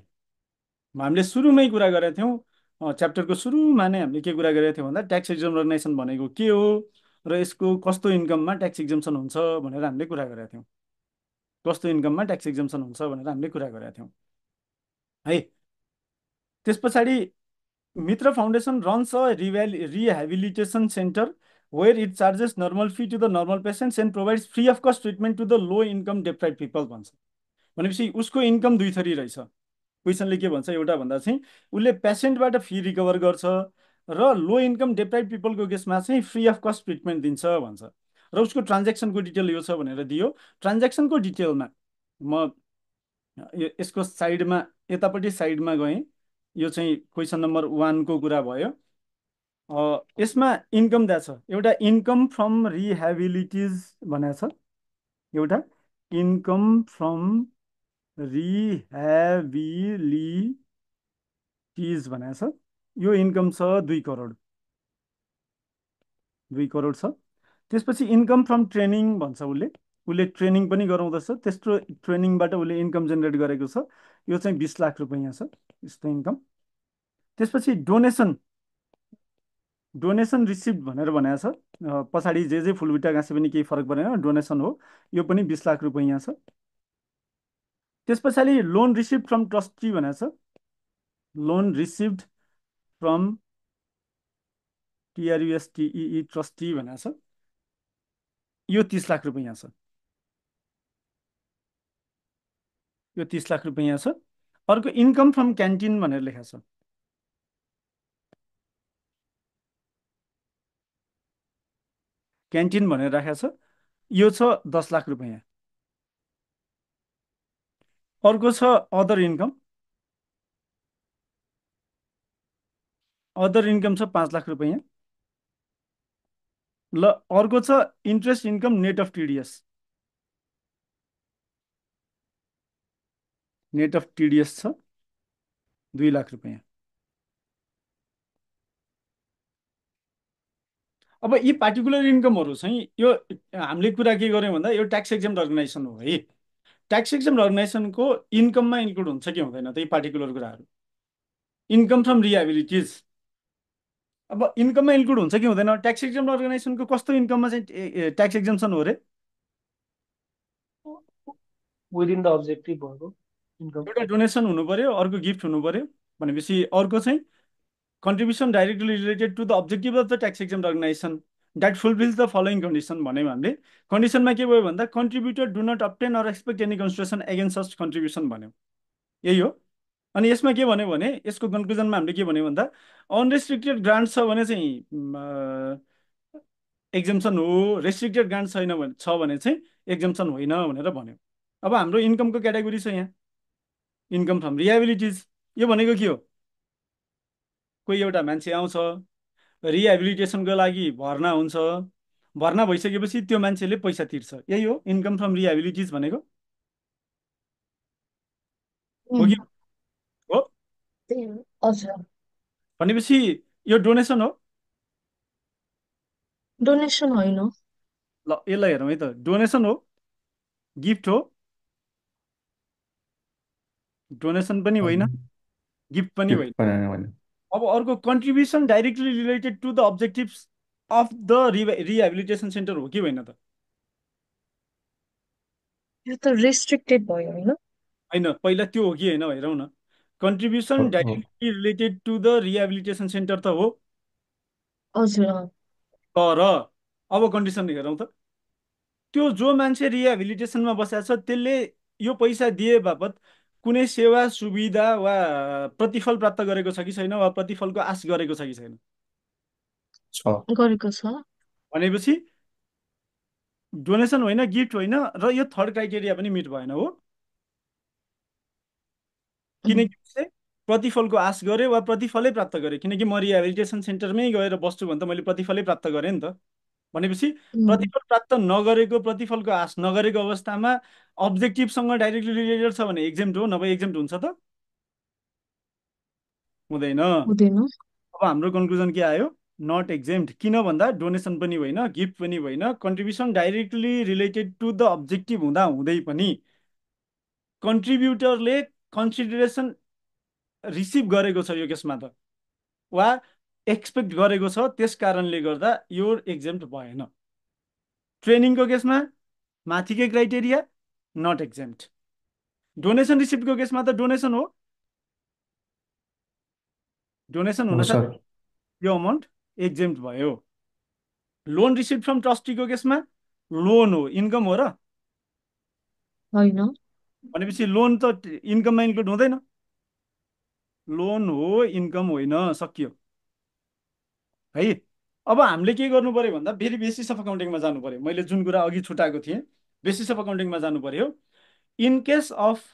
हामीले सुरुमै कुरा गरेका थियौँ, च्याप्टरको सुरुमा नै हामीले के कुरा गरेका थियौँ भन्दा ट्याक्स एक्जेम अर्गनाइजेसन भनेको के हो र यसको कस्तो इन्कममा ट्याक्स एक्जेम्सन हुन्छ भनेर हामीले कुरा गरेका थियौँ। कस्तो इन्कममा ट्याक्स एक्जेम्सन हुन्छ भनेर हामीले कुरा गरेका थियौँ है। त्यस पछाडि Mitra foundation runs a rehabilitation center where it charges normal fee to the normal patients and provides free of cost treatment to the low income deprive people भन्छ। भनेपछि उसको इन्कम दुई थरी रहेछ। क्वेसनले के भन्छ एउटा भन्दा चाहिँ उसले पेसेन्टबाट फी रिकभर गर्छ र लो इन्कम डेप्राइभ पिपलको केसमा चाहिँ फ्री अफ कस्ट ट्रिटमेन्ट दिन्छ भन्छ। र उसको ट्रान्जेक्सनको डिटेल यो छ भनेर दियो। ट्रान्जेक्सनको डिटेलमा म यसको साइडमा यतापट्टि साइडमा गएँ। यो चाहिँ क्वेसन नम्बर 1 को कुरा भयो। यसमा इन्कम दिएको छ। एउटा इन्कम फ्रम रिहेबिलिटिज भनेको छ। एउटा इन्कम फ्रम रिहेबिलिटिज भनेको छ। यो इन्कम छ 2 करोड। 2 करोड छ। त्यसपछि इन्कम फ्रम ट्रेनिङ भन्छ। उसले ट्रेनिङ पनि गराउँदछ। त्यस्तो ट्रेनिङबाट उसले इन्कम जेनेरेट गरेको छ। यो चाहिँ 20 लाख रुपियाँ छ यस्तो इन्कम। त्यसपछि डोनेसन रिसिप्ट भनेर भनेको छ। पछाडि जे फुलबुट्टा गाँसे पनि केही फरक परेन, डोनेसन हो। यो पनि 20 लाख रुपियाँ छ। त्यस पछाडि लोन रिसिप्ट फ्रम ट्रस्टी भनेको छ। Loan receipt from TRUSTEE trustee भनेको छ। यो 30 लाख रुपियाँ छ। यो 30 लाख रुपियाँ छ। अर्को इन्कम फ्रम क्यान्टिन भनेर लेखा छ। क्यान्टिन भनेर राखेको छ। यो छ 10 लाख रुपियाँ। अर्को छ अदर इन्कम। अदर इन्कम छ 5 लाख रुपियाँ। ल अर्को छ interest income net of TDS। Net of TDS छ 2 लाख रुपियाँ। अब यी पार्टिकुलर इन्कमहरू चाहिँ यो हामीले कुरा के गर्यौँ भन्दा यो ट्याक्स एक्जेम्ट अर्गनाइजेसन हो है। ट्याक्स एक्जेम्ट अर्गनाइजेसनको इन्कममा इन्क्लुड हुन्छ कि हुँदैन त यी पार्टिकुलर कुराहरू। इन्कम फ्रम रिहेबिलिटिज अब इन्कममा इन्क्लुड हुन्छ कि हुँदैन। ट्याक्स एक्जेम्ट अर्गनाइजेसनको कस्तो इन्कममा चाहिँ ट्याक्स एक्जेम्सन हो रे? विदिन द अब्जेक्टिभ भएको इन्कम। एउटा डोनेसन हुनु पर्यो, अर्को गिफ्ट हुनु पर्यो। भनेपछि अर्को चाहिँ contribution directly related to the objective of the tax exempt organization that fulfills the following condition भन्यौँ हामीले। कन्डिसनमा के भयो भन्दा contributor do not obtain or expect any consideration against such contribution भन्यौँ। यही हो। अनि यसमा के भन्यो भने यसको कन्क्लुजनमा हामीले के भन्यो भन्दा अनरेस्ट्रिक्टेड ग्रान्ट छ भने चाहिँ एक्जेम्सन हो, रेस्ट्रिक्टेड ग्रान्ट छैन भने चाहिँ एक्जेम्सन होइन भनेर भन्यो। अब हाम्रो इन्कमको क्याटेगोरी छ यहाँ इन्कम फ्रम रिहेबिलिटिज। यो भनेको के हो? कोही एउटा मान्छे आउँछ, रिहेबिलिटेसनको लागि भर्ना हुन्छ, भर्ना भइसकेपछि त्यो मान्छेले पैसा तिर्छ। यही हो इन्कम फ्रम रिहेबिलिटिज भनेको। हो कि हो? त्यही हो। हजुर। भनेपछि यो डोनेसन हो? डोनेसन होइन। ल यसलाई हेरौँ है त। डोनेसन हो, गिफ्ट हो, डोनेसन पनि होइन, गिफ्ट पनि होइन। अब अर्को contribution directly related to the objectives of the rehabilitation centre हो कि होइन त? यो त रेस्ट्रिक्टेड भयो होइन? होइन, पहिला त्यो हो कि होइन हेरौँ न। Contribution directly related to the rehabilitation centre त हो। हजुर। तर अब कन्डिसन हेरौँ त। त्यो जो मान्छे रिहेबिलिटेसनमा बसेको छ त्यसले यो पैसा दिए बापत कुनै सेवा सुविधा वा प्रतिफल प्राप्त गरेको छ कि छैन, वा प्रतिफलको आश गरेको छ कि छैन? गरेको छ। भनेपछि डोनेसन होइन, गिफ्ट होइन, र यो थर्ड क्राइटेरिया पनि मिट भएन हो। किनकि उसले प्रतिफलको आश गरे वा प्रतिफलै प्राप्त गरे। किनकि म रिहेबिलिटेसन सेन्टरमै गएर बस्छु भने त मैले प्रतिफलै प्राप्त गरेँ नि त। भनेपछि प्रतिफल प्राप्त नगरेको, प्रतिफलको आश नगरेको अवस्थामा अब्जेक्टिभसँग डाइरेक्टली रिलेटेड छ भने एक्जेम्ट हो, नभए एक्जेम्ट हुन्छ त हुँदैन। हुँदैन। अब हाम्रो कन्क्लुजन के आयो? नट एक्जेम्ट किन भन्दा डोनेसन पनि होइन, गिफ्ट पनि होइन, contribution directly related to the objective हुँदा हुँदै पनि कन्ट्रिब्युटरले कन्सिडरेसन रिसिभ गरेको छ यो केसमा त, वा एक्सपेक्ट गरेको छ, त्यस कारणले गर्दा यो एक्जेम्ट भएन। ट्रेनिङको केसमा माथिकै क्राइटेरिया नट एक्जेम्ट। डोनेसन रिसिप्टको केसमा त डोनेसन हो, डोनेसन हो हुनासाथ सर। यो अमाउन्ट एक्जेम्ट भयो। लोन रिसिप्ट फ्रम ट्रस्टीको केसमा लोन हो, इन्कम हो र? होइन। भनेपछि लोन त इन्कममा इन्क्लुड हुँदैन। लोन हो, इन्कम होइन, सकियो है। अब हामीले के गर्नु पर्यो भन्दा फेरि बेसिस अफ अकाउन्टिङमा जानु पर्यो। मैले जुन कुरा अघि छुटाएको थिएँ, बेसिस अफ अकाउन्टिङमा जानु पर्यो। In case of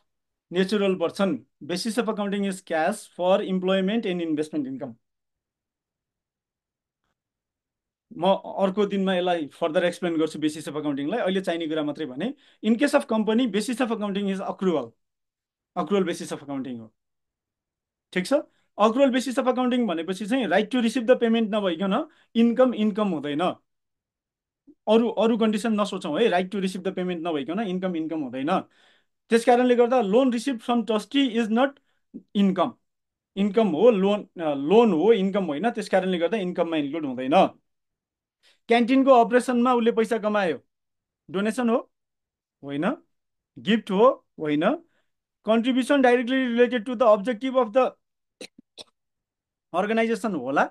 natural person, basis of accounting is cash for employment and investment income. म अर्को दिनमा यसलाई फर्दर एक्सप्लेन गर्छु बेसिस अफ अकाउन्टिङलाई, अहिले चाहिने कुरा मात्रै भने। In case of company, basis of accounting is accrual, accrual basis of accounting हो। ठिक छ। अक्रुअल बेसिस अफ अकाउन्टिङ भनेपछि चाहिँ right to receive the payment नभइकन इन्कम इन्कम हुँदैन। अरू अरू कन्डिसन नसोचौँ है, right to receive the payment नभइकन इन्कम इन्कम हुँदैन। त्यस कारणले गर्दा loan receive from trustee is not income. Income हो, लोन लोन हो, इन्कम होइन, त्यस कारणले गर्दा इन्कममा इन्क्लुड हुँदैन। क्यान्टिनको अपरेसनमा उसले पैसा कमायो, डोनेसन हो? होइन। गिफ्ट हो? होइन। Contribution directly related to the objective of the organisation होला,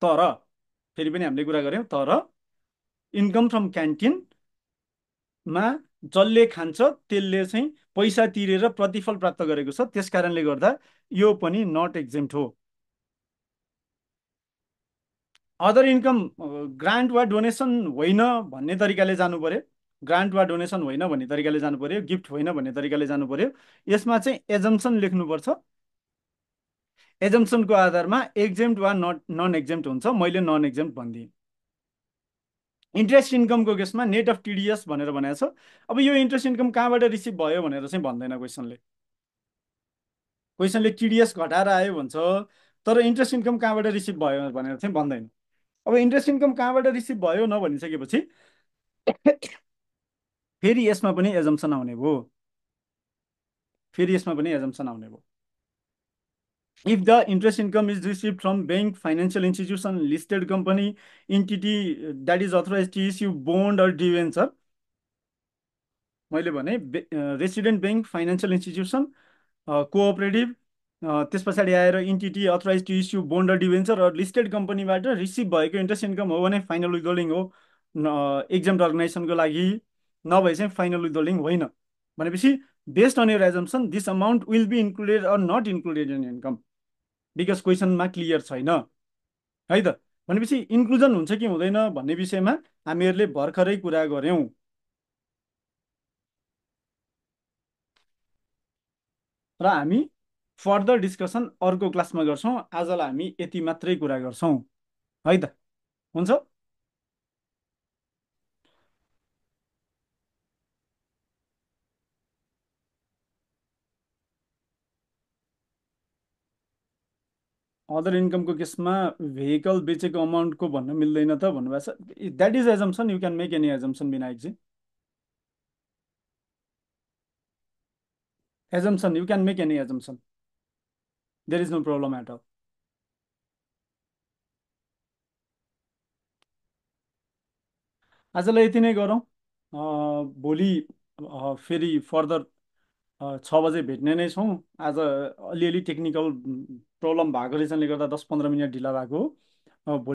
तर फेरि पनि हामीले कुरा गऱ्यौँ, तर इन्कम फ्रम क्यान्टिनमा जसले खान्छ त्यसले चाहिँ पैसा तिरेर प्रतिफल प्राप्त गरेको छ, त्यस कारणले गर्दा यो पनि नट एक्जेम्ट हो। अदर इन्कम ग्रान्ट वा डोनेसन होइन भन्ने तरिकाले जानु पर्यो, ग्रान्ट वा डोनेसन होइन भन्ने तरिकाले जानु पर्यो, गिफ्ट होइन भन्ने तरिकाले जानु पर्यो। यसमा चाहिँ एजम्सन लेख्नुपर्छ। एजम्सनको आधारमा एक्जेम्ट वा नन एक्जेम्ट हुन्छ। मैले नन एक्जेम्ट भनिदिएँ। इन्ट्रेस्ट इन्कमको केसमा नेट अफ टिडिएस भनेर भनेको छ। अब यो इन्ट्रेस्ट इन्कम कहाँबाट रिसिभ भयो भनेर चाहिँ भन्दैन क्वेसनले। क्वेसनले टिडिएस घटाएर आयो भन्छ, तर इन्ट्रेस्ट इन्कम कहाँबाट रिसिभ भयो भनेर चाहिँ भन्दैन। अब इन्ट्रेस्ट इन्कम कहाँबाट रिसिभ भयो नभनिसकेपछि फेरि यसमा पनि एजम्सन आउने भयो, फेरि यसमा पनि एजम्सन आउने भयो। If the interest income is received from bank, financial institution, listed company, entity that is authorized to issue bond or debenture, मैले भने resident bank, financial institution, cooperative, त्यस पछाडि आएर entity authorise to issue bond र debenture र listed कम्पनीबाट receive भएको interest income हो भने फाइनल विथहोल्डिङ हो एक्जाम्ड अर्गनाइजेसनको लागि, नभए चाहिँ फाइनल विथहोल्डिङ होइन। भनेपछि based on your assumption this amount will be included or not included in income, because क्वेसनमा क्लियर छैन है त। भनेपछि इन्क्लुजन हुन्छ कि हुँदैन भन्ने विषयमा हामीहरूले भर्खरै कुरा गऱ्यौँ। र हामी फर्दर डिस्कसन अर्को क्लासमा गर्छौँ। आजलाई हामी यति मात्रै कुरा गर्छौँ है त, हुन्छ। अदर इन्कमको केसमा भेहिकल बेचेको अमाउन्टको भन्न मिल्दैन त भन्नुभएको छ। That is assumption, you can make any assumption Vinayakji. Assumption, you can make any assumption, there is no problem at all. आजलाई यति नै गरौँ। भोलि फेरि फर्दर 6 बजे भेट्ने नै छौँ। आज अलिअलि टेक्निकल प्रब्लम भएको रिजनले गर्दा 10-15 मिनट ढिला भएको हो। भोलि